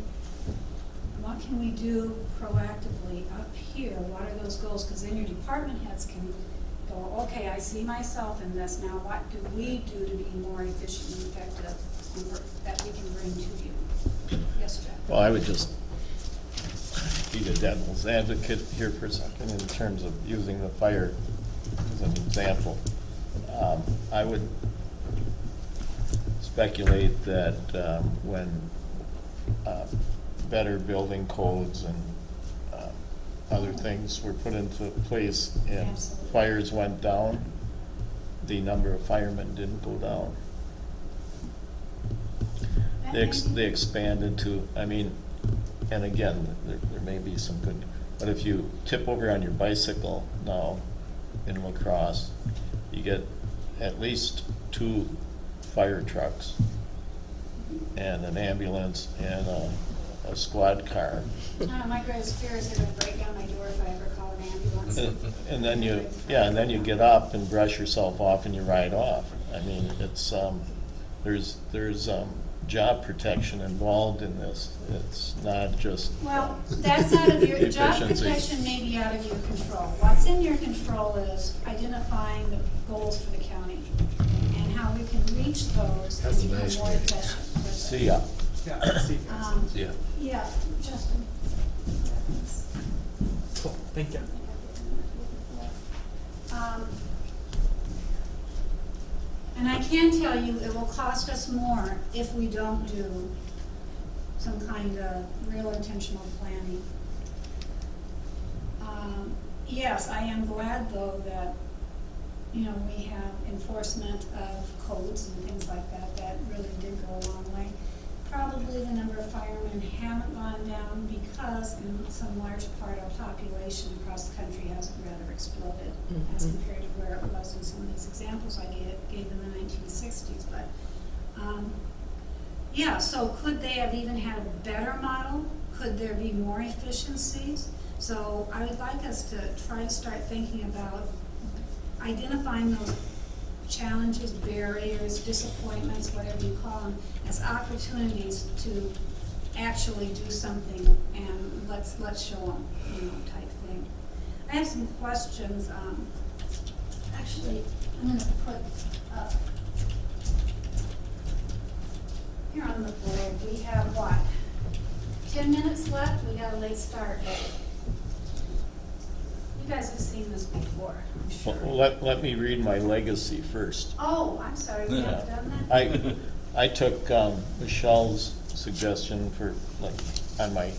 what can we do proactively up here? What are those goals? Because then your department heads can go, okay, I see myself in this, now what do we do to be more efficient and effective that we can bring to you? Yes, Jeff? Well, I would just be the devil's advocate here for a second in terms of using the fire as an example. I would speculate that when better building codes and other things were put into place and Absolutely. fires went down, the number of firemen didn't go down. They expanded to, I mean, and again, there may be some good, but if you tip over on your bicycle now in La Crosse, you get at least 2 fire trucks and an ambulance and a squad car. My greatest fear is they're gonna break down my door if I ever call an ambulance. And then you get up and brush yourself off and you ride off. I mean, it's, there's job protection involved in this. It's not just Well, that's out of your, job efficiency. protection may be out of your control. What's in your control is identifying the goals for the county and how we can reach those That's and a nice become more meeting. efficient with it. See ya. Yeah, see, Yeah. Yeah, Justin. Cool, thank you. And I can tell you, it will cost us more if we don't do some kind of real intentional planning. Yes, I am glad though that, you know, we have enforcement of codes and things like that, that really did go a long way. Probably the number of firemen haven't gone down because in some large part our population across the country hasn't rather exploded as compared to where it was in some of these examples I gave in the 1960s. But yeah, so could they have even had a better model? Could there be more efficiencies? So I would like us to try to start thinking about identifying those challenges, barriers, disappointments, whatever you call them, as opportunities to actually do something and let's show them, you know, type thing. I have some questions. Actually, I'm going to put up here on the board. We have what? 10 minutes left. We got a late start. You guys have seen this before, I'm sure. Well, let me read my legacy first. Oh, I'm sorry, we haven't done that? I took Michelle's suggestion for, like, on my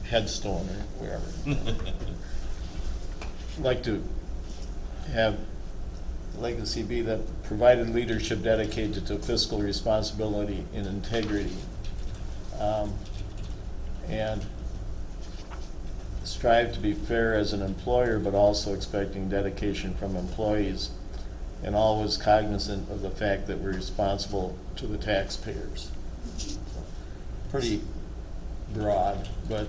headstone or wherever. I'd like to have legacy be that provided leadership dedicated to fiscal responsibility and integrity, and strive to be fair as an employer, but also expecting dedication from employees, and always cognizant of the fact that we're responsible to the taxpayers. Pretty broad, but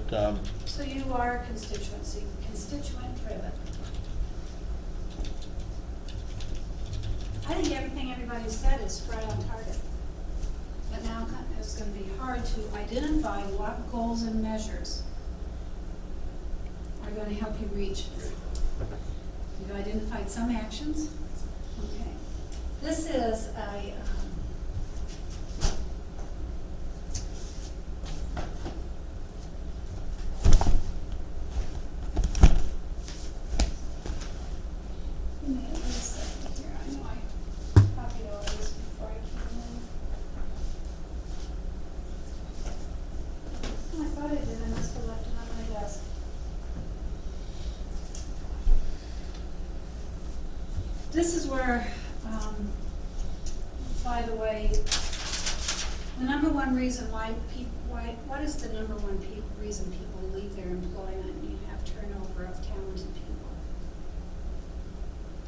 So you are constituent driven. I think everything everybody said is right on target. But now it's going to be hard to identify what goals and measures are going to help you reach this. You've identified some actions. Okay. This is a give me at least a second here. I know I copied all this before I came in. Oh, I thought I did. I must have left it on my desk. This is where, by the way, The number one reason what is the number one reason people leave their employment and you have turnover of talented people?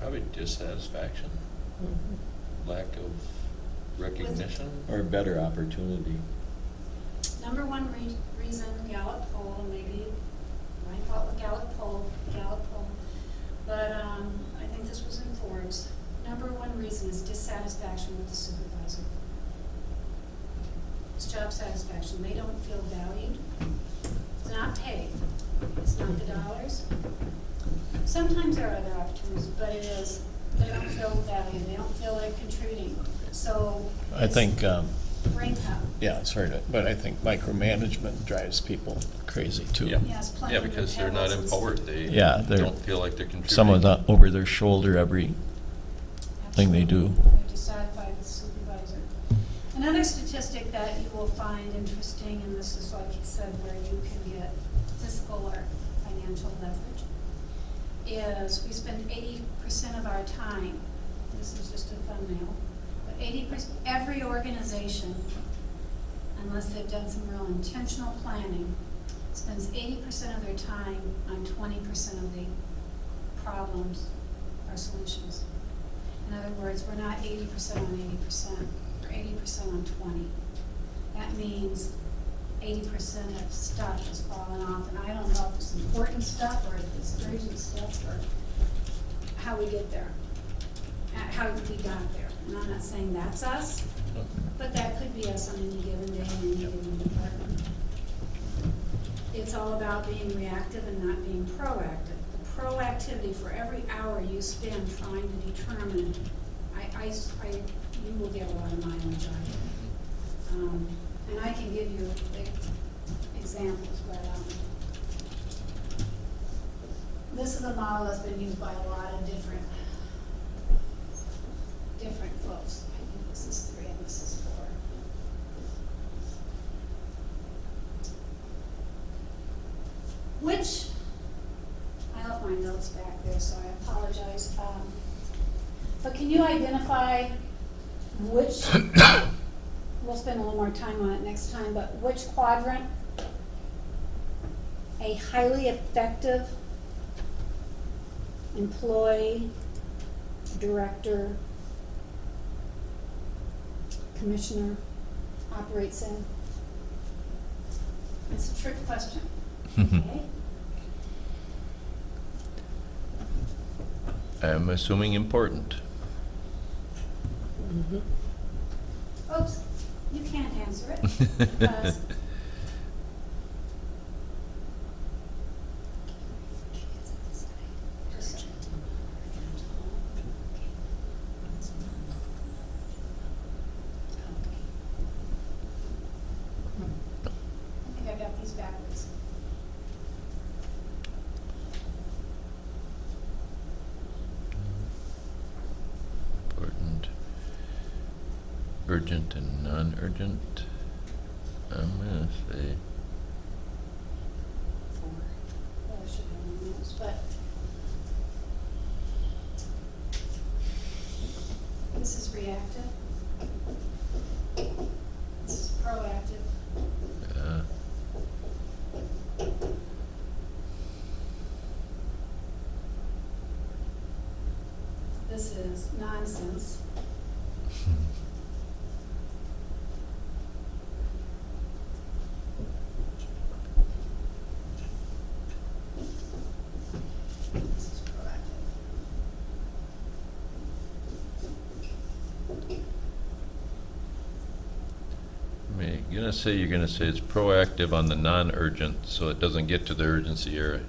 Probably dissatisfaction, lack of recognition. Or better opportunity. Number one reason, Gallup poll, maybe my fault with Gallup poll, but I think this was in Forbes. Number one reason is dissatisfaction with the supervisor. It's job satisfaction. They don't feel valued. It's not pay. It's not the dollars. Sometimes there are other opportunities, but it is, they don't feel valued. They don't feel like contributing. So I think, brain power. yeah, sorry, but I think micromanagement drives people crazy too. Yeah. Yes, plenty Yeah, of because they're not pebbles and empowered. stuff. They Yeah, they're- don't feel like they're contributing. Someone's over their shoulder every thing they do. They're dissatisfied with the supervisor. Another statistic that you will find interesting, and this is like you said, where you can get fiscal or financial leverage, is we spend 80% of our time, this is just a thumbnail, but 80%, every organization, unless they've done some real intentional planning, spends 80% of their time on 20% of the problems or solutions. In other words, we're not 80% on 80%, we're 80% on 20. That means 80% of stuff is falling off, and I don't know if it's important stuff or if it's urgent stuff or how we get there, how we got there. And I'm not saying that's us, but that could be us on any given day in any given department. It's all about being reactive and not being proactive. The proactivity for every hour you spend trying to determine, you will get a lot of mileage out of it. And I can give you examples, but this is a model that's been used by a lot of different folks. I think this is 3 and this is 4. Which, I left my notes back there, so I apologize. But can you identify which, we'll spend a little more time on it next time, but which quadrant a highly effective employee, director, commissioner operates in? It's a trick question. Okay? I'm assuming important. Oops, you can't answer it because I think I got these backwards. Important, urgent and non-urgent. I'm gonna say Well, I should have known this, but this is reactive. This is proactive. This is nonsense. This is proactive. you're gonna say it's proactive on the non-urgent, so it doesn't get to the urgency area.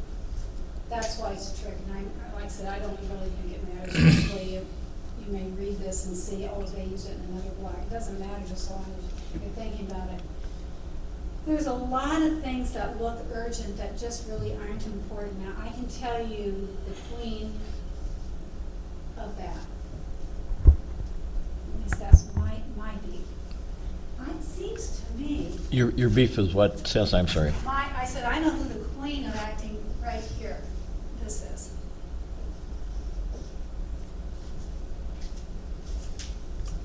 That's why it's a trick, and like I said, I don't really think it matters. Usually, you may read this and see, oh, they use it in another block. It doesn't matter just so long as you're thinking about it. There's a lot of things that look urgent that just really aren't important. Now, I can tell you the queen of that. At least that's my beef. It seems to me, Your beef is what, Seth? I'm sorry. I said, I know who the queen of acting right here, this is.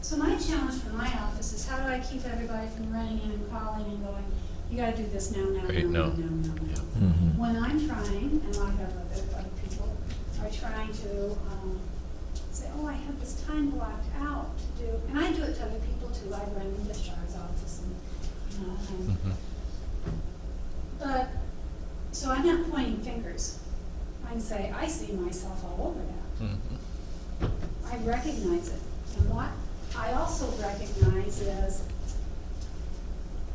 So my challenge for my office is is how do I keep everybody from running in and calling and going, you gotta do this now. Right, now. Mhm. When I'm trying, and I have other people, are trying to, say, oh, I have this time blocked out to do, and I do it to other people too, I run the discharge office and, and but, so I'm not pointing fingers. I can say, I see myself all over that. I recognize it. And what I also recognize is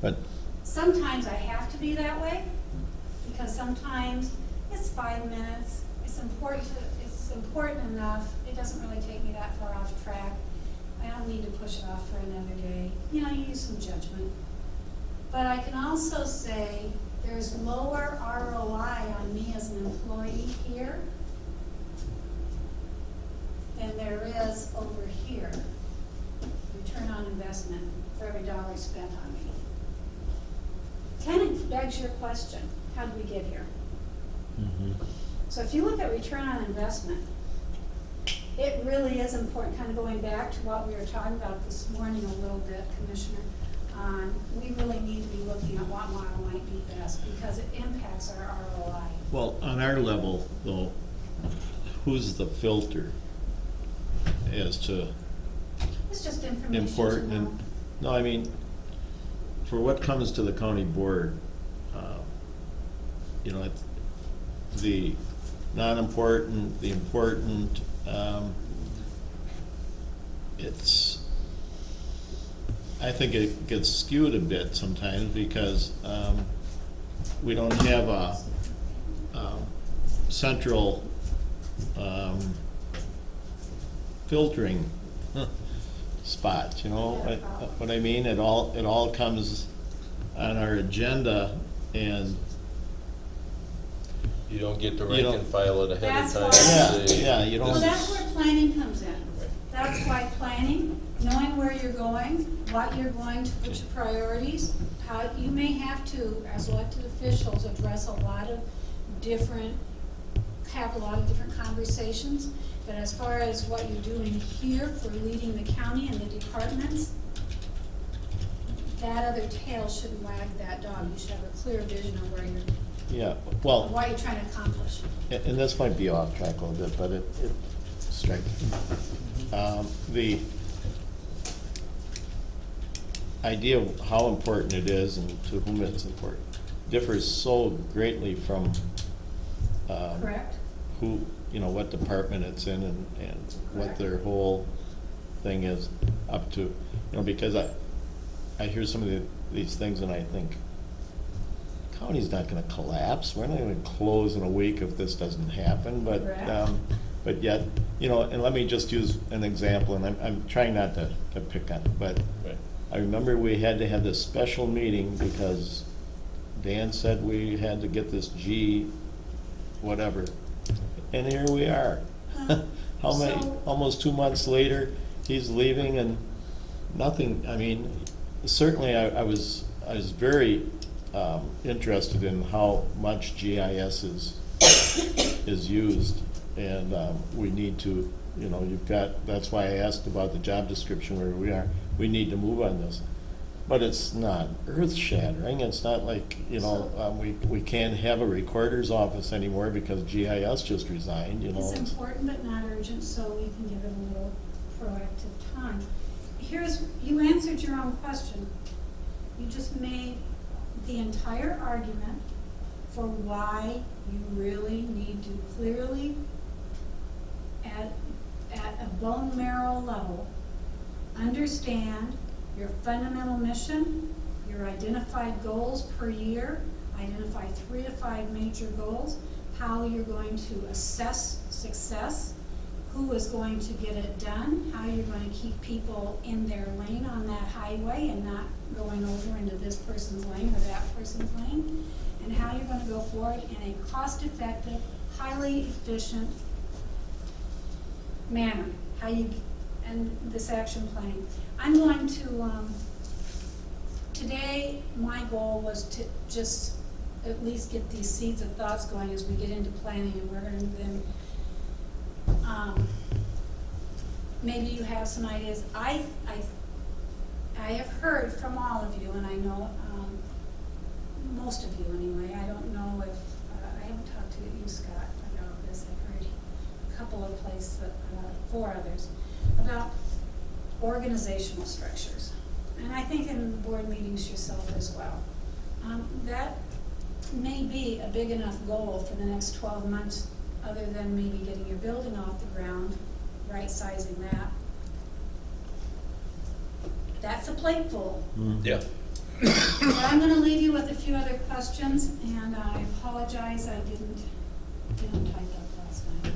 But sometimes I have to be that way, because sometimes it's 5 minutes, it's important enough, it doesn't really take me that far off track. I don't need to push it off for another day. You know, you use some judgment. But I can also say there's lower ROI on me as an employee here than there is over here. Return on investment for every dollar spent on me. Kind of begs your question, how did we get here? So if you look at return on investment, it really is important, kind of going back to what we were talking about this morning a little bit, Commissioner. We really need to be looking at what model might be best because it impacts our ROI. well, on our level though, who's the filter as to It's just information. important to know. and, no, I mean, for what comes to the county board, you know, it's the non-important, the important, it's, I think it gets skewed a bit sometimes because we don't have a central filtering spot, you know what I mean? It all comes on our agenda and You don't get to You rank don't- and file it ahead That's of time. why- and say, Yeah, you don't- Well, this that's is- where planning comes in. That's why planning, knowing where you're going, what you're going to put your priorities, how you may have to, as elected officials, address have a lot of different conversations. But as far as what you're doing here for leading the county and the departments, that other tail shouldn't wag that dog. You should have a clear vision of where you're, yeah, well, what you're trying to accomplish. and this might be off track a little bit, but it strikes me. The idea of how important it is and to whom it's important differs so greatly from Correct? who, you know, what department it's in and what their whole thing is up to. You know, because I hear some of these things and I think, county's not gonna collapse, we're not gonna close in a week if this doesn't happen, but yet, you know, and let me just use an example, and I'm trying not to pick on it, but Right. I remember we had to have this special meeting because Dan said we had to get this G, whatever, and here we are. How many, So- almost 2 months later, he's leaving and nothing, I mean, certainly I was very interested in how much GIS is used, and we need to, you know, that's why I asked about the job description where we are. We need to move on this, but it's not earth-shattering. It's not like, you know, we can't have a recorder's office anymore because GIS just resigned, you know. It's important but not urgent, so we can give it a little proactive time. You answered your own question. You just made the entire argument for why you really need to clearly, at a bone marrow level, understand your fundamental mission, your identified goals per year, identify 3 to 5 major goals, how you're going to assess success, who is going to get it done, how you're going to keep people in their lane on that highway and not going over into this person's lane or that person's lane, and how you're going to go forward in a cost-effective, highly efficient manner, and this action plan. I'm going to, today, my goal was to just at least get these seeds of thoughts going as we get into planning, and we're going to then, maybe you have some ideas. I have heard from all of you, and I know most of you anyway. I don't know if, I haven't talked to you, Scott, about this. I've heard a couple of places, 4 others, about organizational structures. And I think in board meetings yourself as well. That may be a big enough goal for the next 12 months, other than maybe getting your building off the ground, right-sizing that. That's a plateful. Yeah. But I'm gonna leave you with a few other questions, and I apologize, I didn't type up last night.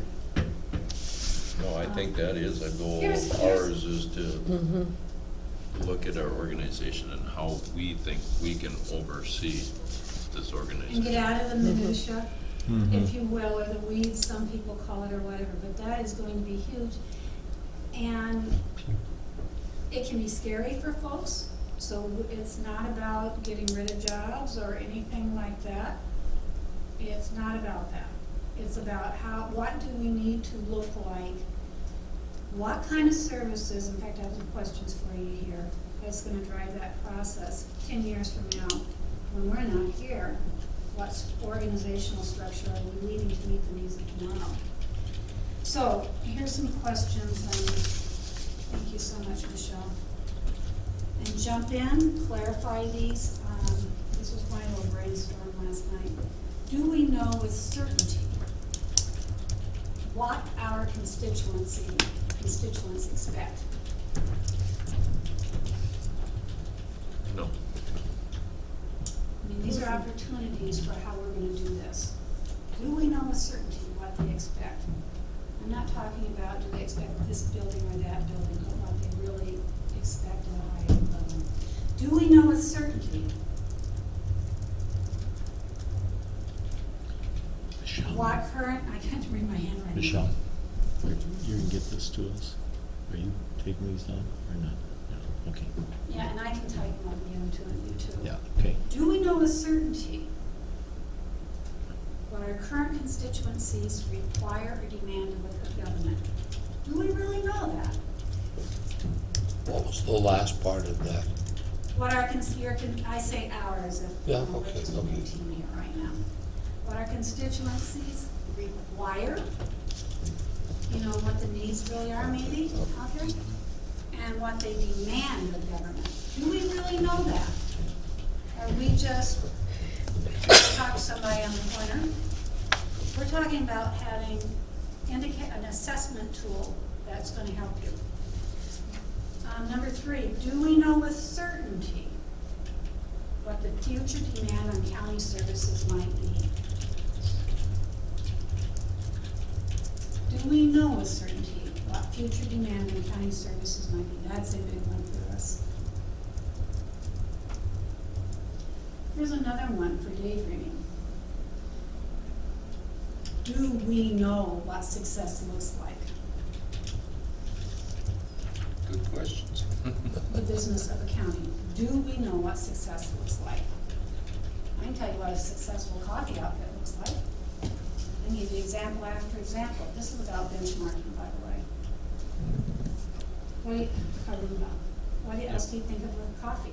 No, I think that is a goal Here's- of ours, is to look at our organization and how we think we can oversee this And organization. get out of the minutia, if you will, or the weeds, some people call it, or whatever, but that is going to be huge. And it can be scary for folks, so it's not about getting rid of jobs or anything like that. It's not about that. It's about what do we need to look like? What kind of services, in fact, I have some questions for you here, that's gonna drive that process 10 years from now, when we're not here. What organizational structure are we needing to meet the needs of tomorrow? So, here's some questions, and thank you so much, Michelle. And jump in, clarify these. This was my little brainstorm last night. Do we know with certainty what our constituents expect? No. I mean, these are opportunities for how we're gonna do this. Do we know with certainty what they expect? I'm not talking about, do they expect this building or that building, but what they really expect at a higher level. Do we know with certainty what current, I can't read my handwriting. Michelle, you're gonna get this to us? Are you taking these down or not? No, okay. Yeah, and I can type them up, you too. Yeah, okay. Do we know with certainty what our current constituencies require or demand of our government? Do we really know that? What was the last part of that? What our, I say ours if Yeah, we're okay, just okay. team here right now. What our constituencies require, you know, what the needs really are maybe out there, and what they demand of government. Do we really know that? Or we just talk to somebody on the corner? We're talking about having an assessment tool that's gonna help you. Number 3, do we know with certainty what the future demand on county services might be? Do we know with certainty what future demand on county services might be? That's a big one for us. Here's another one for daydreaming. Do we know what success looks like? Good questions. The business of accounting. Do we know what success looks like? I can tell you what a successful coffee outfit looks like. I can give you example after example. This is without benchmarking, by the way. What else do you think of with coffee?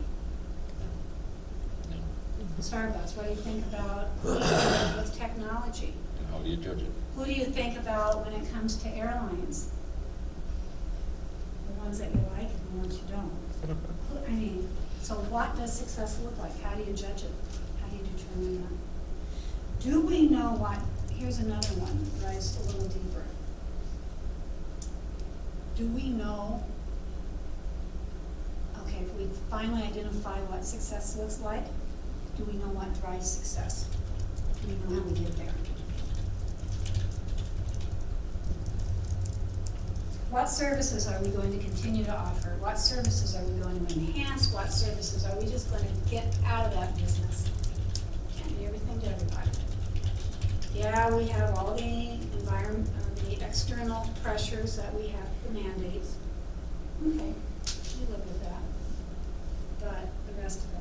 Starbucks. What do you think about with technology? And how do you judge it? Who do you think about when it comes to airlines? The ones that you like and the ones you don't. I mean, so what does success look like? How do you judge it? How do you determine that? Do we know what, here's another one that dives a little deeper. Do we know, okay, if we finally identify what success looks like, do we know what drives success? Do we know how we get there? What services are we going to continue to offer? What services are we going to enhance? What services are we just going to get out of that business? Can't be everything to everybody. Yeah, we have all the environment, the external pressures that we have, the mandates. Okay, we live with that. But the rest of it.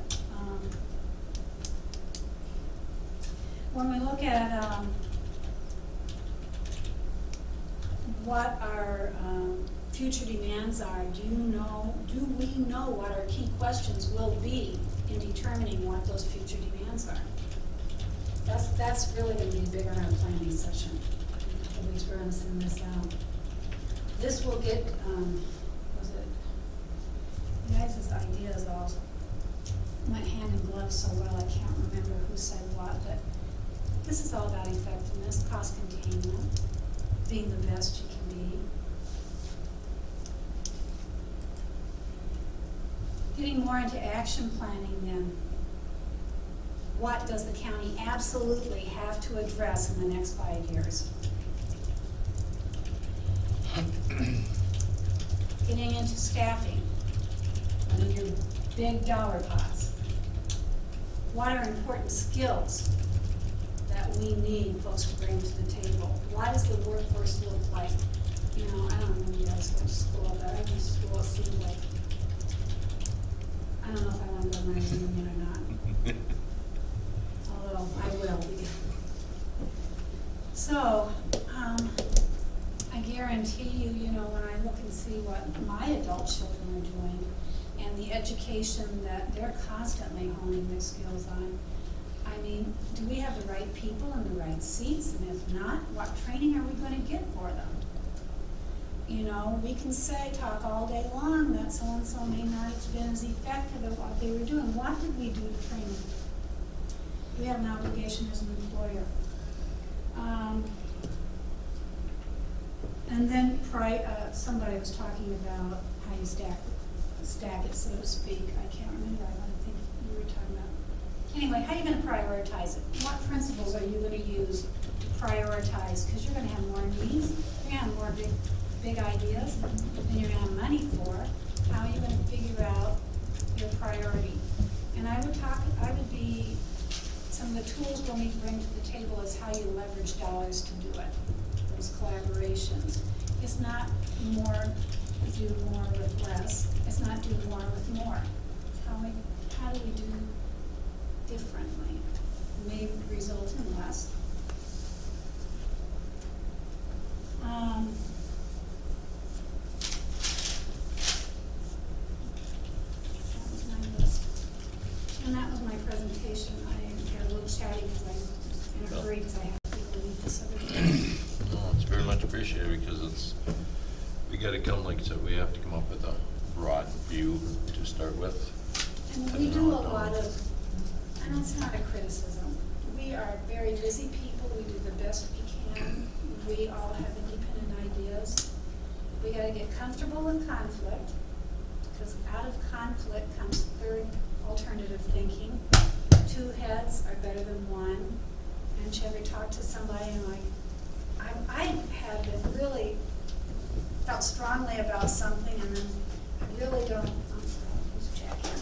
When we look at what our future demands are, do we know what our key questions will be in determining what those future demands are? That's really gonna be big on our planning session. At least we're gonna send this out. This will get, you guys' ideas all went hand in glove so well, I can't remember who said what, but this is all about effectiveness, cost containment, being the best you can be. Getting more into action planning then. What does the county absolutely have to address in the next 5 years? Getting into staffing, one of your big dollar pots. What are important skills that we need folks to bring to the table? What does the workforce look like? You know, I don't know if you guys went to school, but I went to school, it seemed like, I don't know if I want to go to my reunion or not. Although I will be. So, I guarantee you, you know, when I look and see what my adult children are doing and the education that they're constantly honing their skills on, I mean, do we have the right people in the right seats? And if not, what training are we going to get for them? You know, we can talk all day long that so-and-so may not have been as effective at what they were doing. What did we do to train them? We have an obligation as an employer. And then somebody was talking about how you stack it, so to speak. I can't remember. I don't think you were talking about. Anyway, how are you going to prioritize it? What principles are you going to use to prioritize? Because you're going to have more needs. You're going to have more big ideas than you're going to have money for. How are you going to figure out your priority? And some of the tools we'll need to bring to the table is how you leverage dollars to do it. Those collaborations. It's not do more with less. It's not do more with more. How do we do differently? May result in less. That was my list. And that was my presentation. I got a little chatty because I'm in a hurry because I have to leave this other day. No, it's very much appreciated because we got to come, like I said, we have to come up with a broad view to start with. And we do a lot of, and it's not a criticism. We are very busy people. We do the best we can. We all have independent ideas. We got to get comfortable with conflict, because out of conflict comes third alternative thinking. Two heads are better than one. And you ever talk to somebody and I have been really felt strongly about something, and then I really don't. I'm sorry, who's Jack here?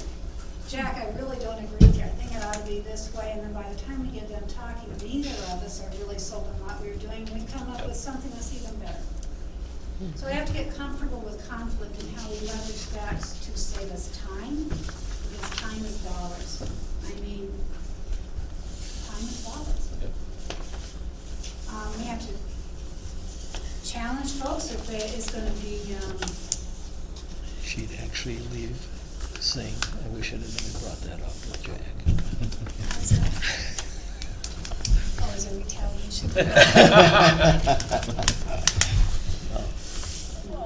Jack, I really don't agree with you. I think it ought to be this way. And then by the time we get done talking, neither of us are really sold on what we're doing. We come up with something that's even better. So we have to get comfortable with conflict and how we leverage that to save us time, because time is dollars. I mean, time is dollars. We have to challenge folks if there is going to be. She'd actually leave saying, I wish I didn't even brought that up with Jack. Oh, is there retaliation?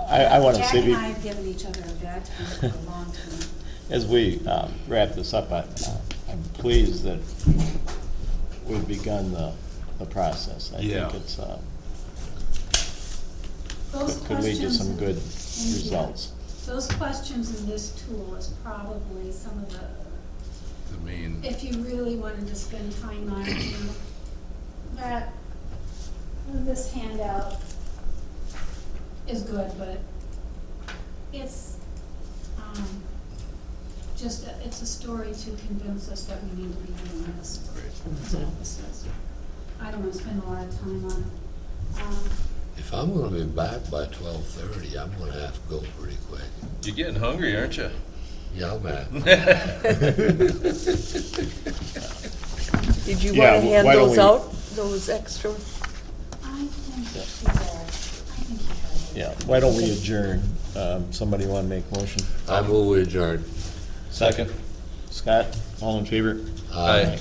I want to Jack say, and I have given each other a bad time for a long time. as we wrap this up, I'm pleased that we've begun the process. I think it's could lead to some good results. Those questions in this tool is probably some of the main. If you really wanted to spend time on it, that this handout is good, but it's it's a story to convince us that we need to be doing this. That's all this is. I don't want to spend a lot of time on it. If I'm going to be back by 12:30, I'm going to have to go pretty quick. You're getting hungry, aren't you? Yeah, man. Did you want to hand those out, those extra? I think you have Yeah, why don't we adjourn? Somebody want to make a motion? I move we adjourn. Second. Scott, all in favor? Aye. Okay.